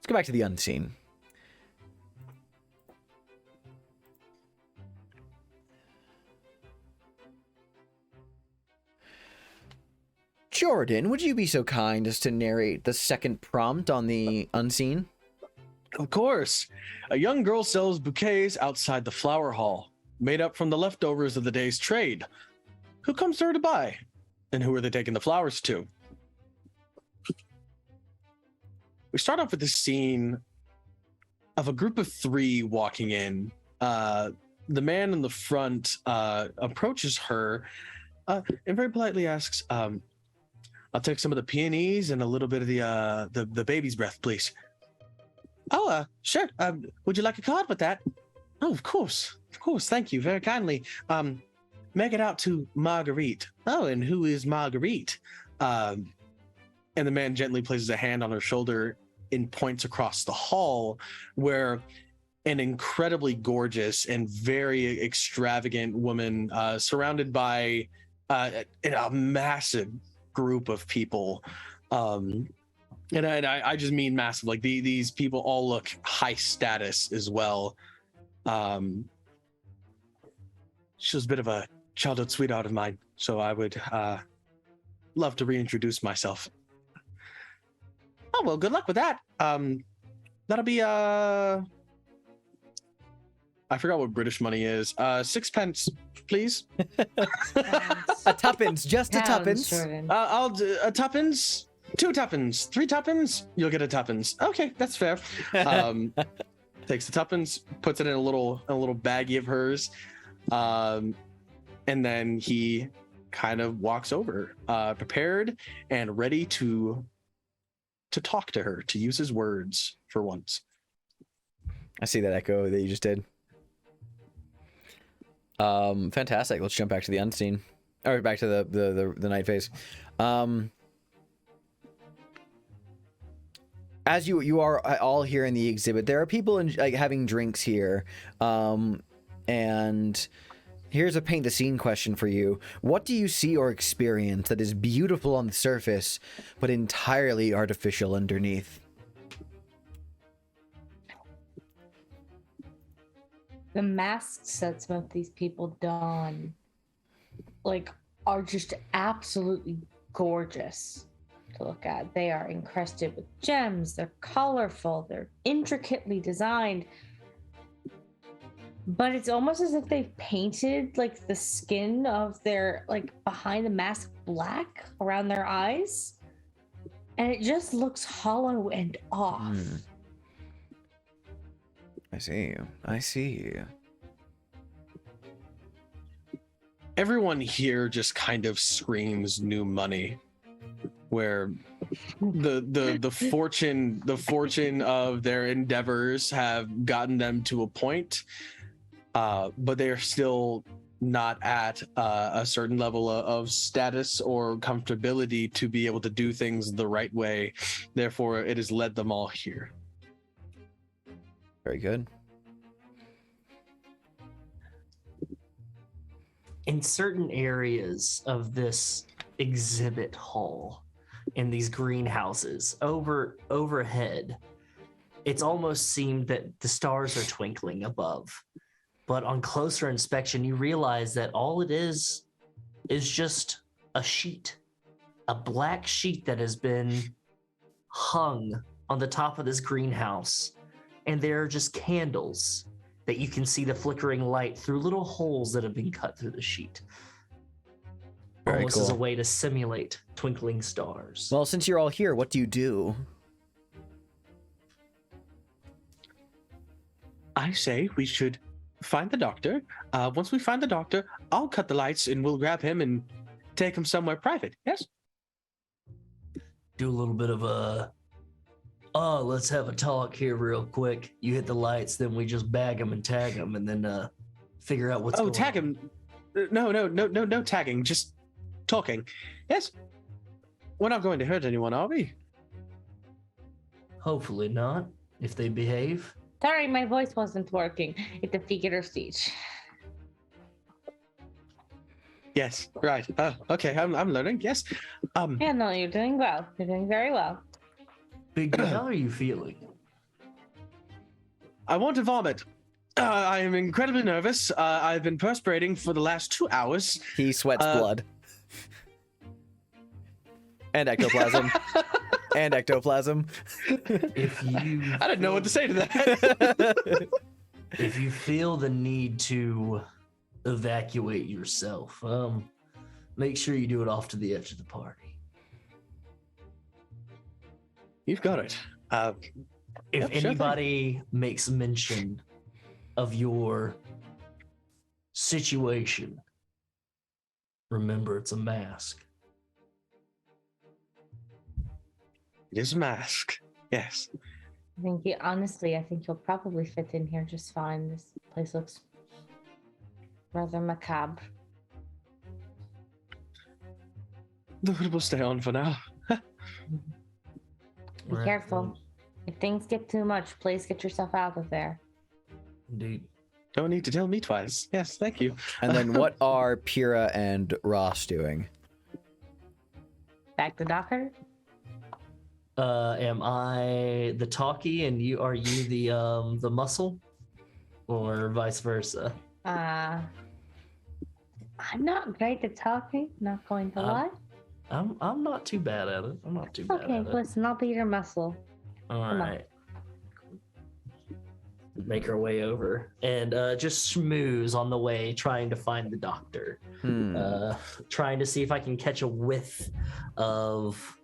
go back to the unseen. Jordan, would you be so kind as to narrate the second prompt on the unseen? Of course. A young girl sells bouquets outside the flower hall, made up from the leftovers of the day's trade. Who comes to her to buy? And who are they taking the flowers to? We start off with this scene of a group of three walking in. The man in the front approaches her and very politely asks, I'll take some of the peonies and a little bit of the baby's breath, please. Oh, sure. Would you like a card with that? Oh, of course. Of course. Thank you very kindly. Make it out to Marguerite. Oh, and who is Marguerite? And the man gently places a hand on her shoulder and points across the hall where an incredibly gorgeous and very extravagant woman surrounded by a massive group of people And I just mean massive. Like these people all look high status as well. She was a bit of a childhood sweetheart of mine, so I would love to reintroduce myself. Oh well, good luck with that. That'll be I forgot what British money is. 6 pence, please. A tuppence, just a tuppence. I'll do a tuppence, 2 tuppence, 3 tuppence. You'll get a tuppence. Okay, that's fair. Takes the tuppence, puts it in a little baggie of hers, and then he kind of walks over, prepared and ready to talk to her, to use his words for once. I see that echo that you just did. Fantastic. Let's jump back to the unseen, or back to the night phase. As you are all here in the exhibit, there are people like having drinks here, and here's a paint the scene question for you. What do you see or experience that is beautiful on the surface but entirely artificial underneath? The masks that some of these people don, like, are just absolutely gorgeous to look at. They are encrusted with gems. They're colorful. They're intricately designed. But it's almost as if they've painted, like, the skin of their, like, behind the mask black around their eyes. And it just looks hollow and off. I see. Everyone here just kind of screams new money, where the fortune of their endeavors have gotten them to a point, but they are still not at a certain level of status or comfortability to be able to do things the right way. Therefore, it has led them all here. Very good. In certain areas of this exhibit hall, in these greenhouses overhead, it's almost seemed that the stars are twinkling above. But on closer inspection, you realize that all it is just a sheet, a black sheet that has been hung on the top of this greenhouse. And there are just candles that you can see the flickering light through little holes that have been cut through the sheet. Very almost cool. as a way to simulate twinkling stars. Well, since you're all here, what do you do? I say we should find the doctor. Once we find the doctor, I'll cut the lights and we'll grab him and take him somewhere private. Yes? Do a little bit of let's have a talk here real quick. You hit the lights, then we just bag him and tag him, and then figure out what's going on. Tag him. No tagging, just talking. Yes? We're not going to hurt anyone, are we? Hopefully not, if they behave. Sorry, my voice wasn't working. It's a figure of speech. Yes, right. Okay, I'm learning. Yes. Yeah, no, you're doing well. You're doing very well. Big Good, how are you feeling? I want to vomit. I am incredibly nervous. I've been perspirating for the last 2 hours. He sweats blood. And ectoplasm. And ectoplasm. If you I didn't know what to say to that. if you feel the need to evacuate yourself, make sure you do it off to the edge of the party. You've got it. If Sure anybody makes mention of your situation, remember it's a mask. It is a mask. Yes. I think I think you'll probably fit in here just fine. This place looks rather macabre. The hood will stay on for now. Be Right. careful. If things get too much, please get yourself out of there. Indeed. Don't need to tell me twice. Yes, thank you. And then what are Pyrrha and Ross doing? Back to doctor. Am I the talkie and are you the muscle, or vice versa? I'm not great at talking, not going to lie. I'm not too bad at it. I'm not too bad Okay, at it. listen, I'll be your muscle. All Come on. right. Make our way over and just schmooze on the way, trying to find the doctor. Trying to see if I can catch a whiff of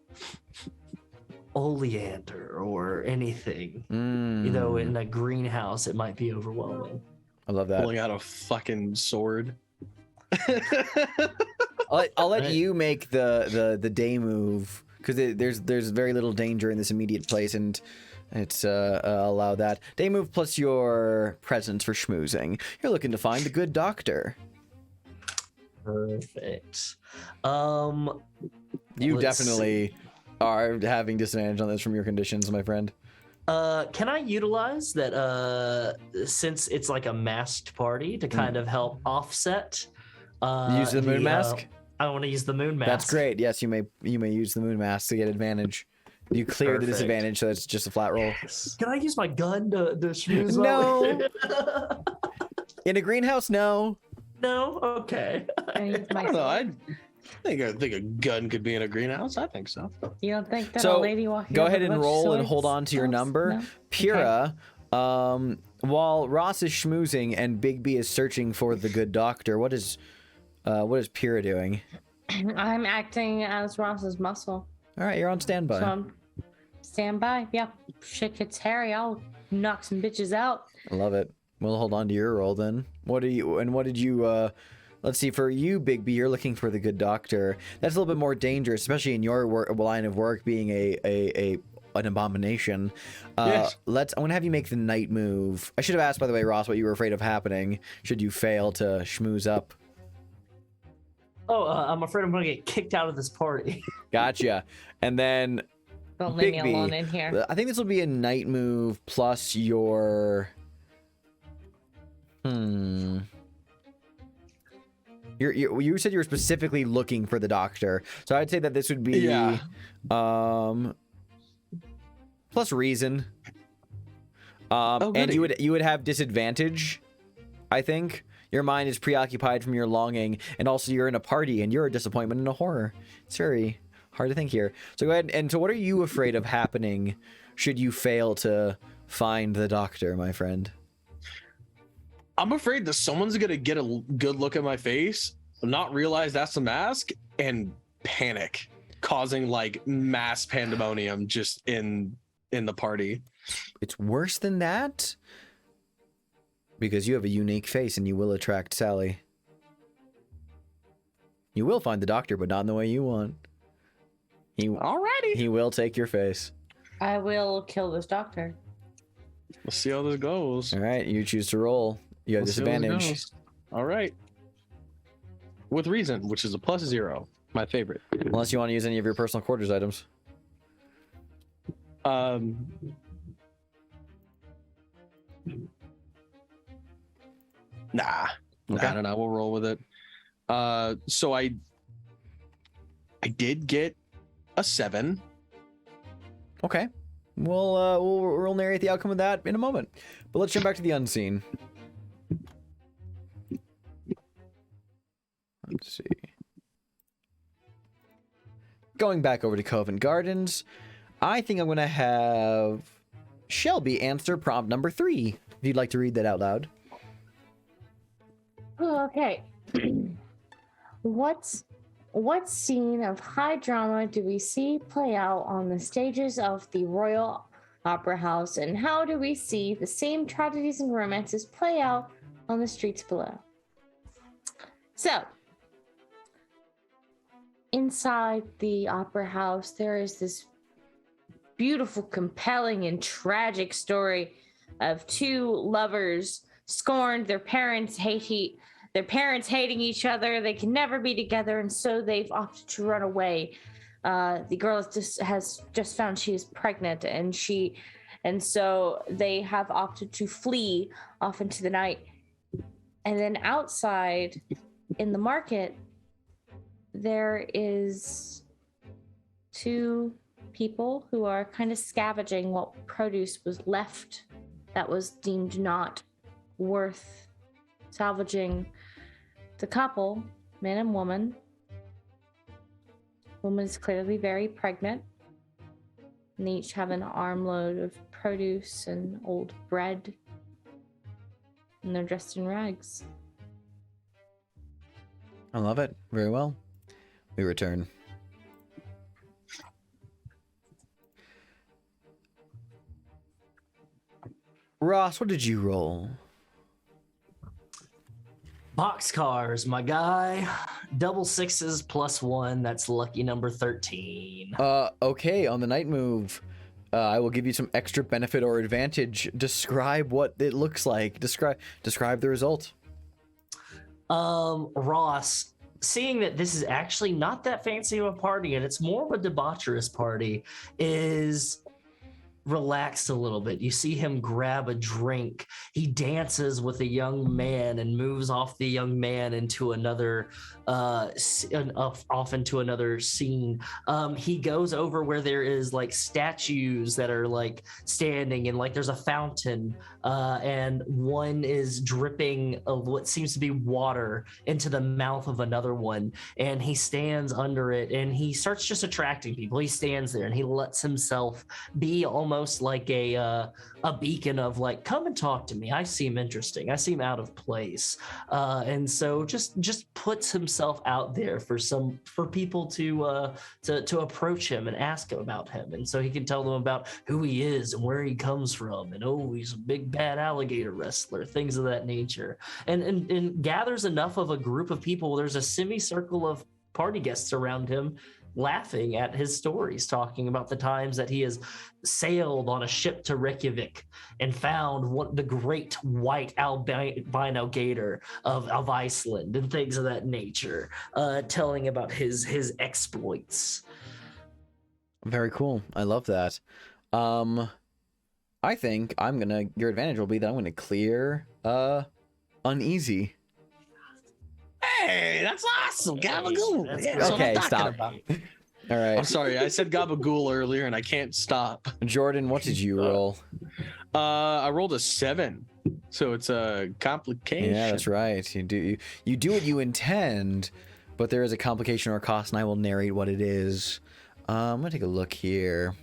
oleander or anything. You know, in a greenhouse, it might be overwhelming. I love that. Pulling out a fucking sword. I'll let Right. you make the day move because there's very little danger in this immediate place, and it's allow that day move plus your presence for schmoozing. You're looking to find the good doctor. Perfect. You Let's definitely are having disadvantage on this from your conditions, my friend. Can I utilize that since it's like a masked party to kind of help offset? Use the moon mask. I want to use the moon mask. That's great. Yes, you may use the moon mask to get advantage. You clear the Perfect. disadvantage, so it's just a flat roll. Can I use my gun to schmooze? No. In a greenhouse, no. No. Okay. I use I my don't know. sword. I think a gun could be in a greenhouse. I think so. You don't think that So, a lady walking go up ahead with a and bunch of roll and swords hold on to your helps? number. No? Pyrrha, while Ross is schmoozing and Big B is searching for the good doctor, what is Pyrrha doing? I'm acting as Ross's muscle. All right, you're on standby. So I'm stand by. Yeah. Shit gets hairy. I'll knock some bitches out. I love it. We'll hold on to your roll then. What did you let's see, for you, Big B, you're looking for the good doctor. That's a little bit more dangerous, especially in your line of work being an abomination. Yes. I'm gonna have you make the night move. I should have asked, by the way, Ross, what you were afraid of happening should you fail to schmooze up. Oh, I'm afraid I'm gonna get kicked out of this party. Gotcha. And then Don't leave Big me B, alone in here. I think this will be a night move plus your You said you were specifically looking for the doctor, so I'd say that this would be plus reason. And goody. you would have disadvantage. I think your mind is preoccupied from your longing, and also you're in a party and you're a disappointment and a horror. It's very hard to think here. So go ahead. And so, what are you afraid of happening should you fail to find the doctor, my friend? I'm afraid that someone's gonna get a good look at my face, not realize that's a mask, and panic, causing like mass pandemonium just in the party. It's worse than that because you have a unique face and you will attract Sally. You will find the doctor, but not in the way you want. Alrighty. He will take your face. I will kill this doctor. Let's see how this goes. All right, you choose to roll. You have Let's see how this disadvantage. goes. All right. With reason, which is a +0, my favorite. Unless you want to use any of your personal quarters items. Nah. Okay. I don't know. We'll roll with it. So I did get a 7. Okay. We'll narrate the outcome of that in a moment. But let's jump back to the unseen. Let's see. Going back over to Covent Gardens, I think I'm going to have Shelby answer prompt number 3. If you'd like to read that out loud. Oh, okay. What scene of high drama do we see play out on the stages of the Royal Opera House, and how do we see the same tragedies and romances play out on the streets below? So, inside the Opera House, there is this beautiful, compelling, and tragic story of two lovers scorned, their parents hating each other. They can never be together, and so they've opted to run away. The girl has just found she is pregnant, and so they have opted to flee off into the night. And then outside in the market, there is two people who are kind of scavenging what produce was left that was deemed not worth salvaging. The couple, man and woman. Woman is clearly very pregnant. And they each have an armload of produce and old bread. And they're dressed in rags. I love it. Very well. We return. Ross, what did you roll? Boxcars, my guy. Double sixes plus 1. That's lucky number 13. Okay, on the night move, I will give you some extra benefit or advantage. Describe what it looks like. Describe the result. Ross, seeing that this is actually not that fancy of a party and it's more of a debaucherous party, is relaxed a little bit. You see him grab a drink. He dances with a young man and moves off the young man into another off into another scene. He goes over where there is like statues that are like standing, and like there's a fountain, and one is dripping of what seems to be water into the mouth of another one, and he stands under it and he starts just attracting people. He stands there and he lets himself be almost like a beacon of like, come and talk to me. I seem interesting. I seem out of place. And so just puts himself out there for people to approach him and ask him about him. And so he can tell them about who he is and where he comes from. And, oh, he's a big bad alligator wrestler, things of that nature. And gathers enough of a group of people. There's a semicircle of party guests around him, laughing at his stories, talking about the times that he has sailed on a ship to Reykjavik and found the great white albino gator of Iceland and things of that nature, telling about his exploits. Very cool. I love that. I think your advantage will be that I'm gonna clear uneasy. Hey, that's awesome. Gabagool. That's Yeah, great. that's what I'm Okay, talking stop. about. All right. I'm sorry, I said gabagool earlier and I can't stop. Jordan, what did you roll? I rolled a 7, so it's a complication. Yeah, that's right. You do what you intend, but there is a complication or a cost, and I will narrate what it is. I'm gonna take a look here.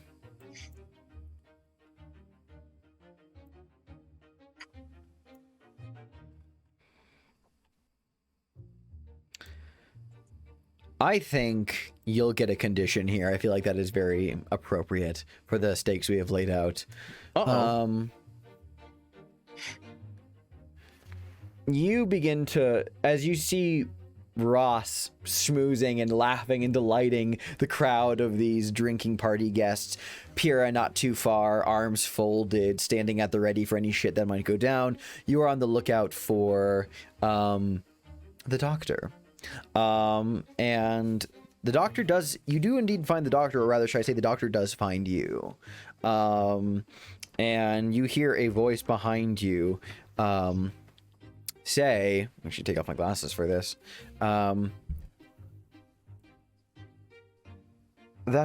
I think you'll get a condition here. I feel like that is very appropriate for the stakes we have laid out. Uh-oh. You begin to, as you see Ross schmoozing and laughing and delighting the crowd of these drinking party guests, Pyrrha not too far, arms folded, standing at the ready for any shit that might go down. You are on the lookout for the doctor. And the doctor you do indeed find the doctor, or rather should I say the doctor does find you. And you hear a voice behind you say, I should take off my glasses for this. That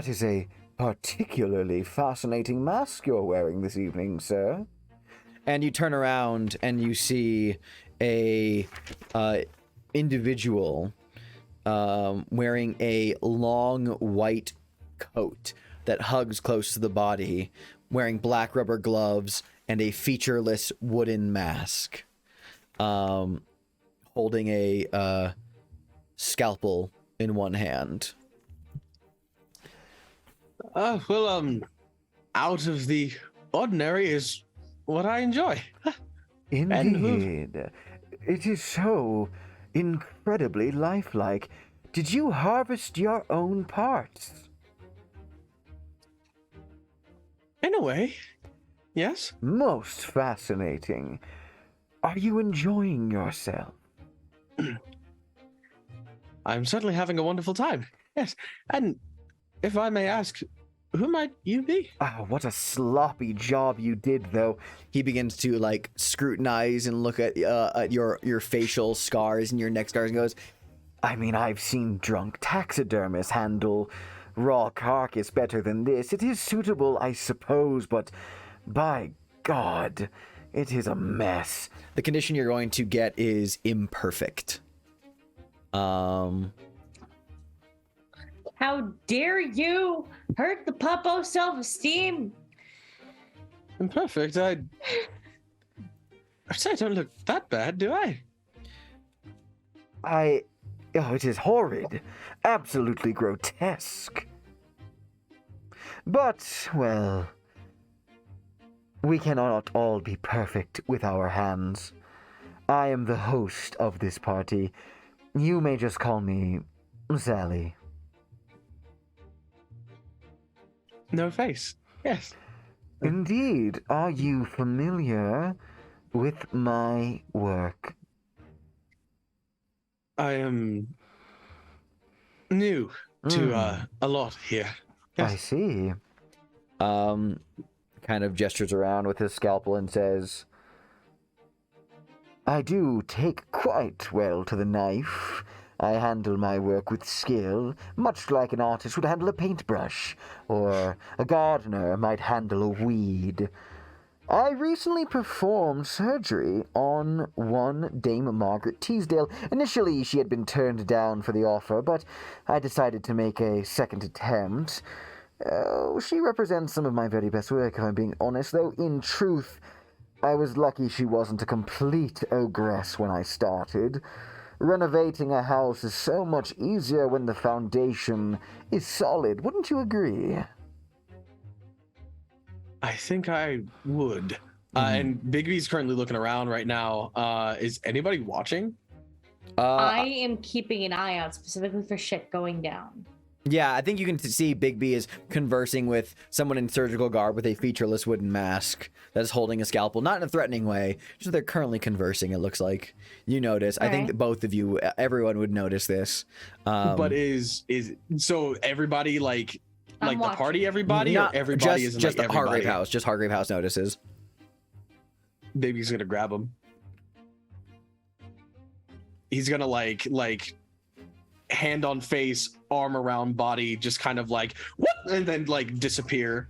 is a particularly fascinating mask you're wearing this evening, sir. And you turn around and you see a individual wearing a long white coat that hugs close to the body, wearing black rubber gloves and a featureless wooden mask, holding a scalpel in one hand. Out of the ordinary is what I enjoy. Indeed. It is so incredibly lifelike. Did you harvest your own parts? In a way, yes. Most fascinating. Are you enjoying yourself? I'm certainly having a wonderful time. Yes. And if I may ask, who might you be? Ah, what a sloppy job you did, though. He begins to like scrutinize and look at your facial scars and your neck scars and goes, I mean, I've seen drunk taxidermists handle raw carcass better than this. It is suitable, I suppose, but by God, it is a mess. The condition you're going to get is imperfect. How dare you hurt the puppo's self-esteem? Imperfect. I'd say I don't look that bad, do I? Oh, it is horrid. Absolutely grotesque. But, well, we cannot all be perfect with our hands. I am the host of this party. You may just call me Sally. No face. Yes. Indeed. Are you familiar with my work? I am new to a lot here. Yes. I see. Kind of gestures around with his scalpel and says, I do take quite well to the knife. I handle my work with skill, much like an artist would handle a paintbrush, or a gardener might handle a weed. I recently performed surgery on one Dame Margaret Teasdale. Initially, she had been turned down for the offer, but I decided to make a second attempt. She represents some of my very best work, if I'm being honest, though in truth, I was lucky she wasn't a complete ogress when I started. Renovating a house is so much easier when the foundation is solid, wouldn't you agree? I think I would. And Bigby's currently looking around right now. Is anybody watching? I am keeping an eye out specifically for shit going down. yeah, I think you can see Big B is conversing with someone in surgical garb with a featureless wooden mask that is holding a scalpel, not in a threatening way, just they're currently conversing, it looks like. You notice. I think that both of you, everyone would notice this. But is so everybody like the party everybody or everybody is just like the Hargrave House. Just Hargrave House notices. Baby's gonna grab him. He's gonna like hand on face, arm around body, just kind of like whoop, and then like disappear.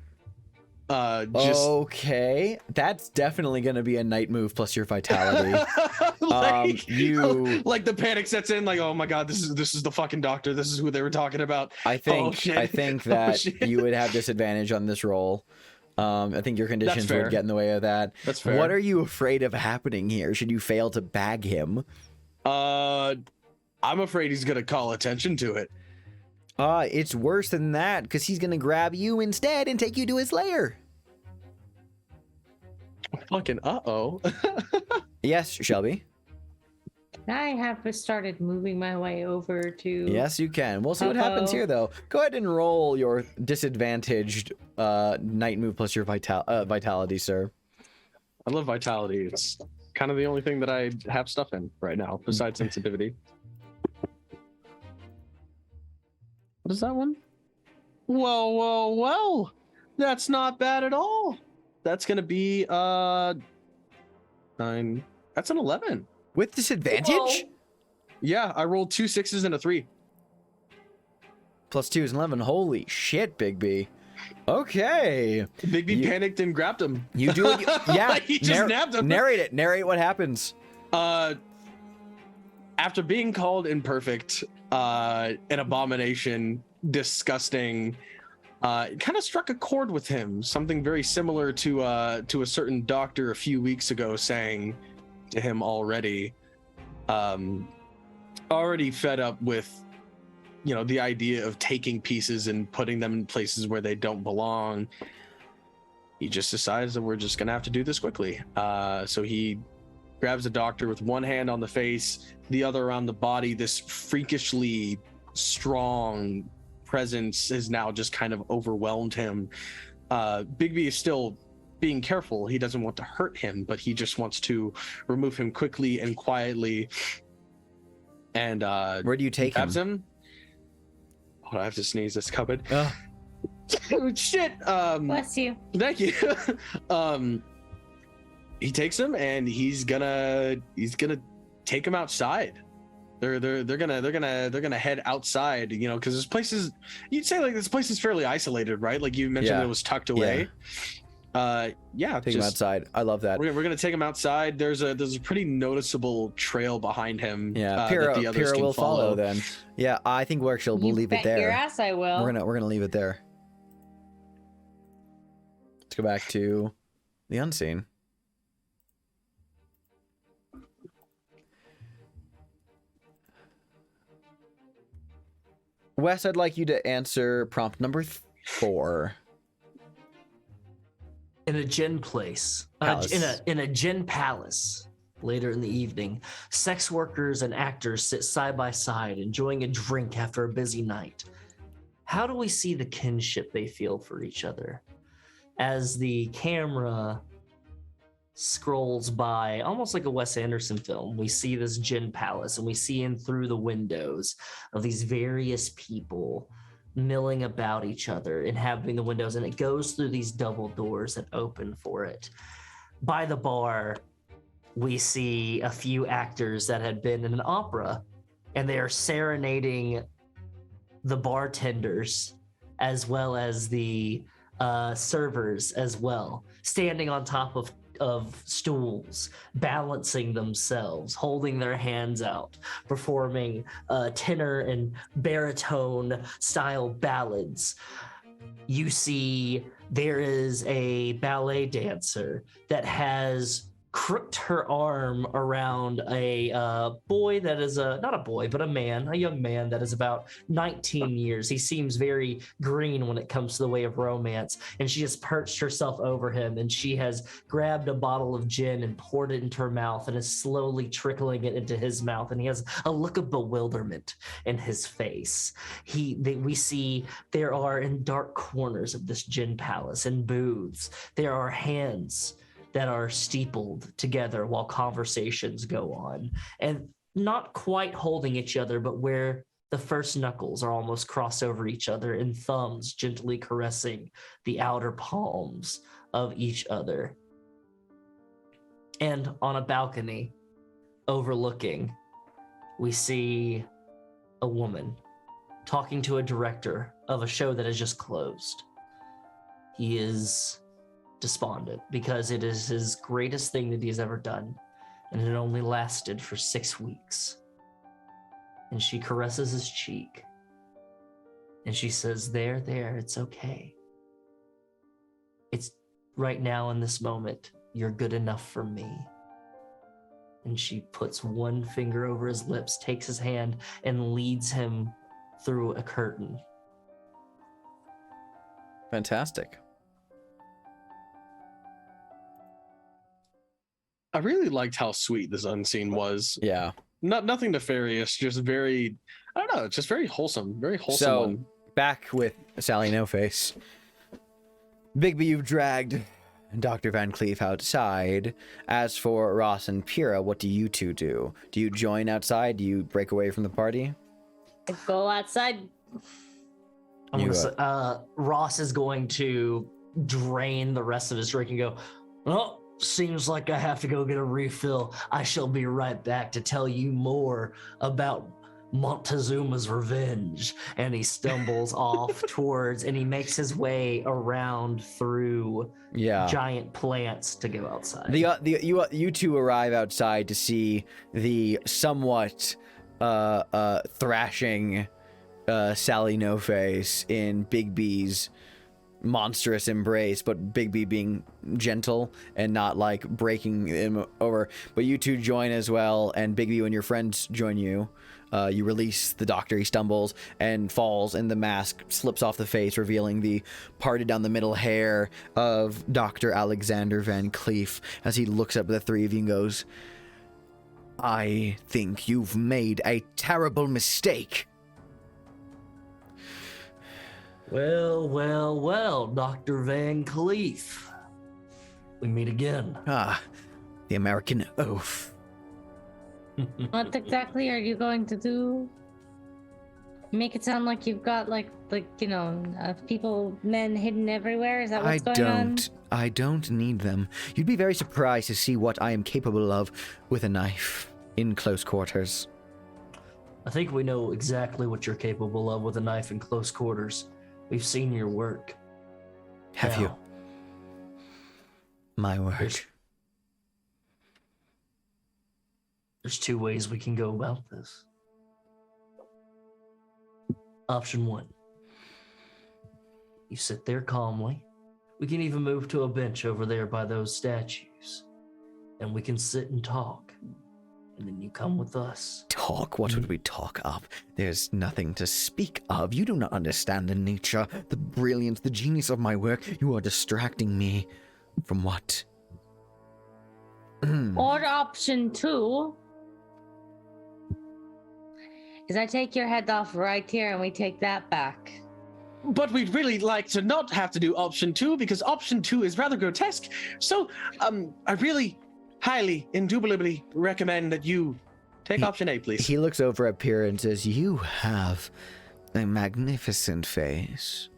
Okay, that's definitely gonna be a night move plus your vitality. Like the panic sets in, like, oh my god, this is the fucking doctor. This is who they were talking about. I think that you would have disadvantage on this roll. I think your conditions would get in the way of that. That's fair. What are you afraid of happening here? Should you fail to bag him? I'm afraid he's gonna call attention to it. It's worse than that, because he's gonna grab you instead and take you to his lair. Fucking uh-oh. Yes, Shelby. I have started moving my way over to... Yes, you can. We'll see what happens here, though. Go ahead and roll your disadvantaged night move plus your vitality, sir. I love vitality. It's kind of the only thing that I have stuff in right now, besides sensitivity. What is that one? Well. That's not bad at all. That's going to be 9. That's an 11. With disadvantage? Whoa. Yeah, I rolled 2 6s and a 3. Plus 2 is 11. Holy shit, Big B. Okay. Big B panicked and grabbed him. You do it. Yeah. Like he just nabbed him. Narrate it. Narrate what happens. After being called imperfect, an abomination, disgusting, kind of struck a chord with him. Something very similar to a certain doctor a few weeks ago saying to him already fed up with the idea of taking pieces and putting them in places where they don't belong. He just decides that we're just gonna have to do this quickly. So he grabs the doctor with one hand on the face, the other around the body. This freakishly strong presence has now just kind of overwhelmed him. Bigby is still being careful. He doesn't want to hurt him, but he just wants to remove him quickly and quietly. And where do you take him? Hold on, I have to sneeze. That's covered. Oh. Shit. Bless you. Thank you. He takes him and he's gonna take him outside. they're gonna head outside, you know, because this place is, you'd say like this place is fairly isolated, right? Like you mentioned, Yeah. it was tucked away. Yeah, Take him outside. I love that. we're gonna take him outside. There's a pretty noticeable trail behind him. Yeah, that Pyrrha, the others Pyrrha can will follow then. Yeah, I think we'll You leave it bet your there. ass I will. We're gonna leave it there. Let's go back to the unseen. Wes, I'd like you to answer prompt number 4. In a gin place, Palace. in a gin palace. Later in the evening, sex workers and actors sit side by side, enjoying a drink after a busy night. How do we see the kinship they feel for each other? As the camera scrolls by, almost like a Wes Anderson film, we see this gin palace, and we see in through the windows of these various people milling about each other, inhabiting the windows, and it goes through these double doors that open for it. By the bar, we see a few actors that had been in an opera, and they are serenading the bartenders as well as the servers as well, standing on top of stools, balancing themselves, holding their hands out, performing tenor and baritone style ballads. You see there is a ballet dancer that has crooked her arm around a boy that is not a boy, but a young man that is about 19 years. He seems very green when it comes to the way of romance, and she has perched herself over him, and she has grabbed a bottle of gin and poured it into her mouth and is slowly trickling it into his mouth, and he has a look of bewilderment in his face. We see there are in dark corners of this gin palace and booths, there are hands that are steepled together while conversations go on, and not quite holding each other, but where the first knuckles are almost crossed over each other, and thumbs gently caressing the outer palms of each other. And on a balcony overlooking, we see a woman talking to a director of a show that has just closed. He is despondent because it is his greatest thing that he's ever done, and it only lasted for 6 weeks. And she caresses his cheek, and she says, there, it's okay. It's right now in this moment, you're good enough for me. And she puts one finger over his lips, takes his hand, and leads him through a curtain. Fantastic. I really liked how sweet this unseen was. Yeah. Nothing nefarious, just very, I don't know, just very wholesome So, one. back with Sally No Face. Bigby, you've dragged Dr. Van Cleef outside. As for Ross and Pyrrha, what do you two do? Do you join outside? Do you break away from the party? Go outside. Ross is going to drain the rest of his drink and go, well, seems like I have to go get a refill. I shall be right back to tell you more about Montezuma's revenge. And he stumbles off towards, and he makes his way around through giant plants to go outside. You two arrive outside to see the somewhat thrashing Sally No Face in Bigby's monstrous embrace, but Bigby being gentle and not like breaking him over. But you two join as well, and Bigby and your friends join you. You release the doctor. He stumbles and falls, and the mask slips off the face, revealing the parted down the middle hair of Dr. Alexander Van Cleef as he looks up at the three of you and goes, I think you've made a terrible mistake. Well, Dr. Van Cleef. We meet again. Ah, the American oath. What exactly are you going to do? Make it sound like you've got men hidden everywhere. Is that what's going on? I don't need them. You'd be very surprised to see what I am capable of with a knife in close quarters. I think we know exactly what you're capable of with a knife in close quarters. We've seen your work. Have you? Now, My word. There's two ways we can go about this. Option one. You sit there calmly. We can even move to a bench over there by those statues. And we can sit and talk. And then you come with us. Talk? What would we talk of? There's nothing to speak of. You do not understand the nature, the brilliance, the genius of my work. You are distracting me from what? Or option two is I take your head off right here and we take that back. But we'd really like to not have to do option 2 because option 2 is rather grotesque. So, I really highly, indubitably recommend that you take option A, please. He looks over at Pyrrha and says, "You have a magnificent face.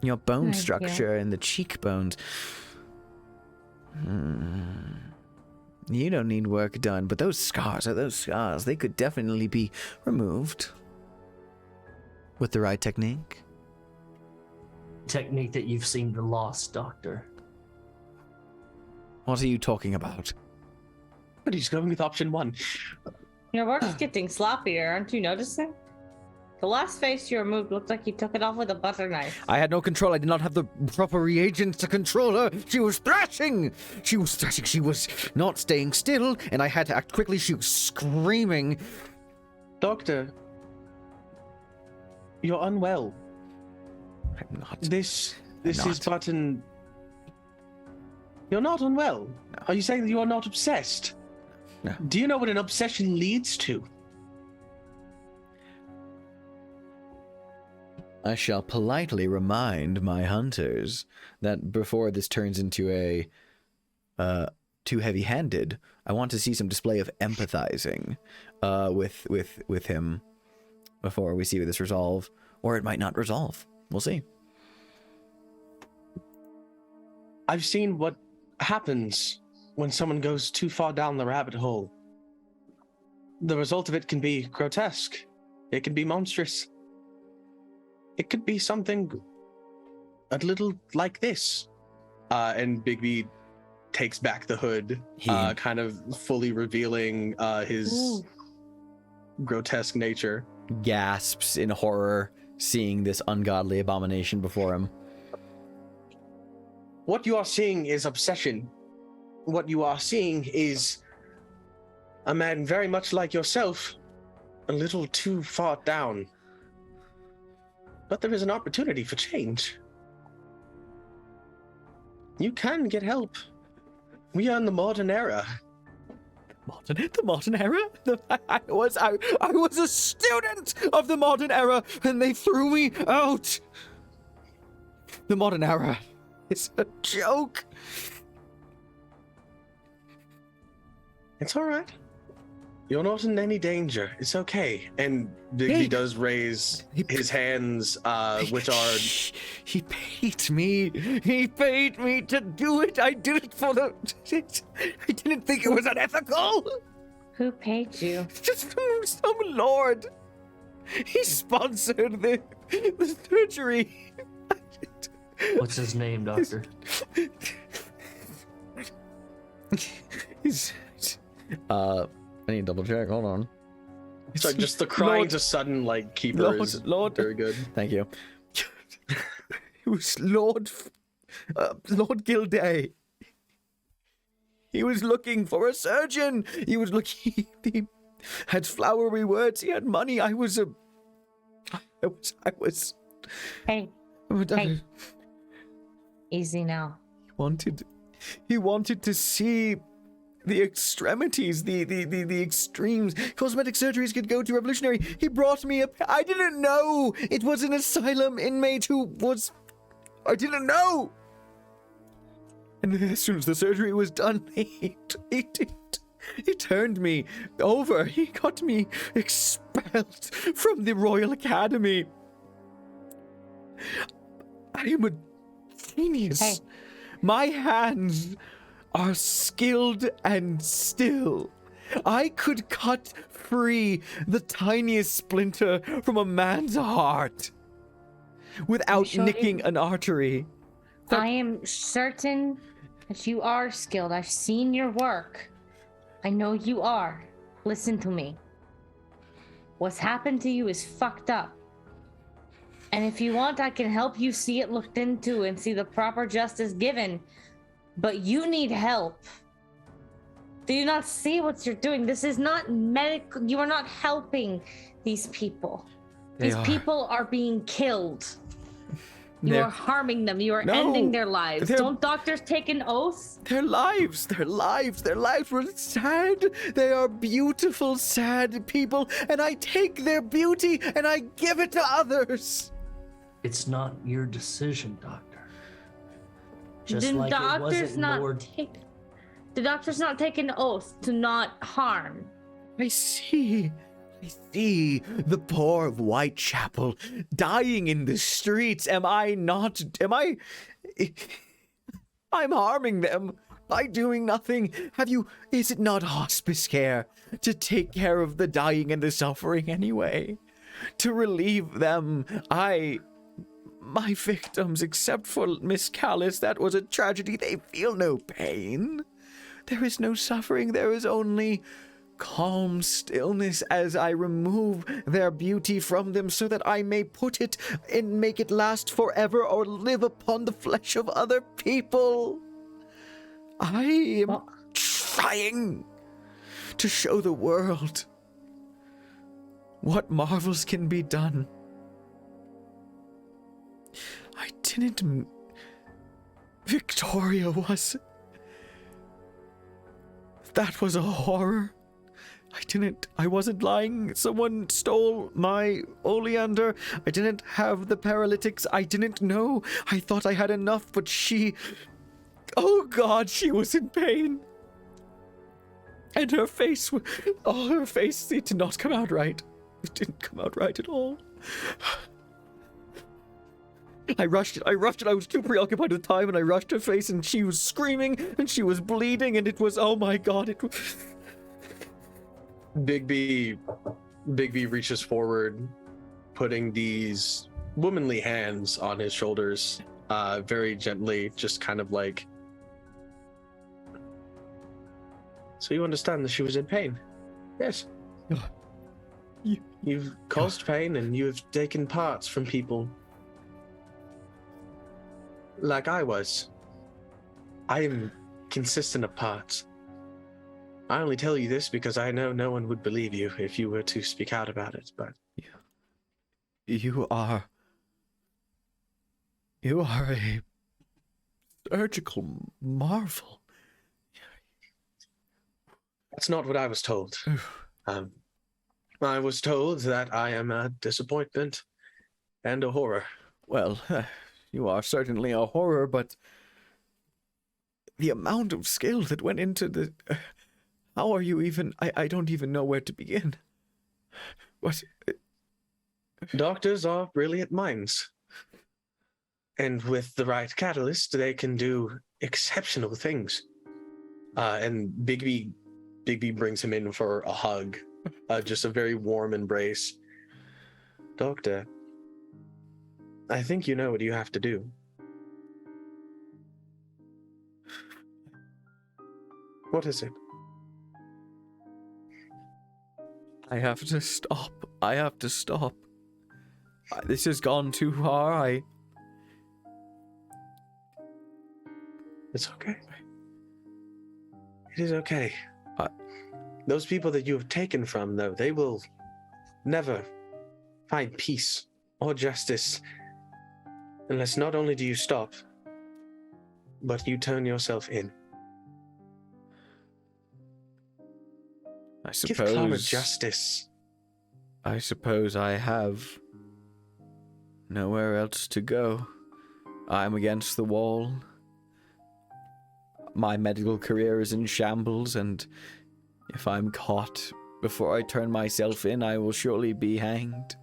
Your bone Thank structure and the cheekbones. You don't need work done, but those scars are those scars. They could definitely be removed with the right technique." Technique that you've seemed lost, Doctor. What are you talking about? But he's going with option 1. Your work's getting sloppier, aren't you noticing? The last face you removed looked like you took it off with a butter knife. I had no control. I did not have the proper reagents to control her. She was thrashing. She was thrashing. She was not staying still, and I had to act quickly. She was screaming. Doctor, you're unwell. I'm not. This not. is button. You're not unwell. No. Are you saying that you are not obsessed? No. Do you know what an obsession leads to? I shall politely remind my hunters that before this turns into a too heavy-handed, I want to see some display of empathizing with him before we see this resolve, or it might not resolve. We'll see. I've seen what happens when someone goes too far down the rabbit hole. The result of it can be grotesque. It can be monstrous. It could be something a little like this. And Bigby takes back the hood, kind of fully revealing his grotesque nature. Gasps in horror, seeing this ungodly abomination before him. What you are seeing is obsession. What you are seeing is a man very much like yourself, a little too far down. But there is an opportunity for change. You can get help. We are in the modern era. The modern era? I was a student of the modern era, and they threw me out. The modern era is a joke. It's all right. You're not in any danger. It's okay. And Bigby does raise his hands, which are... He paid me. He paid me to do it. I did it for the... I didn't think it was unethical. Who paid you? Just some lord. He sponsored the surgery. What's his name, Doctor? He's... I need to double check. Hold on. So just the crying Lord, to sudden, like, keeper is Lord. very good. Thank you. It was Lord Gilday. He was looking for a surgeon. He was looking. He had flowery words. He had money. I was. Hey, hey. Easy now. He wanted to see the extremities, the extremes. Cosmetic surgeries could go to revolutionary. He brought me I didn't know it was an asylum inmate who was... I didn't know. And then as soon as the surgery was done, he turned me over. He got me expelled from the Royal Academy. I am a genius. Hey. My hands are skilled and still. I could cut free the tiniest splinter from a man's heart without sure nicking you- an artery. I am certain that you are skilled. I've seen your work. I know you are. Listen to me. What's happened to you is fucked up. And if you want, I can help you see it looked into and see the proper justice given. But you need help. Do you not see what you're doing? This is not medical. You are not helping these people. These people are being killed. You are harming them. You are ending their lives. Don't doctors take an oath? Their lives were sad. They are beautiful, sad people, and I take their beauty and I give it to others. It's not your decision, Doctor. Just The like it doctors wasn't not Lord. the doctors not take an oath to not harm. I see the poor of Whitechapel dying in the streets. I'm harming them by doing nothing. Is it not hospice care to take care of the dying and the suffering anyway? To relieve them. My victims, except for Miss Callis, that was a tragedy. They feel no pain. There is no suffering. There is only calm stillness as I remove their beauty from them so that I may put it and make it last forever or live upon the flesh of other people. I am trying to show the world what marvels can be done. I didn't... Victoria was... That was a horror. I wasn't lying. Someone stole my oleander. I didn't have the paralytics. I didn't know. I thought I had enough, but she... Oh God, she was in pain. And her face... her face, it did not come out right. It didn't come out right at all. I rushed it. I was too preoccupied with time, and I rushed her face, and she was screaming, and she was bleeding, and it was, oh my God, it was... Bigby reaches forward, putting these womanly hands on his shoulders, very gently, just kind of like... So you understand that she was in pain? Yes. You've caused pain, and you have taken parts from people. Like I was. I am consistent of parts. I only tell you this because I know no one would believe you if you were to speak out about it, but... You are a surgical marvel. That's not what I was told. I was told that I am a disappointment and a horror. Well, you are certainly a horror, but the amount of skill that went into the... how are you even... I don't even know where to begin. What... Doctors are brilliant minds. And with the right catalyst, they can do exceptional things. And Bigby brings him in for a hug. Just a very warm embrace. Doctor, I think you know what you have to do. What is it? I have to stop. This has gone too far. It's okay. It is okay. Those people that you have taken from, though, they will never find peace or justice unless not only do you stop, but you turn yourself in. I Give Clara justice. I suppose I have nowhere else to go. I'm against the wall. My medical career is in shambles, and if I'm caught before I turn myself in, I will surely be hanged.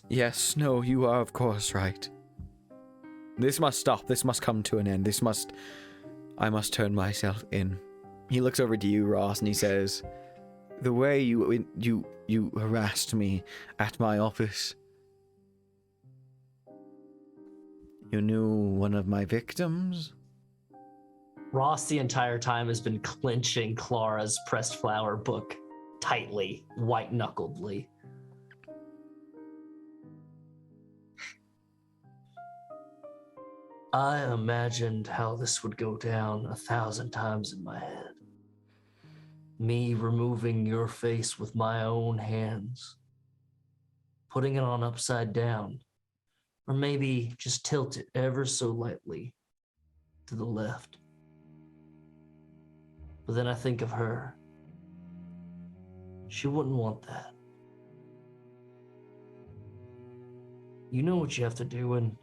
Yes, no, you are of course right. This must stop. This must come to an end. I must turn myself in. He looks over to you, Ross, and he says, the way you harassed me at my office. You knew one of my victims? Ross the entire time has been clenching Clara's pressed flower book tightly, white-knuckedly. I imagined how this would go down 1,000 times in my head. Me removing your face with my own hands, putting it on upside down, or maybe just tilt it ever so lightly to the left. But then I think of her. She wouldn't want that. You know what you have to do, and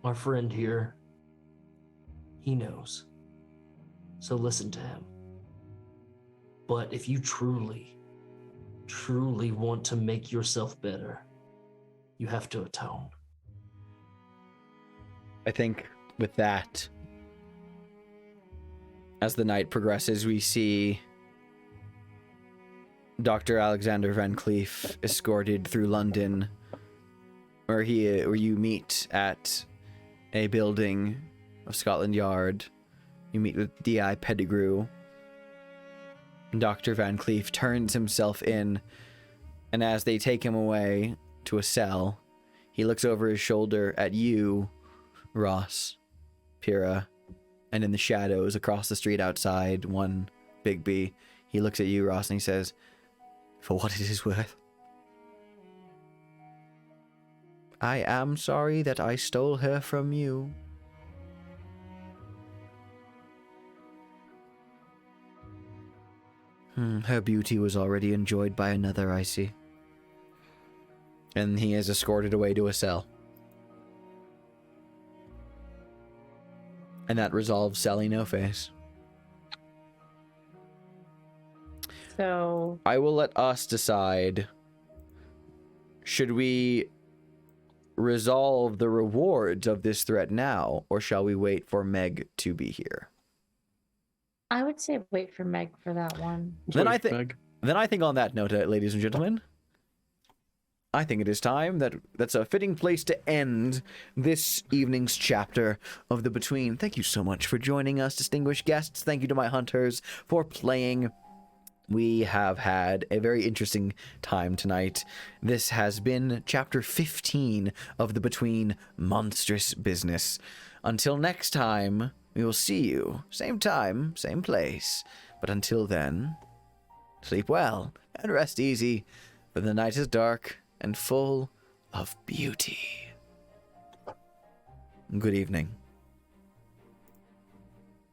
our friend here, he knows. So listen to him. But if you truly want to make yourself better, you have to atone. I think with that, as the night progresses, we see Dr. Alexander Van Cleef escorted through London, where you meet at a building of Scotland Yard. You meet with D.I. Pettigrew. Dr. Van Cleef turns himself in, and as they take him away to a cell, he looks over his shoulder at you, Ross, Pyrrha, and in the shadows across the street outside, one Bigby, he looks at you, Ross, and he says, for what it is worth, I am sorry that I stole her from you. Her beauty was already enjoyed by another, I see. And he is escorted away to a cell. And that resolves Sally No Face. So I will let us decide. Should we resolve the rewards of this threat now, or shall we wait for Meg to be here? I would say wait for Meg for that one. Then I think on that note, ladies and gentlemen, I think it is time that's a fitting place to end this evening's chapter of The Between. Thank you so much for joining us, distinguished guests. Thank you to my hunters for playing. We have had a very interesting time tonight. This has been chapter 15 of The Between Monstrous Business. Until next time, we will see you. Same time, same place. But until then, sleep well and rest easy, for the night is dark and full of beauty. Good evening.